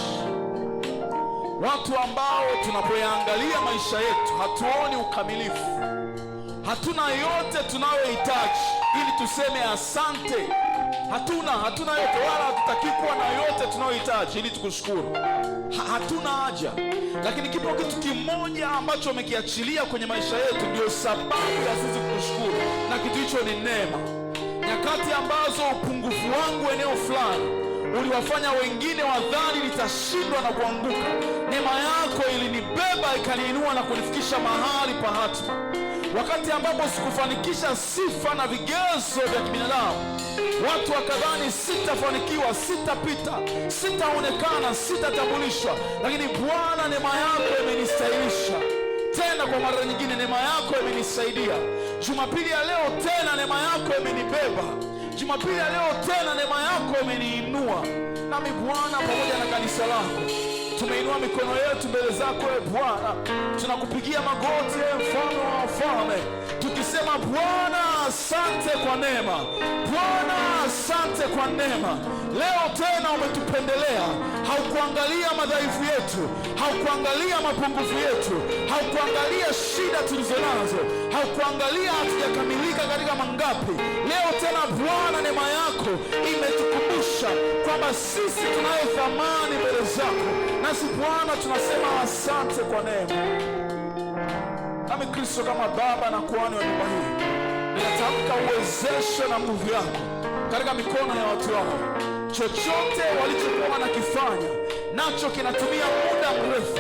watu ambao tunapoyaangalia maisha yetu hatuoni ukamilifu, hatuna yote tunayohitaji ili tuseme asante. Hatuna yote, wala hatutaki kuwa na yote tunayohitaji ili tukushukuru. Hatuna haja, lakini kipo kitu kimoja ambacho umekiachilia kwenye maisha yetu, ndio sababu ya sisi kukushukuru, na kitu hicho ni neema. Nyakati ambazo upungufu wangu eneo fulani uliwafanya wengine wadhani nitashindwa na kuanguka, neema yako ilinibeba ikaniinua na kunifikisha mahali pa hatima. Wakati ambapo sikufanikisha sifa na vigezo vya kibinadamu, watu wakadhani sitafanikiwa, sitapita, sitaonekana, sitatambulishwa, lakini Bwana, neema yako imenistahilisha. Tena kwa mara nyingine neema yako imenisaidia. Jumapili ya leo tena neema yako imenibeba. Jumapili ya leo tena neema yako imeniinua. Nami Bwana, pamoja na kanisa lako, tumeinua mikono yetu mbele zako. Bwana, tunakupigia magoti, mfalme wa wafalme, tukisema Bwana asante kwa neema. Bwana asante kwa neema. Leo tena umetupendelea. Haukuangalia madhaifu yetu, haukuangalia mapungufu yetu, haukuangalia shida tulizonazo, haukuangalia hatujakamilika katika mangapi. Leo tena Bwana, neema yako imetukumbusha kwamba sisi tunayo thamani mbele zako. Nasi Bwana tunasema asante kwa neema. Nami Kristo kama baba na kuhani wa nyumba hii, ninatamka uwezesho na nguvu yako katika mikono ya watu wako. Chochote walichokuwa wanakifanya nacho kinatumia muda mrefu,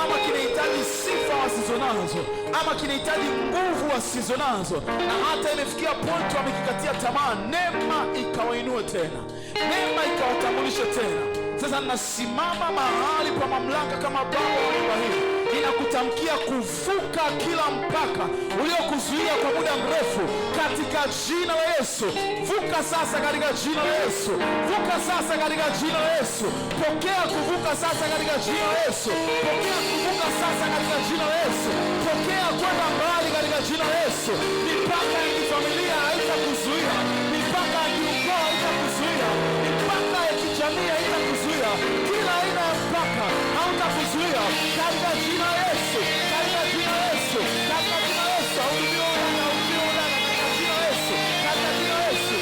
ama kinahitaji sifa wasizonazo, ama kinahitaji nguvu wasizonazo, na hata imefikia point wamekikatia tamaa, neema ikawainue tena, neema ikawatambulishe tena. Sasa nasimama mahali pa mamlaka kama baba wa nyumba hii, ninakutamkia kuvuka kila mpaka uliokuzuia kwa muda mrefu katika jina la Yesu. Vuka sasa katika jina la Yesu. Vuka sasa katika jina la Yesu. Pokea kuvuka sasa katika jina la Yesu. Pokea kuvuka sasa katika jina la Yesu. Pokea kwenda mbali katika jina la Yesu. Mipaka ya kifamilia haitakuzuia, mipaka ya kiukoo haitakuzuia, mipaka ya kijamii haitakuzuia. Kila aina ya mpaka hautakuzuia katika jina la Yesu, katika jina la Yesu, katika jina la Yesu. Uliona katika jina la Yesu, katika jina la Yesu,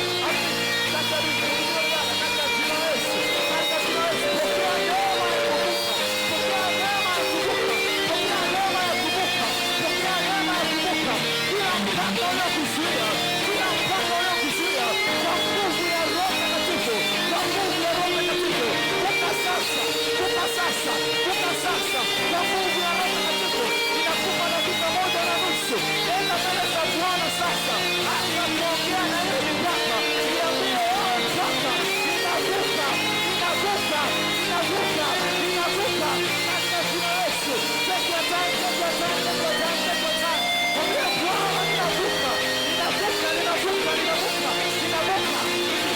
katika jina la Yesu, katika jina la Yesu. Pokea neema ya kuvuka, pokea neema ya kuvuka, pokea neema ya kuvuka, pokea neema ya kuvuka kila mpaka uliokuzuia, kila mpaka uliokuzuia kwa nguvu ya Roho Mtakatifu, kwa nguvu ya Roho Mtakatifu. Vuka sasa, vuka sasa, vuka sasa kwa nguvu ya Roho Mtakatifu. Inakupa dakika 1.5. Enda mbele za Bwana sasa, anza kuongea na ile mipaka. Niambie wewe mpaka, ninavuka, ninavuka, ninavuka, ninavuka katika jina la Yesu. Take your time, take your time, take your time, take your time. Mwambie Bwana, ninavuka, ninavuka, ninavuka, ninavuka, ninavuka.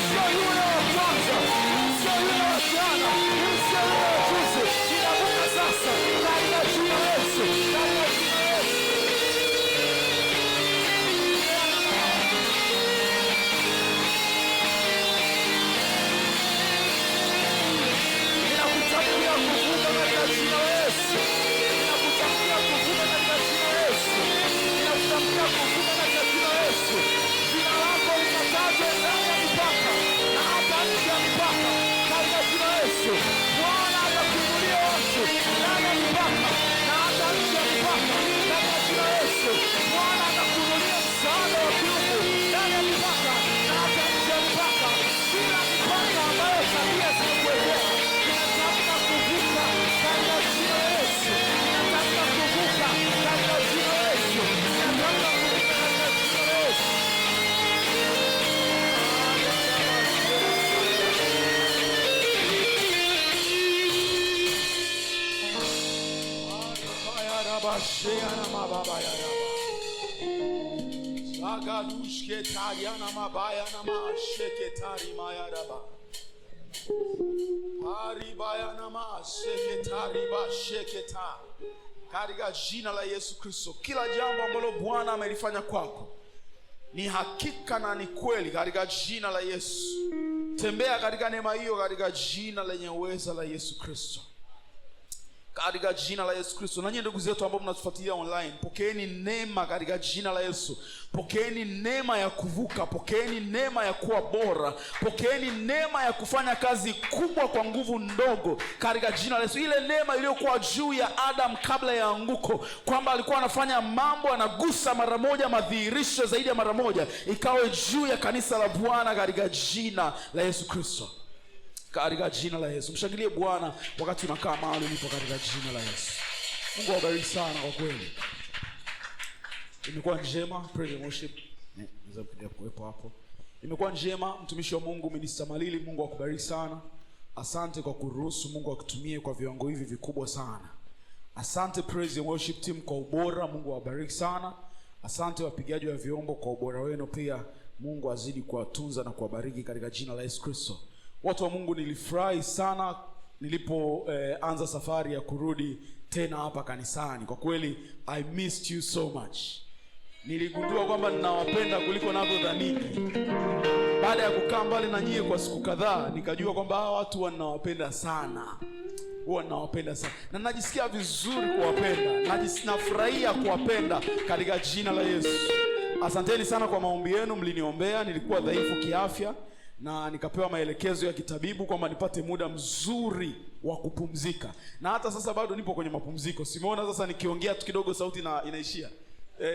Sio yule wa kwanza, sio yule wa jana, sio yule wa juzi. Ninavuka sasa katika jina la Yesu, katika jina la Yesu. Ninakutamkia kuvuka katika jina la Yesu. Ninakutamkia kuvuka katika jina la Yesu. Ninakutamkia kuvuka katika jina la Yesu. Jina lako likatajwe ndani ya mipaka na hata nje ya mipaka katika jina la Yesu. Bwana atakuinulia watu ndani ya mipaka na hata nje ya mipaka katika jina la Yesu. Bwana atakuinulia msaada wa kiungu ndani ya mipaka na hata nje ya mipaka. Kila mipaka ambayo tabia zimekuwekea, ninatamka kuvuka katika jina la Yesu. Ninatamka kuvuka katika jina la Yesu. Ninatamka kuvuka katika jina la Yesu. Katika jina la Yesu Kristo, kila jambo ambalo Bwana amelifanya kwako ni hakika na ni kweli katika jina la Yesu. Tembea katika neema hiyo katika jina lenye uweza la Yesu Kristo, katika jina la Yesu Kristo. Na nyinyi ndugu zetu ambao mnatufuatilia online, pokeeni neema katika jina la Yesu. Pokeeni neema ya kuvuka, pokeeni neema ya kuwa bora, pokeeni neema ya kufanya kazi kubwa kwa nguvu ndogo katika jina la Yesu. Ile neema iliyokuwa juu ya Adam kabla ya anguko, kwamba alikuwa anafanya mambo, anagusa mara moja, madhihirisho zaidi ya mara moja, ikawe juu ya kanisa la Bwana katika jina la Yesu Kristo, katika jina la Yesu. Mshangilie Bwana wakati unakaa mahali ulipo katika jina la Yesu. Mungu awabariki sana kwa kweli. Imekuwa njema praise and worship. Naweza kuendelea kuwepo hapo. Imekuwa njema mtumishi wa Mungu Minister Malili, Mungu akubariki sana. Asante kwa kuruhusu Mungu akutumie kwa viwango hivi vikubwa sana. Asante praise and worship team kwa ubora, Mungu awabariki sana. Asante wapigaji wa vyombo kwa ubora wenu pia, Mungu azidi kuwatunza na kuwabariki katika jina la Yesu Kristo. Watu wa Mungu, nilifurahi sana nilipoanza safari ya kurudi tena hapa kanisani. Kwa kweli I missed you so much. Niligundua kwamba ninawapenda kuliko ninavyodhani. Baada ya kukaa mbali na nyie kwa siku kadhaa, nikajua kwamba hawa watu wanawapenda sana. Wanawapenda sana. Na najisikia vizuri kuwapenda. Nafurahia kuwapenda katika jina la Yesu. Asanteni sana kwa maombi yenu, mliniombea. Nilikuwa dhaifu kiafya na nikapewa maelekezo ya kitabibu kwamba nipate muda mzuri wa kupumzika. Na hata sasa bado nipo kwenye mapumziko. Simeona sasa nikiongea tu kidogo sauti inaishia.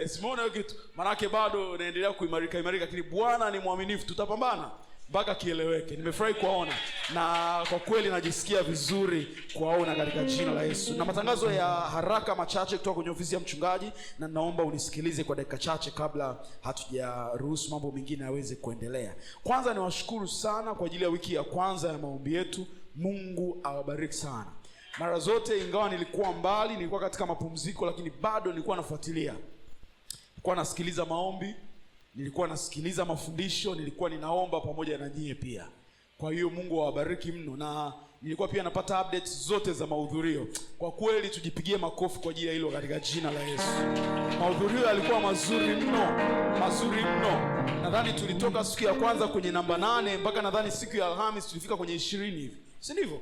Simeona hiyo kitu. Maana yake bado naendelea kuimarika, lakini Bwana ni mwaminifu. Tutapambana. mpaka kieleweke. Nimefurahi kuwaona na kwa kweli najisikia vizuri kuwaona katika jina la Yesu. Na matangazo ya haraka machache kutoka kwenye ofisi ya mchungaji, na naomba unisikilize kwa dakika chache kabla hatujaruhusu mambo mengine yaweze kuendelea. Kwanza niwashukuru sana kwa ajili ya wiki ya kwanza ya maombi yetu. Mungu awabariki sana. Mara zote ingawa nilikuwa mbali, nilikuwa katika mapumziko, lakini bado nilikuwa nafuatilia. Nilikuwa nasikiliza maombi, nilikuwa nasikiliza mafundisho, nilikuwa ninaomba pamoja na nyie pia. Kwa hiyo Mungu awabariki mno, na nilikuwa pia napata updates zote za mahudhurio. Kwa kweli tujipigie makofi kwa ajili ya hilo katika jina la Yesu. Mahudhurio yalikuwa mazuri mno, mazuri mno. Nadhani tulitoka siku ya kwanza kwenye namba 8 mpaka nadhani siku ya Alhamisi tulifika kwenye 20 hivi. Si ndivyo?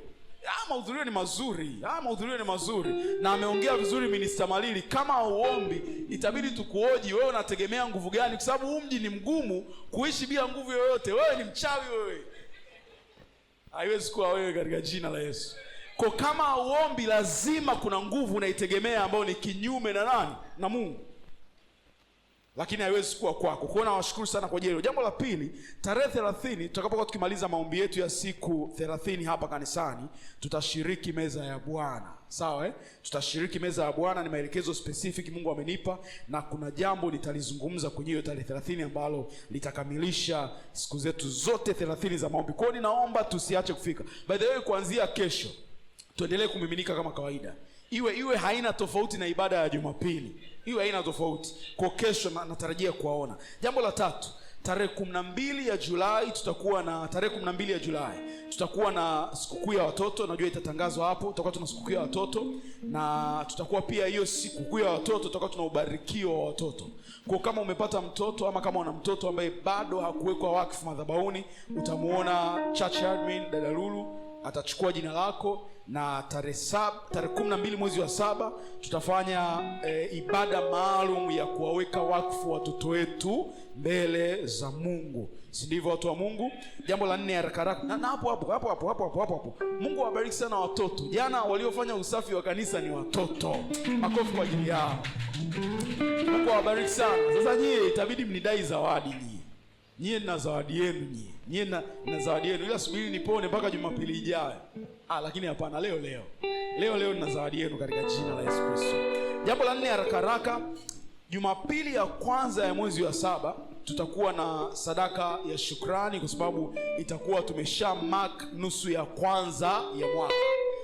Mahudhurio ni mazuri. Mahudhurio ni mazuri. Na ameongea vizuri Minister Malili. Kama uombi, itabidi tukuoji wewe unategemea nguvu gani, kwa sababu huu mji ni mgumu kuishi bila nguvu yoyote. Wewe ni mchawi wewe. Haiwezi kuwa wewe katika jina la Yesu. Kwa kama uombi, lazima kuna nguvu unaitegemea ambayo ni kinyume na nani? Na Mungu. Lakini haiwezi kuwa kwako. Kwa hiyo nawashukuru sana kwa ajili. Jambo la pili, tarehe 30 tutakapokuwa tukimaliza maombi yetu ya siku 30 hapa kanisani, tutashiriki meza ya Bwana. Sawa Tutashiriki meza ya Bwana. Ni maelekezo specific Mungu amenipa, na kuna jambo nitalizungumza kwenye hiyo tarehe 30 ambalo litakamilisha siku zetu zote 30 za maombi. Kwa hiyo ninaomba tusiache kufika. By the way, kuanzia kesho tuendelee kumiminika kama kawaida. Iwe haina tofauti na ibada ya Jumapili. Iwe haina tofauti. Kwa kesho natarajia kuwaona. Jambo la tatu, tarehe 12 ya Julai tutakuwa na sikukuu ya watoto. Najua itatangazwa hapo. Tutakuwa tuna sikukuu ya watoto, na tutakuwa pia hiyo sikukuu ya watoto tutakuwa tuna ubarikio wa watoto. Kwa kama umepata mtoto ama kama una mtoto ambaye bado hakuwekwa wakfu madhabahuni, utamuona church admin dada Lulu atachukua jina lako, na tarehe 12 mwezi wa 7 tutafanya ibada maalum ya kuwaweka wakfu watoto wetu mbele za Mungu. Si ndivyo watu wa Mungu? Jambo la 4 haraka haraka. Na hapo. Mungu awabariki sana watoto. Jana waliofanya usafi wa kanisa ni watoto. Makofi kwa ajili yao. Mungu awabariki sana. Sasa nyie itabidi mnidai zawadi nyie. Nyie na zawadi yenu nyie. Nyie na zawadi yenu. Ila subiri nipone mpaka Jumapili ijayo. Lakini hapana, leo nina zawadi yenu katika jina la Yesu Kristo. Jambo la 4 haraka haraka. Jumapili ya kwanza ya mwezi wa 7 tutakuwa na sadaka ya shukrani, kwa sababu itakuwa tumesha mark nusu ya kwanza ya mwaka.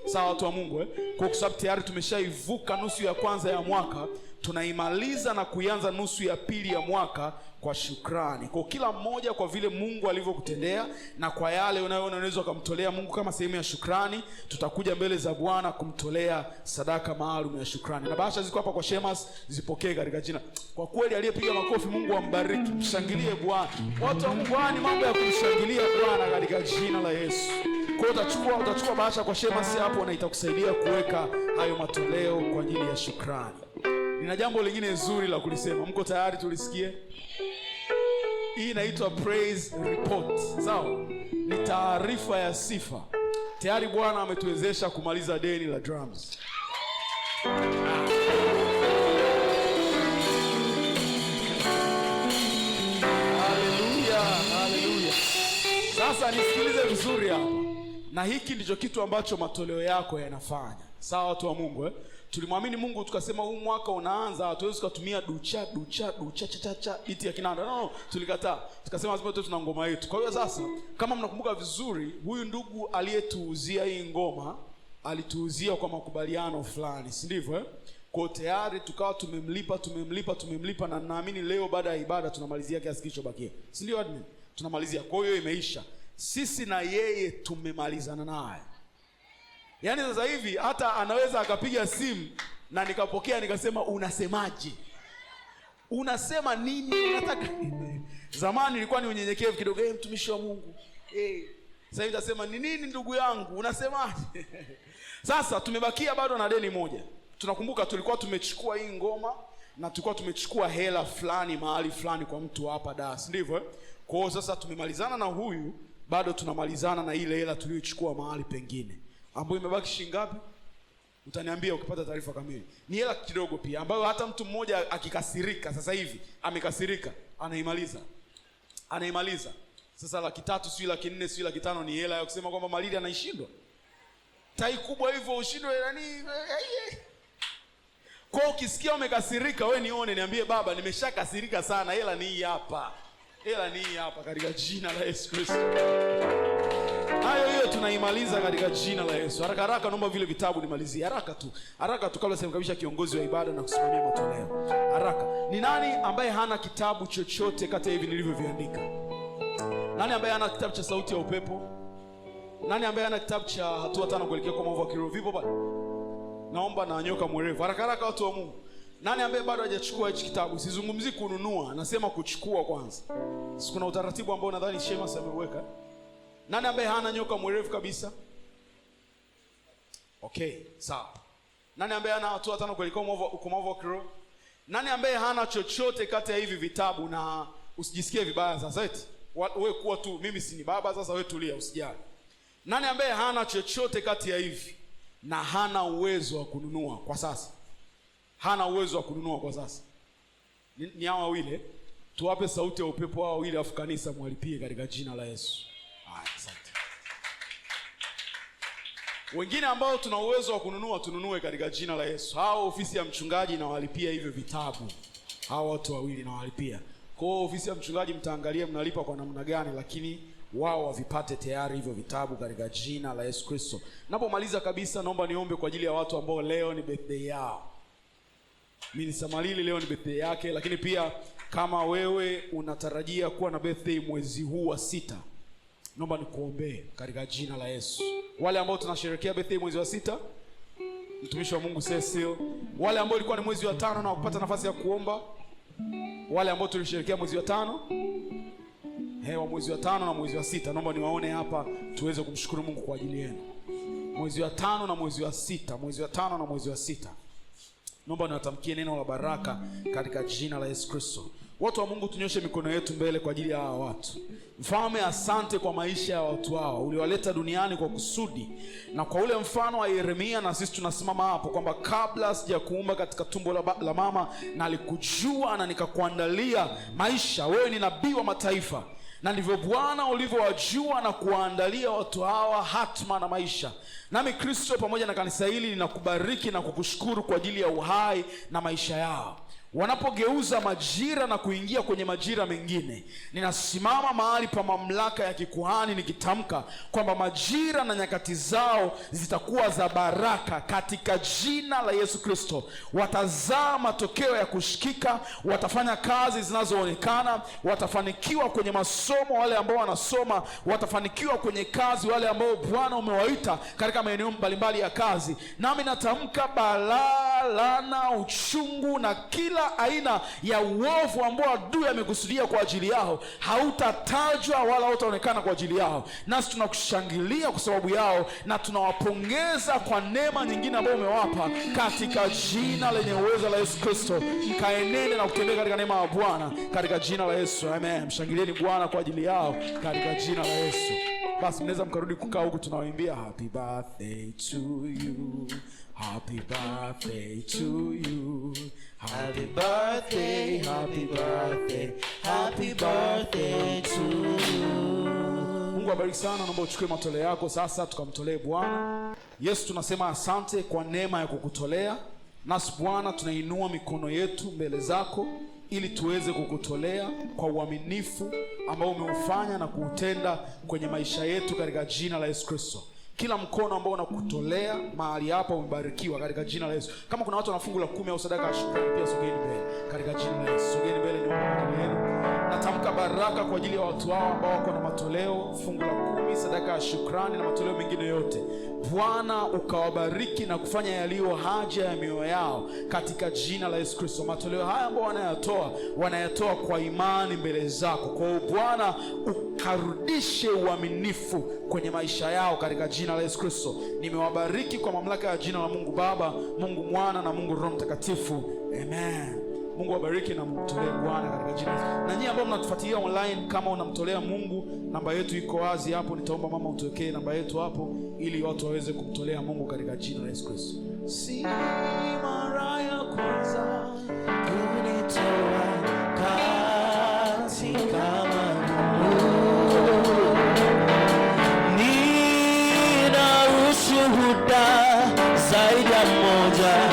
Sawa watu wa Mungu Kwa sababu tayari tumeshaivuka nusu ya kwanza ya mwaka, tunaimaliza na kuianza nusu ya pili ya mwaka kwa shukrani. Kwa kila mmoja kwa vile Mungu alivyokutendea na kwa yale unayoona unaweza kumtolea Mungu kama sehemu ya shukrani, tutakuja mbele za Bwana kumtolea sadaka maalum ya shukrani. Na bahasha ziko hapa kwa Shemas, zipokee katika jina. Kwa kweli aliyepiga makofi Mungu ambariki. Mshangilie Bwana. Watu wa Mungu, ni mambo ya kumshangilia Bwana katika jina la Yesu. Kwa utachukua bahasha kwa Shemas hapo, na itakusaidia kuweka hayo matoleo kwa ajili ya shukrani. Nina jambo lingine zuri la kulisema. Mko tayari tulisikie? Hii inaitwa praise report. Sawa? Ni taarifa ya sifa. Tayari Bwana ametuwezesha kumaliza deni la drums. Haleluya. Sasa nisikilize vizuri hapa. Na hiki ndicho kitu ambacho matoleo yako yanafanya. Sawa watu wa Mungu Tulimwamini Mungu tukasema huu mwaka unaanza hatuwezi kutumia ducha cha biti ya kinanda. No, tulikataa. Tukasema lazima tuna ngoma yetu. Kwa hiyo sasa kama mnakumbuka vizuri, huyu ndugu aliyetuuzia hii ngoma alituuzia kwa makubaliano fulani, si ndivyo Kwa tayari tukawa tumemlipa na naamini leo baada ya ibada tunamalizia kiasi kilichobakia. Si ndio admin? Tunamalizia. Kwa hiyo imeisha. Sisi na yeye tumemalizana naye. Yaani sasa hivi hata anaweza akapiga simu na nikapokea nikasema unasemaje? Unasema nini? Unataka Zamani nilikuwa ni unyenyekevu kidogo, mtumishi wa Mungu. Sasa hivi nasema ni nini ndugu yangu? Unasemaje? Sasa tumebakia bado na deni moja. Tunakumbuka tulikuwa tumechukua hii ngoma na tulikuwa tumechukua hela fulani mahali fulani kwa mtu hapa Dar, ndivyo Kwa hiyo sasa tumemalizana na huyu, bado tunamalizana na ile hela tuliyochukua mahali pengine. Ambayo imebaki shilingi ngapi? Utaniambia ukipata taarifa kamili. Ni hela kidogo pia ambayo hata mtu mmoja akikasirika sasa hivi, amekasirika, anaimaliza. Sasa 300,000 sio 400,000 sio 500,000 ni hela ya kusema kwamba Malili anaishindwa. Tai kubwa hivyo ushindwe nani? Kwa ukisikia umekasirika, wewe nione, niambie baba, nimeshakasirika sana, hela ni hii hapa. Hela ni hii hapa katika jina la Yesu Kristo. Hayo hiyo tunaimaliza katika jina la Yesu. Haraka haraka naomba vile vitabu nimalizie. Haraka tu. Haraka tu kabla sijakabisha kiongozi wa ibada na kusimamia matoleo. Haraka. Ni nani ambaye hana kitabu chochote kati ya hivi nilivyoviandika? Nani ambaye hana kitabu cha sauti ya upepo? Nani ambaye hana kitabu cha hatua 5 kuelekea kwa maovu ya kiroho? Vipo pale? Naomba na nyoka mwerevu. Haraka haraka watu wa Mungu. Nani ambaye bado hajachukua hichi kitabu? Sizungumzi kununua, nasema kuchukua kwanza. Kuna utaratibu ambao nadhani Shema ameuweka. Nani ambaye hana nyoka mwerevu kabisa? Okay, sawa. Nani ambaye hana hatua 5 kuelekea kwa maovu ya kiroho? Nani ambaye hana chochote kati ya hivi vitabu? Na usijisikie vibaya sasa eti wewe kuwa tu mimi si ni baba, sasa wewe tulia, usijali. Nani ambaye hana chochote kati ya hivi na hana uwezo wa kununua kwa sasa? Hana uwezo wa kununua kwa sasa. Ni hao wawili. Tuwape sauti ya upepo hao wawili, afu kanisa mwalipie katika jina la Yesu. Asante. Wengine ambao tuna uwezo wa kununua, tununue katika jina la Yesu. Hao ofisi ya mchungaji na walipia hivyo vitabu. Hao watu wawili na walipia. Kwa hiyo ofisi ya mchungaji mtaangalia mnalipa kwa namna gani, lakini wao wavipate tayari hivyo vitabu katika jina la Yesu Kristo. Napomaliza kabisa, naomba niombe kwa ajili ya watu ambao leo ni birthday yao. Minister Malili leo ni birthday yake, lakini pia kama wewe unatarajia kuwa na birthday mwezi huu wa 6, naomba nikuombee katika jina la Yesu. Wale ambao tunasherehekea birthday mwezi wa 6, mtumishi wa Mungu Cecil, wale ambao ilikuwa ni mwezi wa 5 na kupata nafasi ya kuomba, wale ambao tulisherehekea mwezi wa 5, wa mwezi wa 5 na mwezi wa 6, naomba niwaone hapa tuweze kumshukuru Mungu kwa ajili yenu. Mwezi wa 5 na mwezi wa 6, mwezi wa 5 na mwezi wa 6. Naomba niwatamkie neno la baraka katika jina la Yesu Kristo. Watu wa Mungu, tunyoshe mikono yetu mbele kwa ajili ya hawa watu. Mfalme, asante kwa maisha ya watu hawa. Uliwaleta duniani kwa kusudi, na kwa ule mfano wa Yeremia, na sisi tunasimama hapo kwamba kabla sijakuumba katika tumbo la mama nalikujua na nikakuandalia maisha. Wewe ni nabii wa mataifa, na ndivyo Bwana ulivyowajua na kuwaandalia watu hawa hatima na maisha. Nami Kristo pamoja na kanisa hili ninakubariki na kukushukuru kwa ajili ya uhai na maisha yao. Wanapogeuza majira na kuingia kwenye majira mengine, ninasimama mahali pa mamlaka ya kikuhani nikitamka kwamba majira na nyakati zao zitakuwa za baraka katika jina la Yesu Kristo. Watazaa matokeo ya kushikika, watafanya kazi zinazoonekana, watafanikiwa kwenye masomo wale ambao wanasoma, watafanikiwa kwenye kazi wale ambao Bwana umewaita katika maeneo mbalimbali ya kazi. Nami natamka balaa, laana, uchungu na kila aina ya uovu ambao adui amekusudia kwa ajili yao hautatajwa wala hautaonekana kwa ajili yao. Nasi tunakushangilia kwa sababu yao na tunawapongeza kwa neema nyingine ambayo umewapa katika jina lenye uwezo la Yesu Kristo. Mkaenende na kutembea katika neema ya Bwana katika jina la Yesu. Amen. Mshangilieni Bwana kwa ajili yao katika jina la Yesu. Basi mnaweza mkarudi kukaa huku, tunawaimbia happy birthday to you. Happy birthday to you. Happy birthday, happy birthday, happy birthday to you. Mungu abariki sana. Naomba uchukue matoleo yako sasa tukamtolee Bwana. Yesu, tunasema asante kwa neema ya kukutolea. Nasi Bwana tunainua mikono yetu mbele zako ili tuweze kukutolea kwa uaminifu ambao umeufanya na kuutenda kwenye maisha yetu katika jina la Yesu Kristo. Kila mkono ambao unakutolea mahali hapa umebarikiwa katika jina la Yesu. Kama kuna watu wana fungu la 10 au sadaka ya shukrani, pia sogeni mbele katika jina la Yesu. Sogeni mbele nyuma. Natamka baraka kwa ajili ya watu hao ambao wako na matoleo, fungu la 10, sadaka ya shukrani na matoleo mengine yote. Bwana ukawabariki na kufanya yaliyo haja ya mioyo yao katika jina la Yesu Kristo. Matoleo haya ambao wanayatoa kwa imani mbele zako. Kwa hiyo Bwana ukarudishe uaminifu kwenye maisha yao katika jina la Yesu Kristo. Nimewabariki kwa mamlaka ya jina la Mungu Baba, Mungu Mwana na Mungu Roho Mtakatifu. Amen. Mungu awabariki na mtolee Bwana katika jina la Yesu. Na nyinyi ambao mnatufuatilia online, kama unamtolea Mungu, namba yetu iko wazi hapo. Nitaomba mama utokee namba yetu hapo ili watu waweze kumtolea Mungu katika jina la Yesu Kristo. Si mara ya kwanza kunitoa katika magumu. zaidi ya mmoja